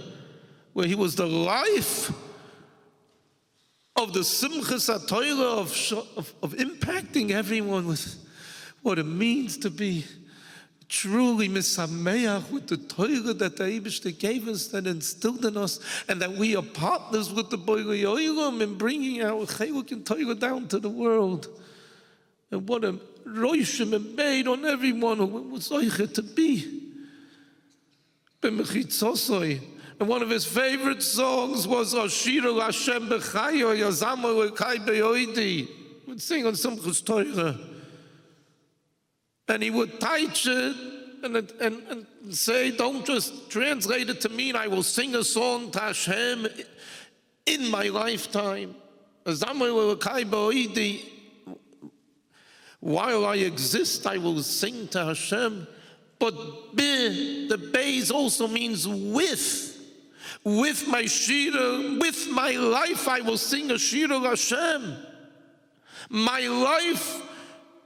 where he was the life of the Simchas Torah of impacting everyone with what it means to be truly misameach with the Torah that the Eibishter gave us, that instilled in us, and that we are partners with the Borei Olam in bringing our Cheluk and Torah down to the world. And what a roishim it made on everyone who was zeicher to be. And one of his favorite songs was Ashira Hashem B'chayo Yazamu L'kai Be'oidi. He would sing on Simchas Torah. And he would teach it and say, don't just translate it to mean I will sing a song to Hashem in my lifetime. Yazamu L'kai Be'oidi. While I exist, I will sing to Hashem. But the Beis also means with my shira, with my life, I will sing a shira Hashem. My life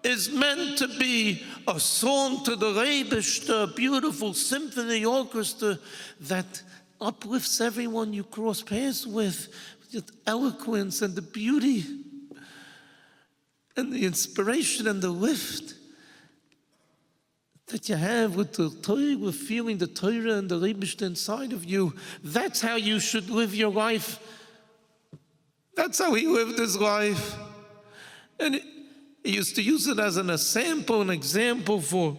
is meant to be a song to the Eibishter, a beautiful symphony orchestra that uplifts everyone you cross paths with eloquence and the beauty and the inspiration and the lift that you have with the Torah, with feeling the Torah and the Eibishter inside of you. That's how you should live your life. That's how he lived his life. And he used to use it as an example for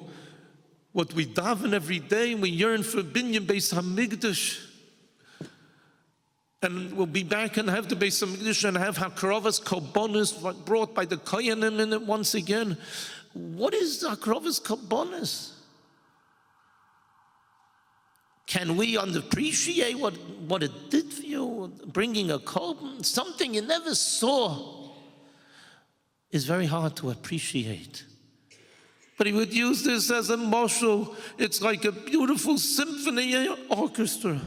what we daven every day, and we yearn for Binyan Beis HaMikdash. And we'll be back and have the Beis HaMikdash and have Hakrovas Korbanos brought by the Koyanim in it once again. What is Hakrovas Korbanos? Can we appreciate what it did for you? Bringing a korban, something you never saw, is very hard to appreciate. But he would use this as a mashal. It's like a beautiful symphony orchestra.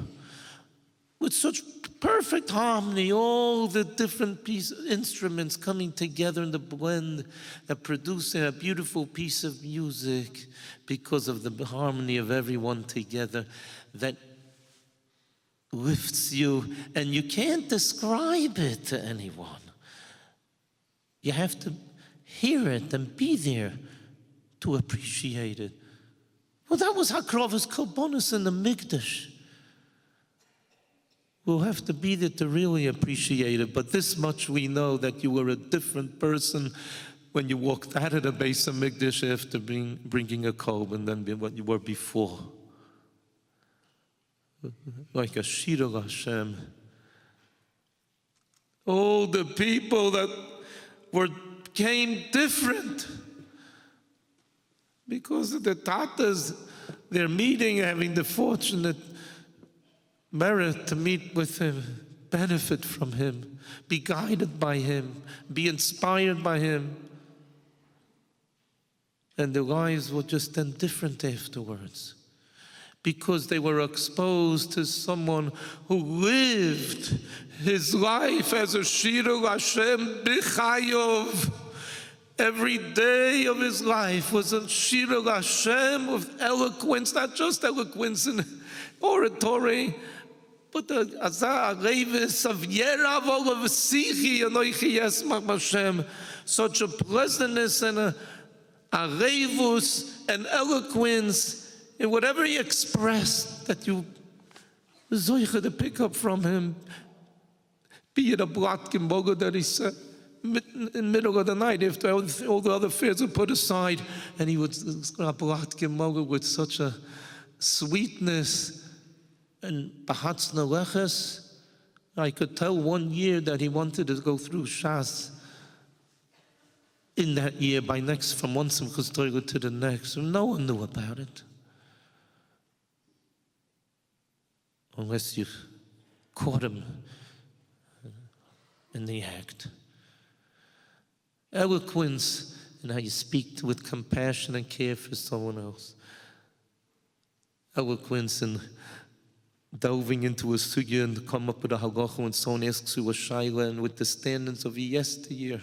with such perfect harmony, all the different instruments coming together in the blend that produce a beautiful piece of music because of the harmony of everyone together that lifts you, and you can't describe it to anyone. You have to hear it and be there to appreciate it. Well, that was Hakrovas Kolbonis in the Mikdash. We'll have to be there to really appreciate it, but this much we know, that you were a different person when you walked out of the Beis Hamikdash after bringing a korban than what you were before. Like a Shira Hashem. All the people that came different because of the Tatas, their meeting, having the fortunate merit to meet with him, benefit from him, be guided by him, be inspired by him. And their lives were just then different afterwards because they were exposed to someone who lived his life as a Shirul Hashem B'chayov. Every day of his life was a Shirul Hashem with eloquence, not just eloquence in oratory, but the Azah Revis of Yerav of Sichi Anoichi Yesmach Hashem, such a pleasantness and a revus and eloquence in whatever he expressed that you zoiche to pick up from him. Be it a blotkin boga that he said in the middle of the night after all the other fears were put aside, and he would blotkin boga with such a sweetness. And Bahatz Neleches, I could tell one year that he wanted to go through Shas in that year, from one Simchas Torah to the next. No one knew about it. Unless you caught him in the act. Eloquence in how you speak with compassion and care for someone else. Eloquence in delving into a sugya and to come up with a halacha when someone asks you a shaila, and with the standards of yesteryear,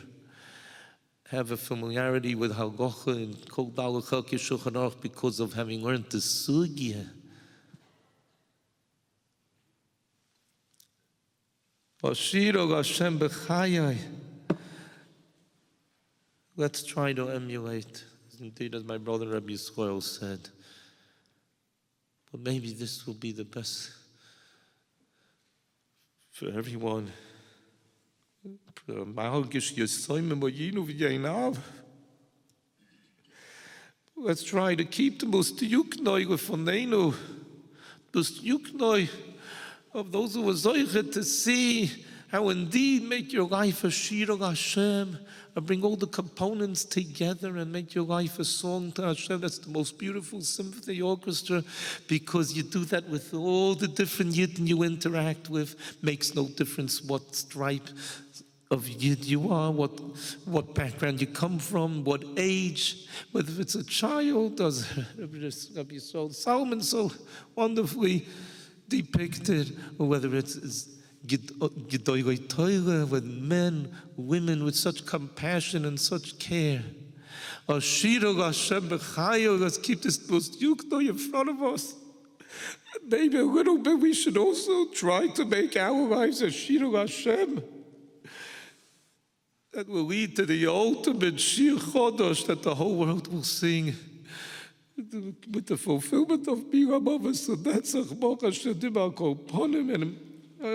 have a familiarity with halacha and kol dalach chelkei shulchan aruch because of having learned the sugya. Ashiro Hashem b'chayai. Let's try to emulate, indeed, as my brother Rabbi Yisrael said. But maybe this will be the best for everyone. Let's try to keep the most yuknoi lefonenu, most yuknoi of those who are zoichet to see how indeed make your life a shir Hashem, and bring all the components together and make your life a song to Hashem. That's the most beautiful symphony orchestra, because you do that with all the different yidden you interact with. Makes no difference what stripe of yid you are, what background you come from, what age, whether it's a child, as Rabbi Solomon so wonderfully depicted, or whether it's Gedoylei Torah, with men, women with such compassion and such care. Ashiro Hashem b'chayo, let's keep this most yukno in front of us. Maybe a little bit we should also try to make our lives a Ashiro Hashem. That will lead to the ultimate Shir Chodosh that the whole world will sing. With the fulfillment of Bilam Avos Netzach Mocha Shedim Al Kol Ponim, and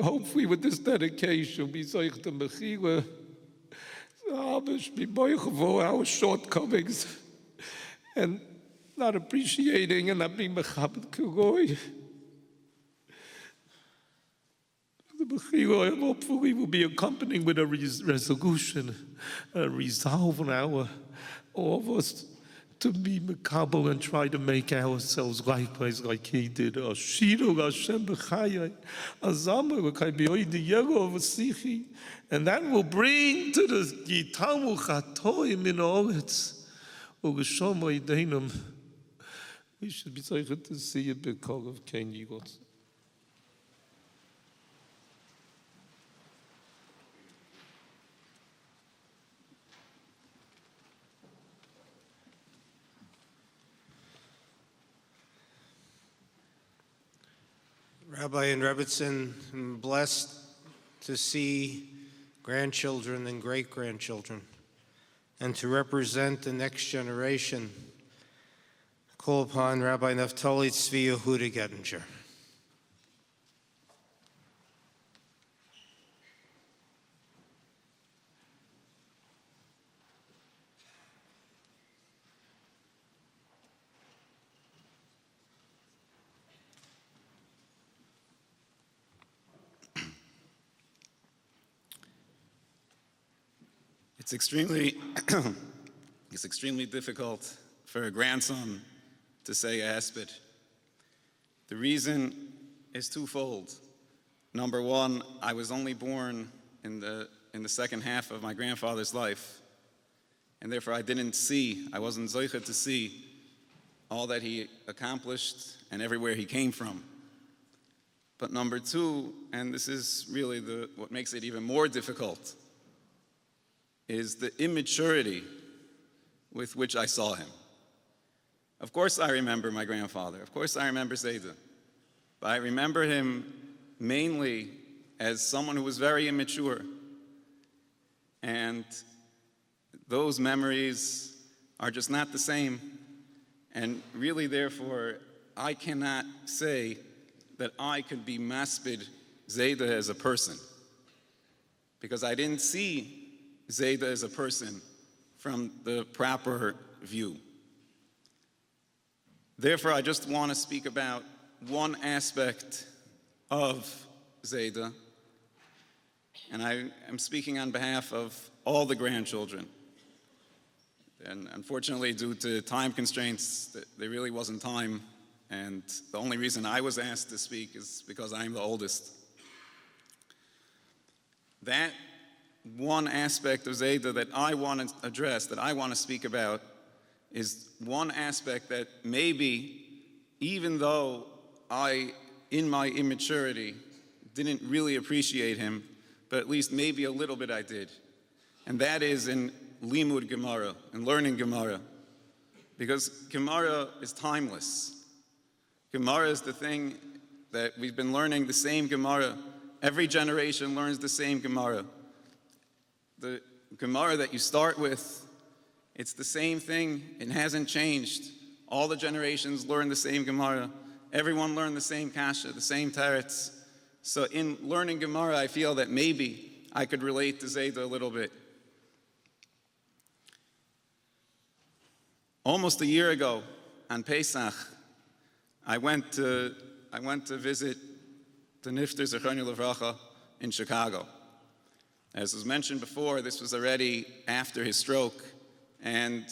hopefully with this dedication we say to Mechila, Amish be moich for our shortcomings and not appreciating and not being mechabed kugoi. The Mechila hopefully will be accompanied with a resolution, a resolve on all of us to be makabel and try to make ourselves likewise like he did. Ashiro Hashem b'chayai, azama l'kai b'yoidi yero of sichi, and that will bring to the Yitamu chatoim in oretz u'geshomo ideinum. We should be zeicher to see a big call of Ken Yigot. Rabbi and Rebbitzin, I'm blessed to see grandchildren and great-grandchildren, and to represent the next generation. Call upon Rabbi Naftali Tzvi Yehuda Gettinger. It's extremely difficult for a grandson to say aspid. The reason is twofold. Number one, I was only born in the second half of my grandfather's life, and therefore I wasn't zoicha to see all that he accomplished and everywhere he came from. But number two, and this is really what makes it even more difficult, is the immaturity with which I saw him. Of course I remember my grandfather. Of course I remember Zayda. But I remember him mainly as someone who was very immature. And those memories are just not the same. And really, therefore, I cannot say that I could be maspid Zayda as a person, because I didn't see Zayda as a person from the proper view. Therefore, I just want to speak about one aspect of Zayda, and I am speaking on behalf of all the grandchildren. And unfortunately, due to time constraints, there really wasn't time, and the only reason I was asked to speak is because I'm the oldest. That one aspect of Zayda that I want to address, that I want to speak about, is one aspect that maybe, even though I, in my immaturity, didn't really appreciate him, but at least maybe a little bit I did. And that is in Limud Gemara, and learning Gemara. Because Gemara is timeless. Gemara is the thing that we've been learning, the same Gemara. Every generation learns the same Gemara. The Gemara that you start with, it's the same thing. It hasn't changed. All the generations learn the same Gemara. Everyone learned the same kasha, the same teretz. So in learning Gemara, I feel that maybe I could relate to Zayda a little bit. Almost a year ago, on Pesach, I went to visit the Nifter Zechron Levracha in Chicago. As was mentioned before, this was already after his stroke, and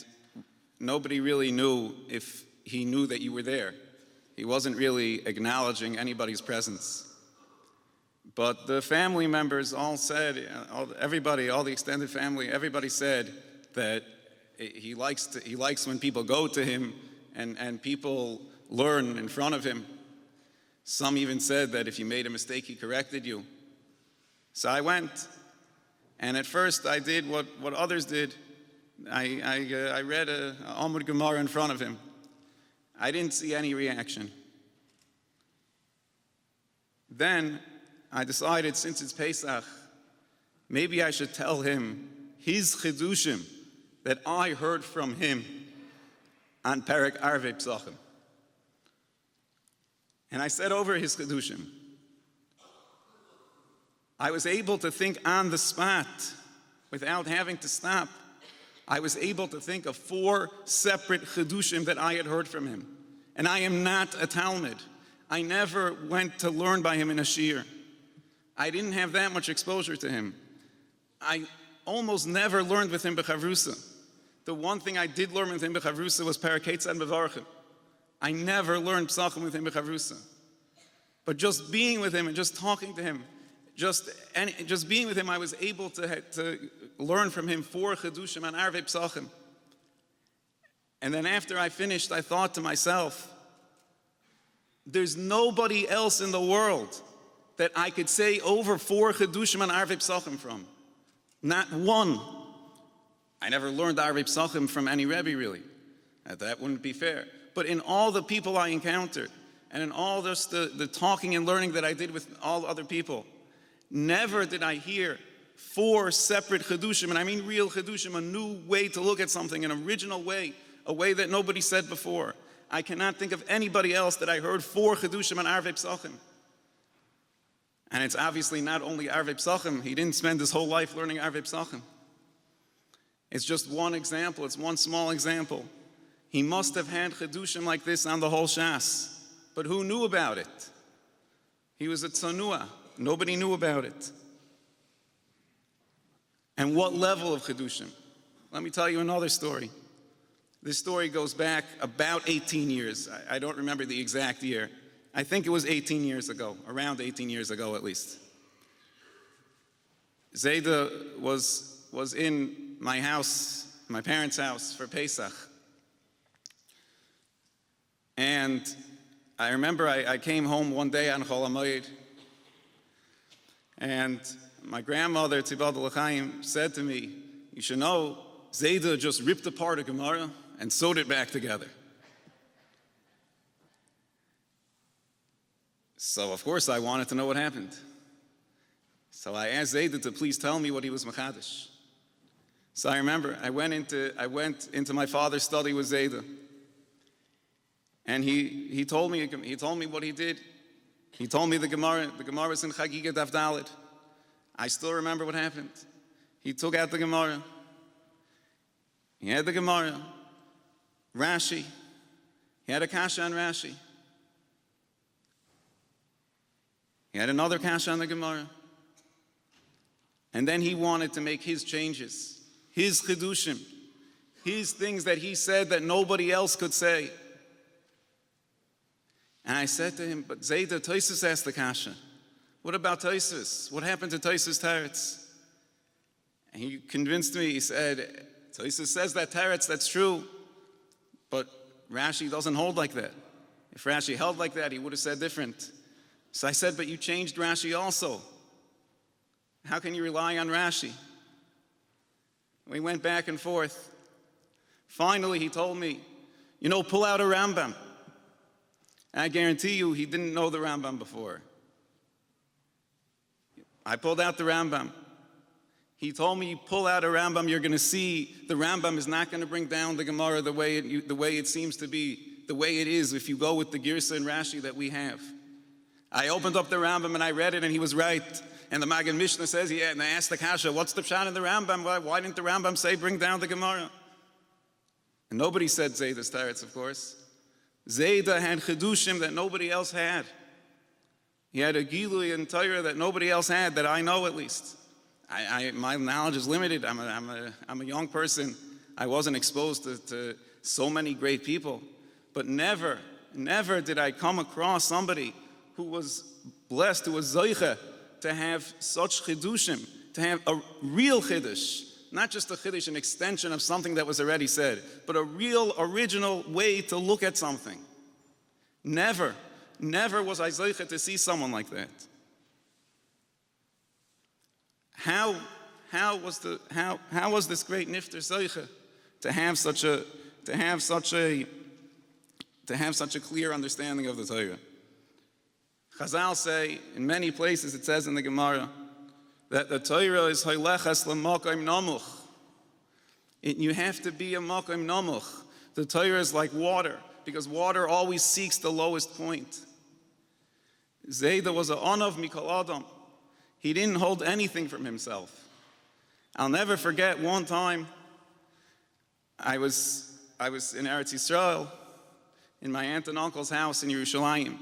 nobody really knew if he knew that you were there. He wasn't really acknowledging anybody's presence. But the family members all said, all the extended family, everybody said that he likes when people go to him and people learn in front of him. Some even said that if you made a mistake, he corrected you. So I went, and at first I did what others did. I read a Amud Gemara in front of him. I didn't see any reaction. Then I decided, since it's Pesach, maybe I should tell him his chidushim that I heard from him on Perek Arvei Psachim. And I said over his chidushim. I was able to think on the spot without having to stop. I was able to think of 4 separate chidushim that I had heard from him. And I am not a Talmud. I never went to learn by him in a shiur. I didn't have that much exposure to him. I almost never learned with him b'chavrusa. The one thing I did learn with him b'chavrusa was Paraketza and Bevarchim. I never learned Psachim with him b'chavrusa. But just being with him and just talking to him, just being with him, I was able to learn from him 4 Chedushim on Arvei Psachim. And then after I finished, I thought to myself, there's nobody else in the world that I could say over 4 Chedushim on Arvei Psachim from. Not one. I never learned Arvei Psachim from any Rebbe, really. That wouldn't be fair. But in all the people I encountered, and in all this, the talking and learning that I did with all other people, never did I hear 4 separate chidushim, and I mean real chidushim, a new way to look at something, an original way, a way that nobody said before. I cannot think of anybody else that I heard 4 chidushim on Arvei Psachim. And it's obviously not only Arvei Psachim. He didn't spend his whole life learning Arvei Psachim. It's just one example. It's one small example. He must have had chidushim like this on the whole Shas. But who knew about it? He was a tzanua. Nobody knew about it. And what level of chidushim? Let me tell you another story. This story goes back about 18 years. I don't remember the exact year. I think it was 18 years ago, around 18 years ago at least. Zayda was in my house, my parents' house for Pesach. And I remember I came home one day on Chol HaMoed, and my grandmother, Tzibad L'chaim, said to me, you should know, Zayda just ripped apart a Gemara and sewed it back together. So, of course, I wanted to know what happened. So I asked Zayda to please tell me what he was machadish. So I remember I went into my father's study with Zayda. And he told me what he did. He told me the Gemara is in Chagiga Daf Dalet. I still remember what happened. He took out the Gemara. He had the Gemara. Rashi. He had a kasha on Rashi. He had another kasha on the Gemara. And then he wanted to make his changes, his chidushim, his things that he said that nobody else could say. And I said to him, but Zayda, Tosfos asked the kasha. What about Tosfos? What happened to Tosfos Teretz? And he convinced me. He said, Tosfos says that Teretz, that's true, but Rashi doesn't hold like that. If Rashi held like that, he would have said different. So I said, but you changed Rashi also. How can you rely on Rashi? We went back and forth. Finally, he told me, pull out a Rambam. And I guarantee you, he didn't know the Rambam before. I pulled out the Rambam. He told me, pull out a Rambam, you're going to see the Rambam is not going to bring down the Gemara the way it seems to be, the way it is if you go with the Girsa and Rashi that we have. I opened up the Rambam and I read it and he was right. And the Magen Mishnah says, and I asked the Kasha, what's the pshat in the Rambam? Why didn't the Rambam say bring down the Gemara? And nobody said Zayda's Teretz, of course. Zayda had chidushim that nobody else had. He had a gilui and Torah that nobody else had, that I know at least. My knowledge is limited. I'm a young person. I wasn't exposed to so many great people. But never did I come across somebody who was blessed, who was zoicha, to have such chidushim, to have a real chiddush, not just a chiddush, an extension of something that was already said, but a real original way to look at something. Never was I zoicha to see someone like that. How was this great nifter zoicha to have such a clear understanding of the Torah? Chazal say, in many places it says in the Gemara, that the Torah is hoylechas l'makom namuch. You have to be a makom namuch. The Torah is like water, because water always seeks the lowest point. Zayda was an onav mikol adam. He didn't hold anything from himself. I'll never forget one time, I was in Eretz Yisrael, in my aunt and uncle's house in Yerushalayim.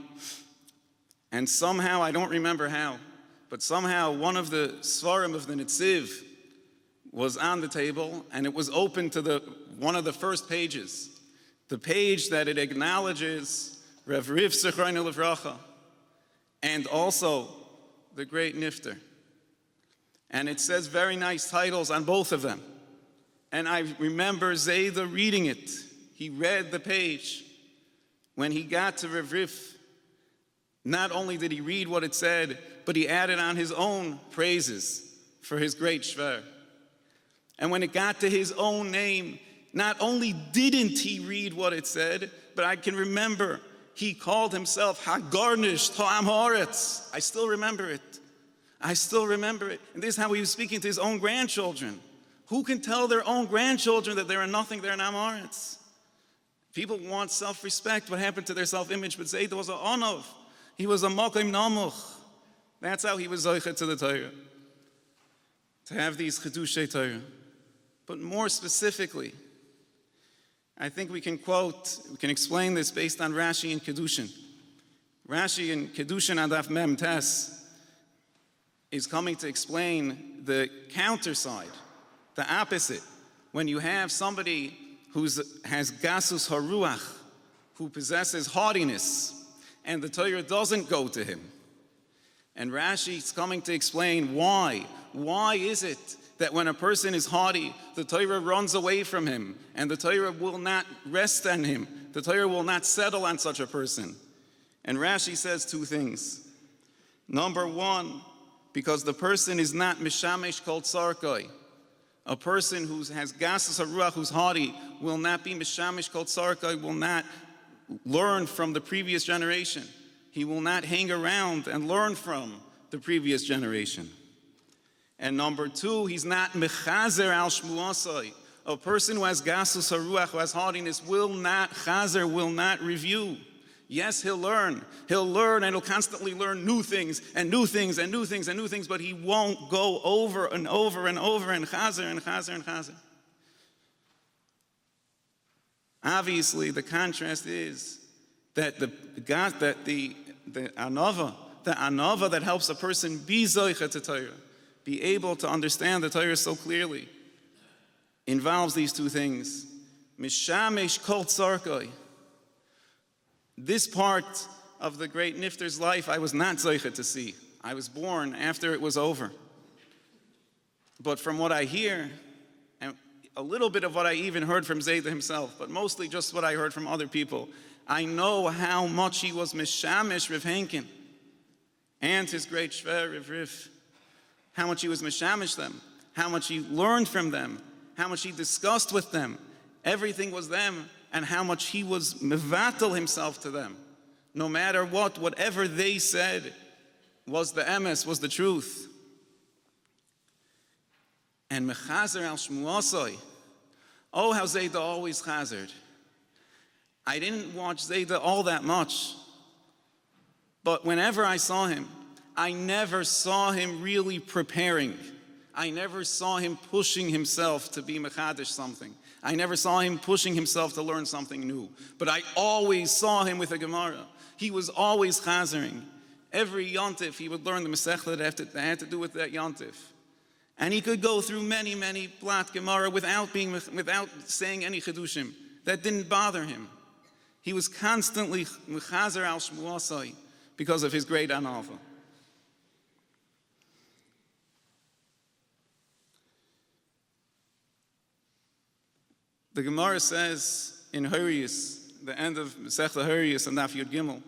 And somehow, I don't remember how, but somehow one of the svarim of the Netziv was on the table, and it was open to one of the first pages, the page that it acknowledges Rav Riv Zichrono Livracha, and also the great Nifter. And it says very nice titles on both of them. And I remember Zayda reading it. He read the page. When he got to Rav Riv, not only did he read what it said, but he added on his own praises for his great shver. And when it got to his own name, not only didn't he read what it said, but I can remember he called himself Hagarnish To'am Haaretz. I still remember it. I still remember it. And this is how he was speaking to his own grandchildren. Who can tell their own grandchildren that they are nothing, they're Am Haaretz? People want self-respect. What happened to their self-image? But Zayda was a Onov. He was a Mokim Namuch. That's how he was Zoichet to the Torah. To have these Chedushay Torah. But more specifically, I think we can explain this based on Rashi and Kedushin. Rashi in Kedushin Adaf Mem Tes is coming to explain the counter side, the opposite. When you have somebody who has Gasus Haruach, who possesses haughtiness, and the Torah doesn't go to him. And Rashi is coming to explain why. Why is it that when a person is haughty, the Torah runs away from him, and the Torah will not rest on him. The Torah will not settle on such a person. And Rashi says two things. Number one, because the person is not mishamesh kol tzarkoi. A person who has gasas haruach, who's haughty, will not be mishamesh kol tzarkoi, will not learn from the previous generation. He will not hang around and learn from the previous generation. And number two, he's not mechazer al shmuasai. A person who has gasus haruach, who has haughtiness, will not chazer, will not review. Yes, he'll learn, and he'll constantly learn new things, and new things, and new things, and new things, but he won't go over and over and over and chazer and chazer and chazer. Obviously, the contrast is that the anava that helps a person be zoicha to Torah, be able to understand the Torah so clearly, involves these two things. Mishamesh kol tzarkoi. This part of the great Nifter's life I was not zoicha to see. I was born after it was over. But from what I hear, and a little bit of what I even heard from Zayda himself, but mostly just what I heard from other people, I know how much he was mishamesh Rav Henkin and his great shver Rav Rif. How much he was mishamish them, how much he learned from them, how much he discussed with them. Everything was them, and how much he was mevatel himself to them. No matter what, whatever they said was the emes, was the truth. And mechazer al shmuasai. Oh, how Zayda always chazered. I didn't watch Zayda all that much, but whenever I saw him, I never saw him really preparing. I never saw him pushing himself to be mechadish something. I never saw him pushing himself to learn something new. But I always saw him with a Gemara. He was always chazering. Every yontif, he would learn the Masechta that had to do with that yontif. And he could go through many, many plat Gemara without saying any chedushim. That didn't bother him. He was constantly mechazer al shmuasai because of his great anava. The Gemara says in Huriyas, the end of Masechta Huriyas and Daf Yud Gimel,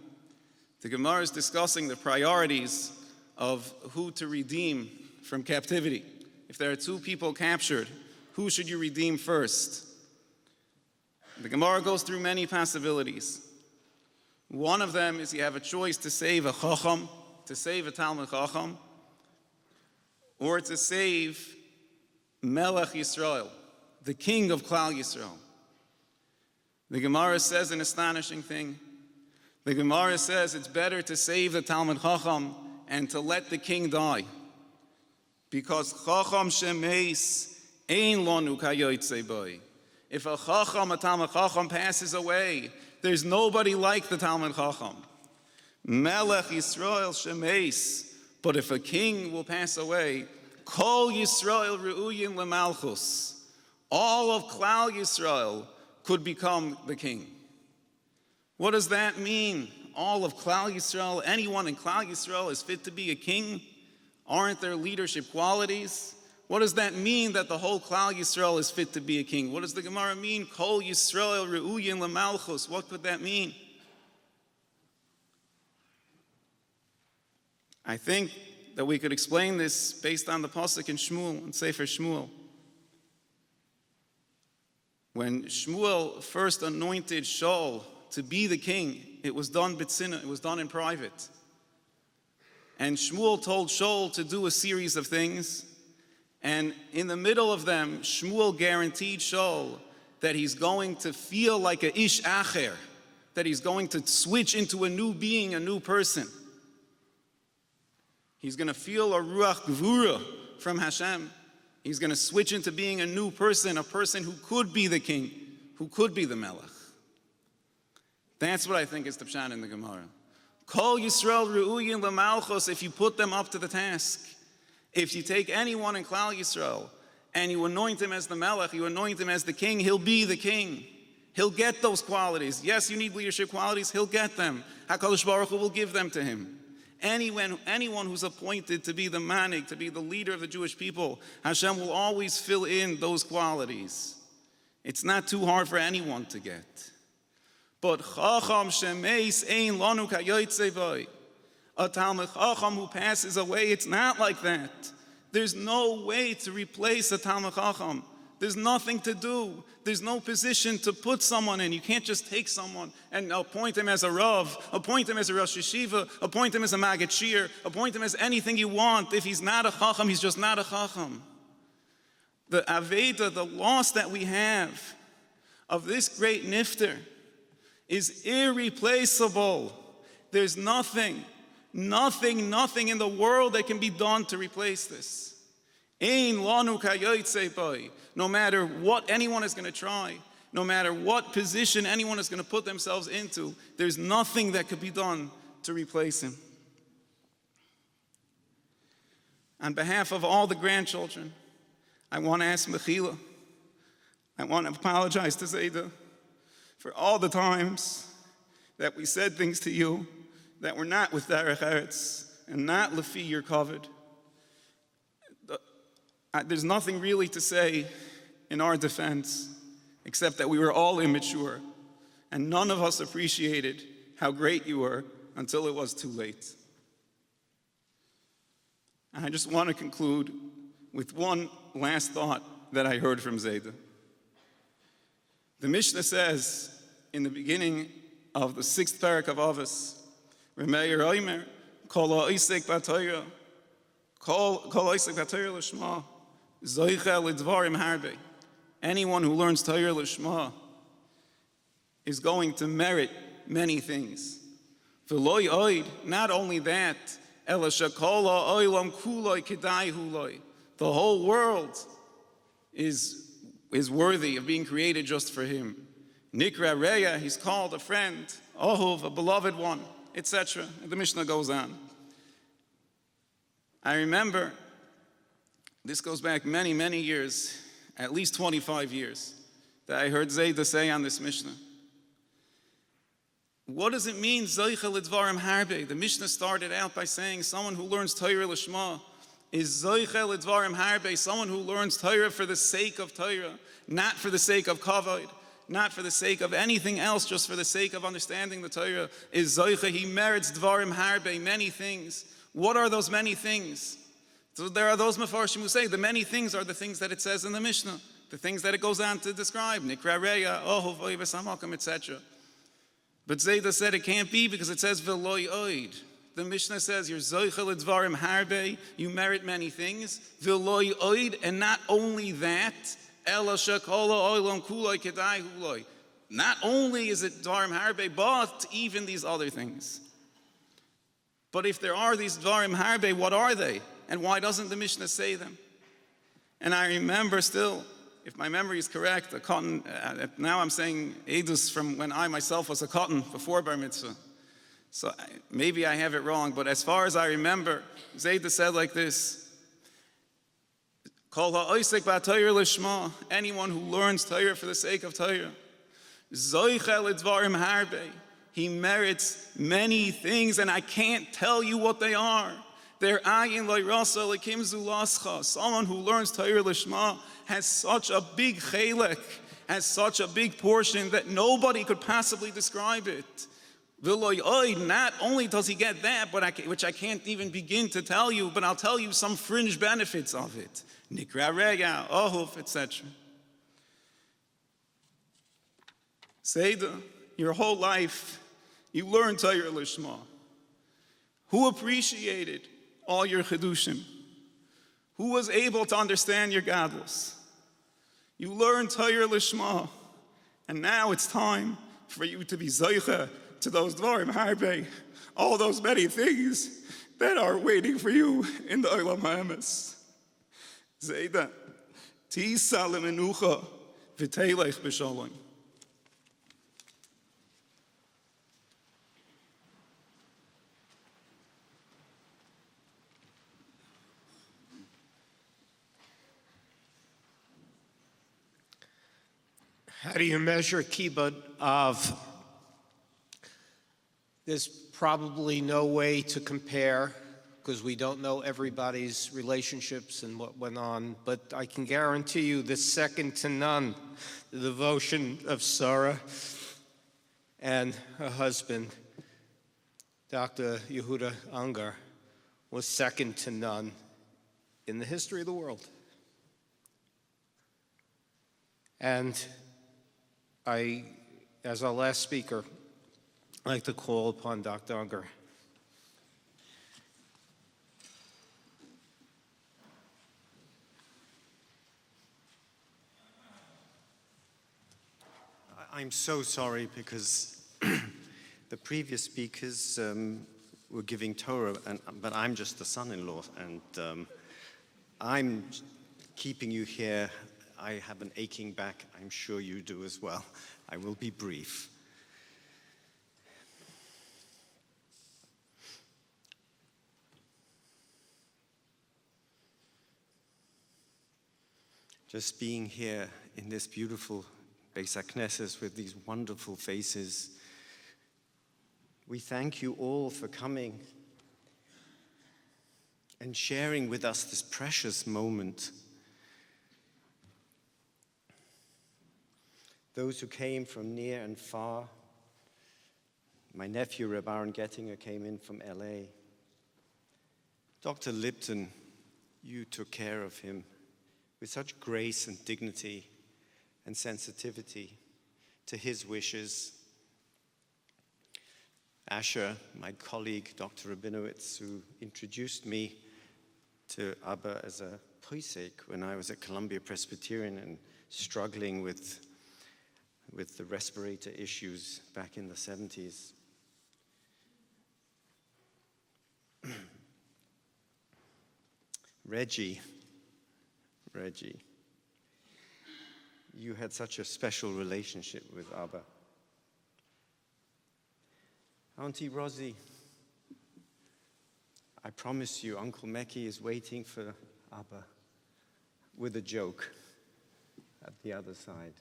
the Gemara is discussing the priorities of who to redeem from captivity. If there are two people captured, who should you redeem first? The Gemara goes through many possibilities. One of them is you have a choice to save a chacham, to save a Talmud chacham, or to save Melech Yisrael, the king of Klal Yisrael. The Gemara says an astonishing thing. The Gemara says it's better to save the Talmud Chacham and to let the king die. Because Chacham shemeis ein lonu kayotzei boi. If a Chacham, a Talmud Chacham passes away, there's nobody like the Talmud Chacham. Melech Yisrael shemeis. But if a king will pass away, Kol Yisrael re'uyin lemalchus. All of Klal Yisrael could become the king. What does that mean? All of Klal Yisrael, anyone in Klal Yisrael is fit to be a king? Aren't there leadership qualities? What does that mean that the whole Klal Yisrael is fit to be a king? What does the Gemara mean? Kol Yisrael re'uyin lemalchus. What could that mean? I think that we could explain this based on the pasuk in Shmuel, in Sefer Shmuel. When Shmuel first anointed Shaul to be the king, it was done b'tzina, it was done in private. And Shmuel told Shaul to do a series of things, and in the middle of them, Shmuel guaranteed Shaul that he's going to feel like a ish acher, that he's going to switch into a new being, a new person. He's going to feel a ruach gvura from Hashem. He's going to switch into being a new person, a person who could be the king, who could be the melech. That's what I think is the pshat in the Gemara. Kol Yisrael ru'uyin l'malchos, if you put them up to the task. If you take anyone in Klal Yisrael and you anoint him as the melech, you anoint him as the king, he'll be the king. He'll get those qualities. Yes, you need leadership qualities, he'll get them. HaKadosh Baruch Hu will give them to him. Anyone who's appointed to be the manig, to be the leader of the Jewish people, Hashem will always fill in those qualities. It's not too hard for anyone to get. But Chacham shemeis ein lanu kayotzei vay. A Talmud Chacham who passes away, it's not like that. There's no way to replace a Talmud Chacham. There's nothing to do. There's no position to put someone in. You can't just take someone and appoint him as a Rav, appoint him as a Rosh Yeshiva, appoint him as a Maggid Shir, appoint him as anything you want. If he's not a Chacham, he's just not a Chacham. The Aveda, the loss that we have of this great Nifter is irreplaceable. There's nothing in the world that can be done to replace this. Ein lanu kayotzei bai. No matter what anyone is going to try, no matter what position anyone is going to put themselves into, there's nothing that could be done to replace him. On behalf of all the grandchildren, I want to ask Mechila. I want to apologize to Zayda for all the times that we said things to you that were not with Derech Eretz and not Lefi your covered. There's nothing really to say in our defense except that we were all immature and none of us appreciated how great you were until it was too late. And I just want to conclude with one last thought that I heard from Zayda. The Mishnah says in the beginning of the 6th parak of Avos, Remeir Oimer, Kol ha'isek b'Torah, Kol ha'isek b'Torah l'shma, Zoichel l'dvarim harbe. Anyone who learns Torah l'shma is going to merit many things. V'loi oid, not only that, ela shekol ha'olam kuloi kedai huloi. The whole world is worthy of being created just for him. Nikra Reya, he's called a friend, Ohuv, a beloved one, etc. And the Mishnah goes on. I remember, this goes back many, many years, at least 25 years, that I heard Zayda say on this Mishnah. What does it mean, Zoichel l'dvarim harbe? The Mishnah started out by saying someone who learns Torah l'shma is Zoichel l'dvarim harbe, someone who learns Torah for the sake of Torah, not for the sake of kavod, not for the sake of anything else, just for the sake of understanding the Torah, is Zoicha, he merits dvarim harbe, many things. What are those many things? So there are those Mefarshim who say the many things are the things that it says in the Mishnah, the things that it goes on to describe, Nikra Reya, Ohov, Oives Hamakim, etc. But Zayda said it can't be because it says V'loi oid. The Mishnah says you're Zoicha l'dvarim harbe, you merit many things, V'loi oid, and not only that, not only is it Dvarim Harbe, but even these other things. But if there are these Dvarim Harbe, what are they? And why doesn't the Mishnah say them? And I remember still, if my memory is correct, a cotton, now I'm saying Edus from when I myself was a cotton before Bar Mitzvah. So maybe I have it wrong, but as far as I remember, Zayda said like this, Kol ha'oisek b'Torah l'shma, anyone who learns Torah for the sake of Torah, Zoichel l'dvarim harbe, he merits many things, and I can't tell you what they are. They're ayin lo'irasa l'kim zulascha. Someone who learns Torah l'shma has such a big chelek, has such a big portion that nobody could possibly describe it. Not only does he get that, which I can't even begin to tell you, but I'll tell you some fringe benefits of it. Nikra Rega, Ohuf, etc. Zayda, your whole life, you learned Torah Lishma? Who appreciated all your Chidushim? Who was able to understand your Gadlus? You learned Torah Lishma, and now it's time for you to be Zoicha to those Dvarim Harbe, all those many things that are waiting for you in the Olam HaEmes. Zayda, Tisa lemenucha v'teilech b'shalom. How do you measure kibbud of? There's probably no way to compare because we don't know everybody's relationships and what went on, but I can guarantee you this second to none, the devotion of Sarah and her husband, Dr. Yehuda Ungar, was second to none in the history of the world. And I, as our last speaker, I'd like to call upon Dr. Ungar. I'm so sorry because the previous speakers were giving Torah, but I'm just the son-in-law, and I'm keeping you here. I have an aching back. I'm sure you do as well. I will be brief. Just being here in this beautiful Beis HaKnesses with these wonderful faces, we thank you all for coming and sharing with us this precious moment. Those who came from near and far, my nephew Rabbi Gettinger came in from LA. Dr. Lipton, you took care of him with such grace and dignity and sensitivity to his wishes. Asher, my colleague, Dr. Rabinowitz, who introduced me to Abba as a posek when I was at Columbia Presbyterian and struggling with the respirator issues back in the 70s. Reggie, you had such a special relationship with Abba. Auntie Rosie, I promise you, Uncle Mekki is waiting for Abba with a joke at the other side.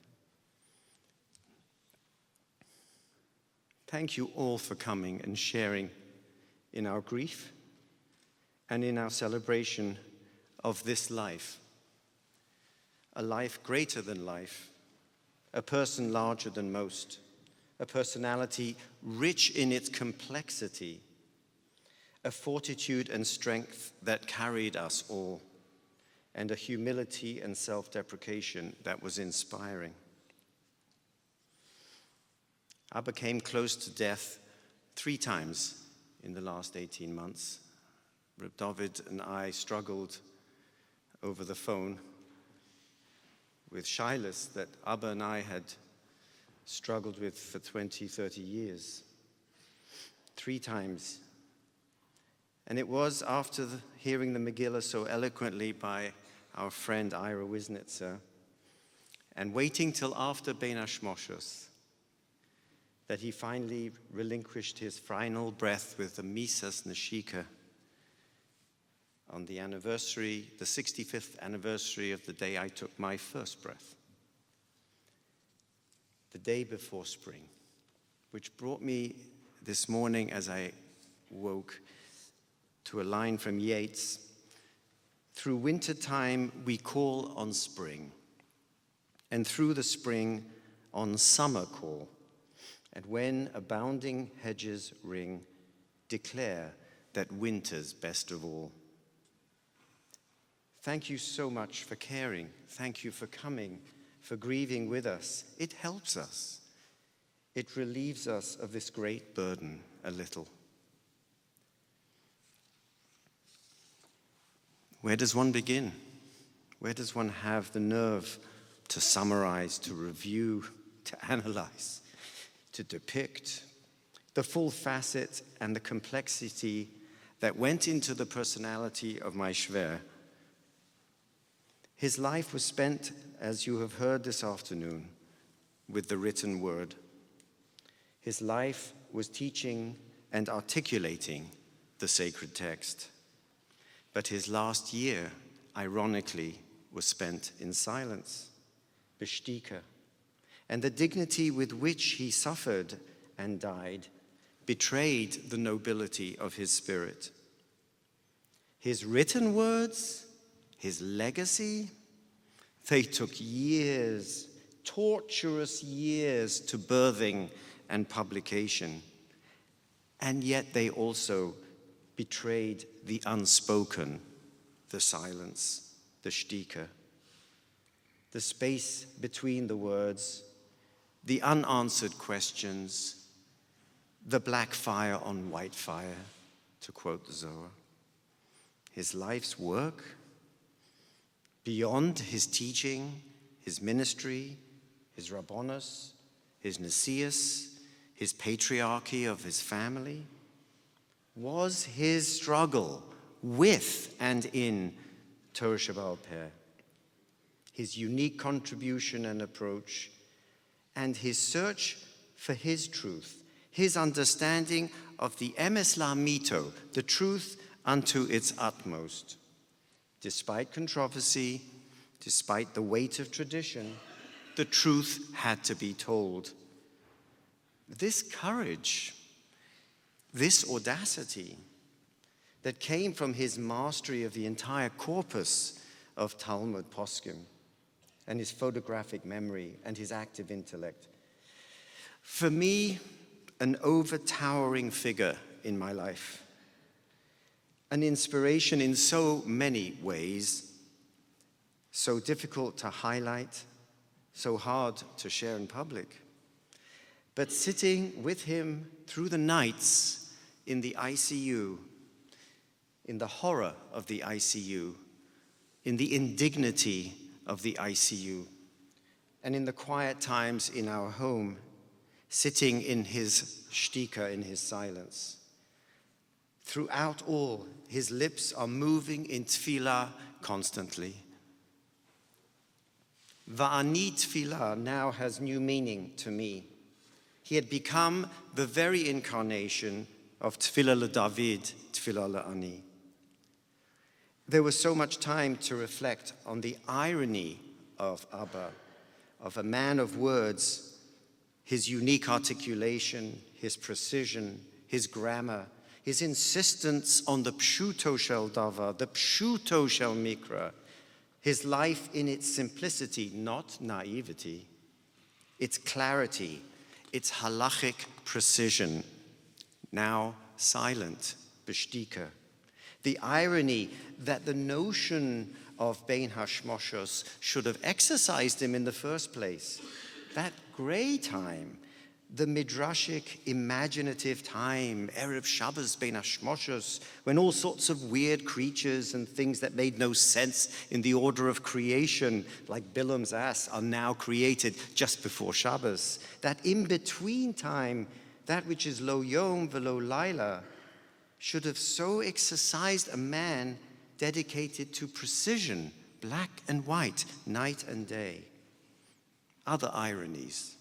Thank you all for coming and sharing in our grief and in our celebration of this life. A life greater than life, a person larger than most, a personality rich in its complexity, a fortitude and strength that carried us all, and a humility and self-deprecation that was inspiring. Abba came close to death 3 times in the last 18 months. Reb David and I struggled over the phone with Shilas that Abba and I had struggled with for 20, 30 years. 3 times. And it was after hearing the Megillah so eloquently by our friend Ira Wisnitzer and waiting till after Bein Hashmashos that he finally relinquished his final breath with the Misas Neshika on the anniversary, the 65th anniversary of the day I took my first breath. The day before spring, which brought me this morning as I woke to a line from Yeats. Through winter time we call on spring, and through the spring on summer call. And when abounding hedges ring, declare that winter's best of all. Thank you so much for caring. Thank you for coming, for grieving with us. It helps us. it relieves us of this great burden a little. Where does one begin? Where does one have the nerve to summarize, to review, to analyze, to depict the full facet and the complexity that went into the personality of my Shver? His life was spent, as you have heard this afternoon, with the written word. His life was teaching and articulating the sacred text. But his last year, ironically, was spent in silence, b'shtika, and the dignity with which he suffered and died betrayed the nobility of his spirit. His written words, his legacy, they took years, torturous years to birthing and publication, and yet they also betrayed the unspoken, the silence, the shtika, the space between the words, the unanswered questions, the black fire on white fire, to quote the Zohar. His life's work, beyond his teaching, his ministry, his rabbonos, his nesias, his patriarchy of his family, was his struggle with and in Torah Sheba'al Peh, his unique contribution and approach, and his search for his truth, his understanding of the emes la'amito, the truth unto its utmost. Despite controversy, despite the weight of tradition, the truth had to be told. This courage, this audacity that came from his mastery of the entire corpus of Talmud poskim and his photographic memory and his active intellect. For me, an overtowering figure in my life, an inspiration in so many ways, so difficult to highlight, so hard to share in public. But sitting with him through the nights in the ICU, in the horror of the ICU, in the indignity of the ICU, and in the quiet times in our home, sitting in his shtika, in his silence. Throughout all, his lips are moving in tefillah constantly. Va'ani tefillah now has new meaning to me. He had become the very incarnation of tefillah leDavid, tefillah le'ani. There was so much time to reflect on the irony of Abba, of a man of words, his unique articulation, his precision, his grammar, his insistence on the pshuto shel davar, the pshuto shel mikra, his life in its simplicity, not naivety, its clarity, its halachic precision, now silent, b'shtika. The irony that the notion of Bein Hashmashos should have exercised him in the first place. That gray time, the midrashic, imaginative time, Erev Shabbos, Bein Hashmashos, when all sorts of weird creatures and things that made no sense in the order of creation, like Bilam's ass, are now created just before Shabbos. That in-between time, that which is lo yom velo laila, should have so exercised a man dedicated to precision, black and white, night and day. Other ironies.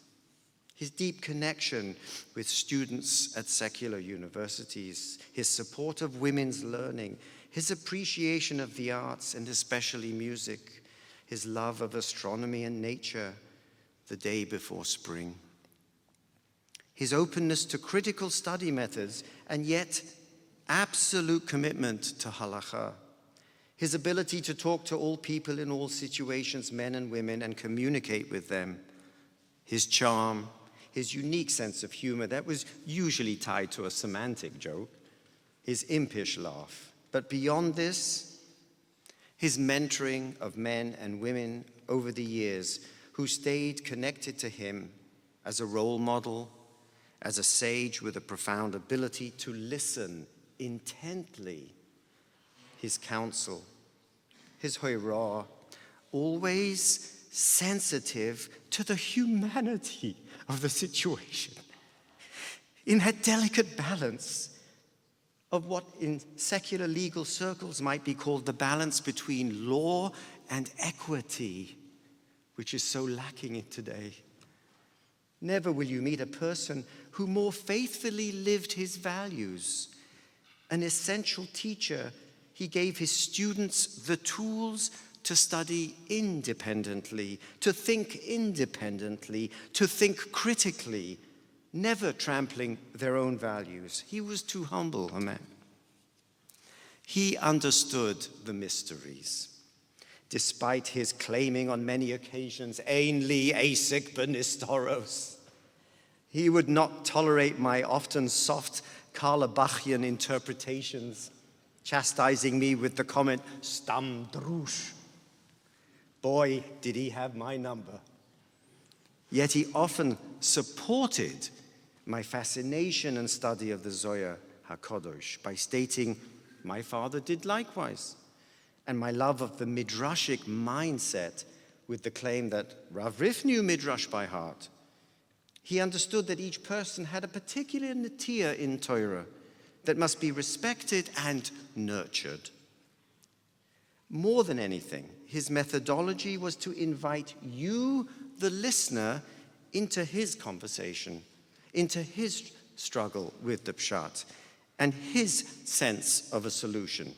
His deep connection with students at secular universities, his support of women's learning, his appreciation of the arts and especially music, his love of astronomy and nature the day before spring. His openness to critical study methods and yet absolute commitment to halakha. His ability to talk to all people in all situations, men and women, and communicate with them. His charm, his unique sense of humor that was usually tied to a semantic joke. His impish laugh. But beyond this, his mentoring of men and women over the years who stayed connected to him as a role model, as a sage with a profound ability to listen intently. His counsel, his hoirah, always sensitive to the humanity of the situation, in that delicate balance of what in secular legal circles might be called the balance between law and equity, which is so lacking in today. Never will you meet a person who more faithfully lived his values. An essential teacher, he gave his students the tools to study independently, to think independently, to think critically, never trampling their own values. He was too humble a man. He understood the mysteries, despite his claiming on many occasions, ein li asik benistoros. He would not tolerate my often soft Karl-Bachian interpretations, chastising me with the comment, stam drush. Boy, did he have my number. Yet he often supported my fascination and study of the Zohar HaKadosh by stating, my father did likewise, and my love of the midrashic mindset with the claim that Rav Rif knew midrash by heart. He understood that each person had a particular natir in Torah that must be respected and nurtured. More than anything, his methodology was to invite you, the listener, into his conversation, into his struggle with the pshat, and his sense of a solution,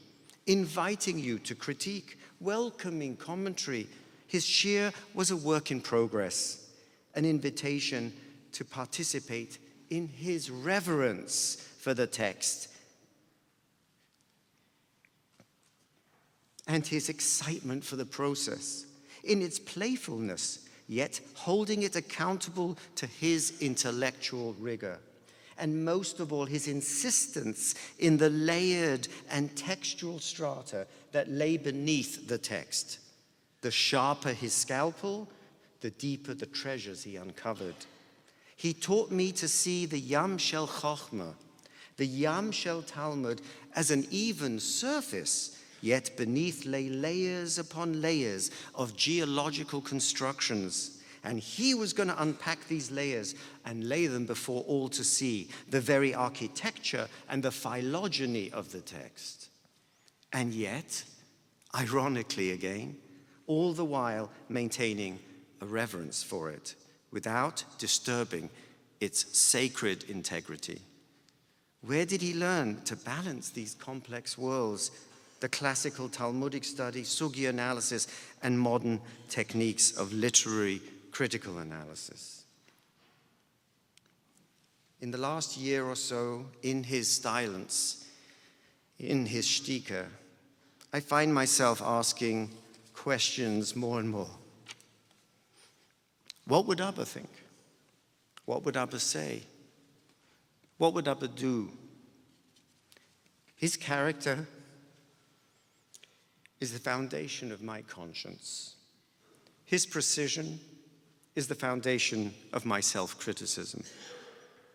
inviting you to critique, welcoming commentary. His shir was a work in progress, an invitation to participate in his reverence for the text and his excitement for the process, in its playfulness, yet holding it accountable to his intellectual rigor. And most of all, his insistence in the layered and textual strata that lay beneath the text. The sharper his scalpel, the deeper the treasures he uncovered. He taught me to see the Yam Shel Chochmah, the Yam Shel Talmud, as an even surface, yet beneath lay layers upon layers of geological constructions. And he was going to unpack these layers and lay them before all to see, the very architecture and the phylogeny of the text. And yet, ironically again, all the while maintaining a reverence for it, without disturbing its sacred integrity. Where did he learn to balance these complex worlds, the classical Talmudic study, sugi analysis, and modern techniques of literary critical analysis? In the last year or so, in his silence, in his shtika, I find myself asking questions more and more. What would Abba think? What would Abba say? What would Abba do? His character is the foundation of my conscience. His precision is the foundation of my self-criticism.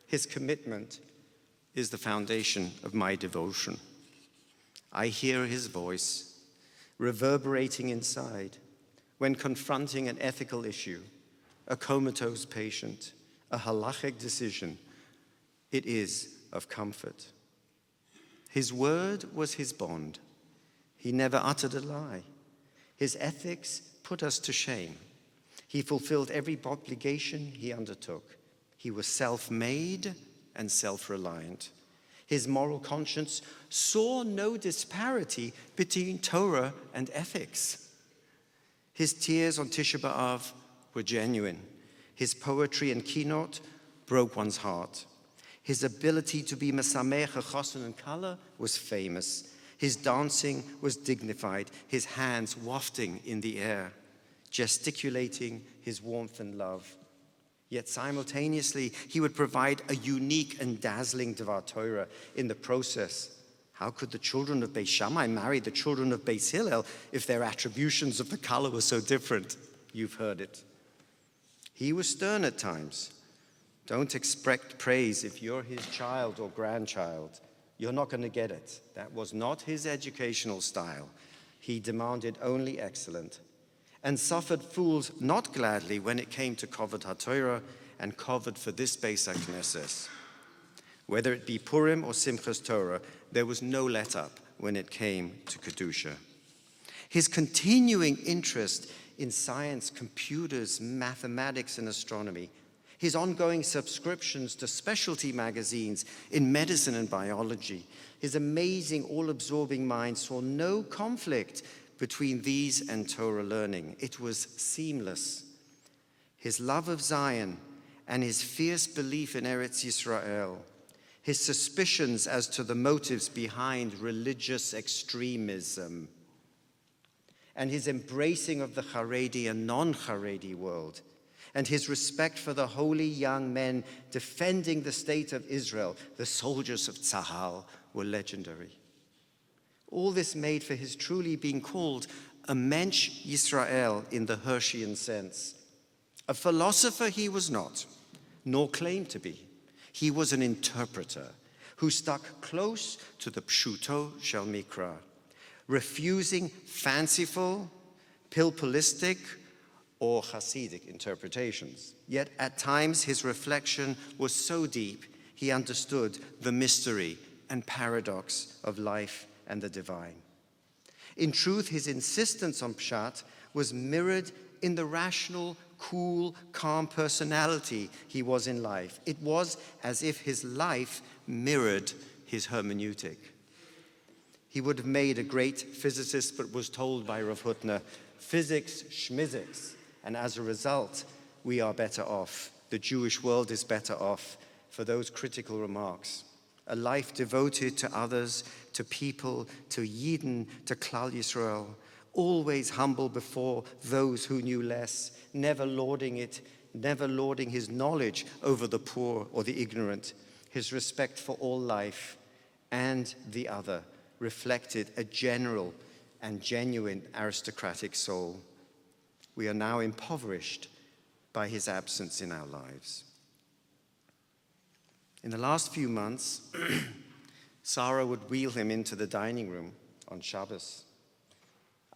His commitment is the foundation of my devotion. I hear his voice reverberating inside when confronting an ethical issue, a comatose patient, a halachic decision. It is of comfort. His word was his bond. He never uttered a lie. His ethics put us to shame. He fulfilled every obligation he undertook. He was self-made and self-reliant. His moral conscience saw no disparity between Torah and ethics. His tears on Tisha B'Av were genuine. His poetry and keynote broke one's heart. His ability to be mesamech, chosn, and kala was famous. His dancing was dignified, his hands wafting in the air, gesticulating his warmth and love. Yet simultaneously, he would provide a unique and dazzling Devar Torah in the process. How could the children of Beis Shammai marry the children of Beis Hillel if their attributions of the color were so different? You've heard it. He was stern at times. Don't expect praise if you're his child or grandchild. You're not going to get it. That was not his educational style. He demanded only excellent, and suffered fools not gladly when it came to Kovod HaTorah and Kovod for this Beis HaKnesses. Whether it be Purim or Simchas Torah, there was no let-up when it came to Kedusha. His continuing interest in science, computers, mathematics, and astronomy, his ongoing subscriptions to specialty magazines in medicine and biology, his amazing, all-absorbing mind saw no conflict between these and Torah learning. It was seamless. His love of Zion and his fierce belief in Eretz Yisrael, his suspicions as to the motives behind religious extremism, and his embracing of the Haredi and non-Haredi world, and his respect for the holy young men defending the state of Israel, the soldiers of Tzahal, were legendary. All this made for his truly being called a Mensch Yisrael in the Hirschian sense. A philosopher he was not, nor claimed to be. He was an interpreter who stuck close to the Pshuto Shel Mikra, refusing fanciful, pilpulistic, or Hasidic interpretations. Yet at times his reflection was so deep, he understood the mystery and paradox of life and the divine. In truth, his insistence on Pshat was mirrored in the rational, cool, calm personality he was in life. It was as if his life mirrored his hermeneutic. He would have made a great physicist, but was told by Rav Hutner, physics, schmizics. And as a result, we are better off. The Jewish world is better off for those critical remarks. A life devoted to others, to people, to Yidden, to Klal Yisrael, always humble before those who knew less, never lauding his knowledge over the poor or the ignorant. His respect for all life and the other reflected a general and genuine aristocratic soul. We are now impoverished by his absence in our lives. In the last few months, Sarah would wheel him into the dining room on Shabbos.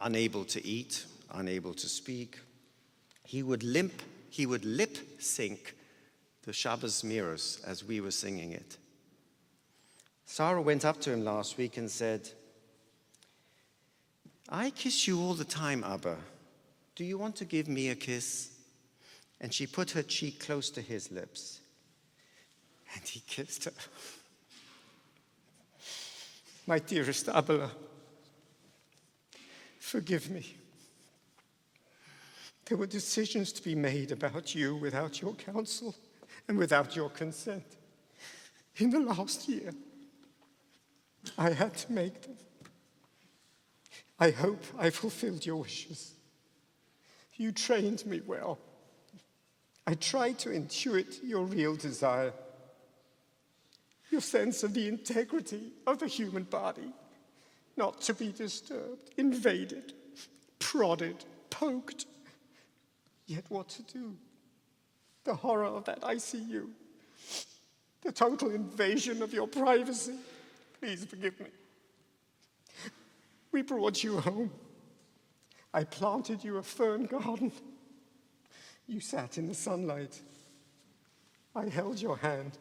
Unable to eat, unable to speak, he would lip sync the Shabbos mirrors as we were singing it. Sarah went up to him last week and said, "I kiss you all the time, Abba. Do you want to give me a kiss?" And she put her cheek close to his lips, and he kissed her. "My dearest Abba, forgive me. There were decisions to be made about you without your counsel and without your consent. In the last year, I had to make them. I hope I fulfilled your wishes. You trained me well. I tried to intuit your real desire, your sense of the integrity of the human body, not to be disturbed, invaded, prodded, poked. Yet what to do? The horror of that ICU, the total invasion of your privacy. Please forgive me. We brought you home. I planted you a fern garden. You sat in the sunlight. I held your hand.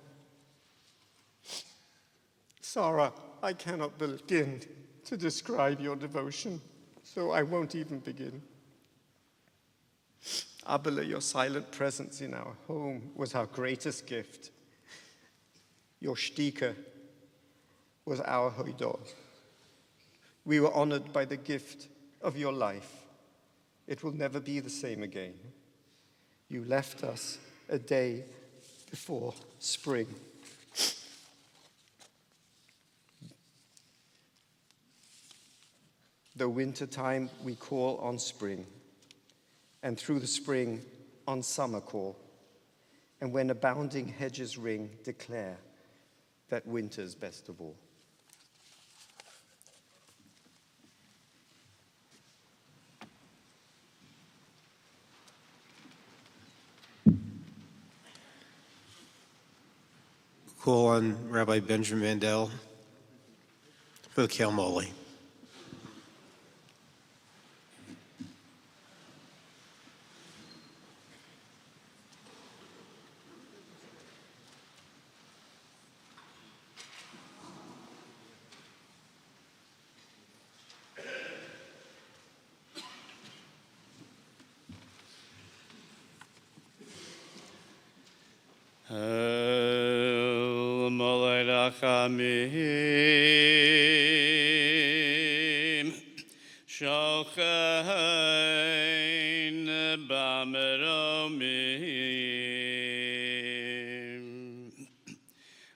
Sarah, I cannot begin to describe your devotion, so I won't even begin. Abela, your silent presence in our home was our greatest gift. Your shtika was our hoidor. We were honored by the gift of your life. It will never be the same again. You left us a day before spring. The winter time we call on spring, and through the spring on summer call. And when abounding hedges ring, declare that winter's best of all. call on Rabbi Benjamin Mandel for the Kail Moli. Rachamim shochein b'meromim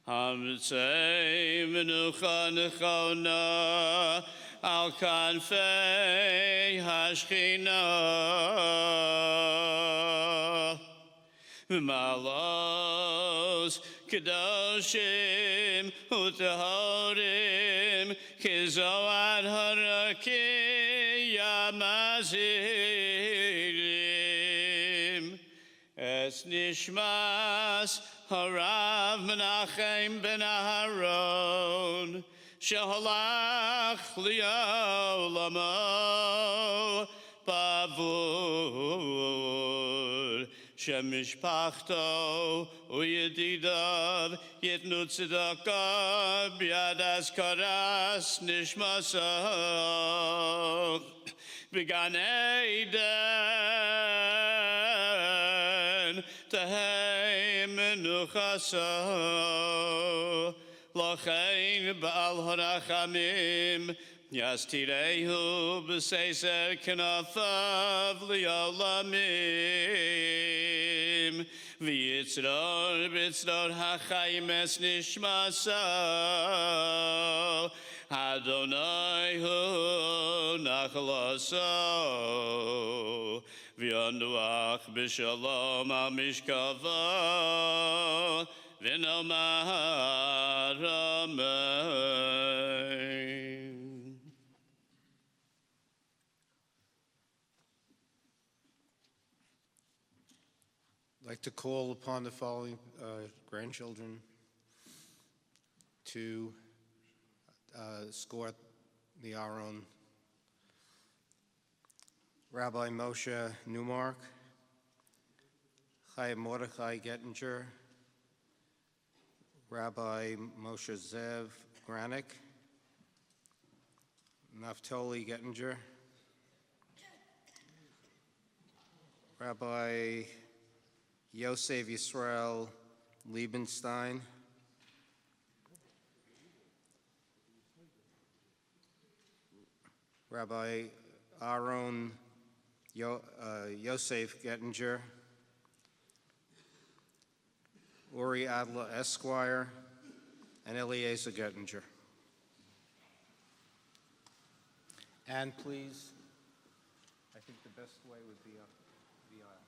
hamtzei menucha nechona al kanfei hashchina Malos Kedoshim Utahorim Kizoad Haraki Yamazirim Es Nishmas Harav Menachem Ben Aharon Sheholach Liolamo Pavur Shemishpachto uyedidav yitnu tzedakah biadas karas nishmaso b'gan Eden tehei menuchaso lochein ba'al harachamim Yastirehu b'seiser k'nafav li'olamim v'yitzror b'yitzror ha'chaim es nishmaso Adonai hu nachlaso v'yonuach b'shalom al mishkavo v'nomar amen. I'd like to call upon the following grandchildren to escort the Aron. Rabbi Moshe Newmark, Chaim Mordechai Gettinger, Rabbi Moshe Zev Granick, Naftali Gettinger, Rabbi Yosef Yisrael Liebenstein, Rabbi Aaron Yosef Gettinger, Uri Adler Esquire, and Eliezer Gettinger. And please, I think the best way would be up the aisle.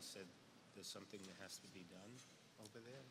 said, there's something that has to be done over there?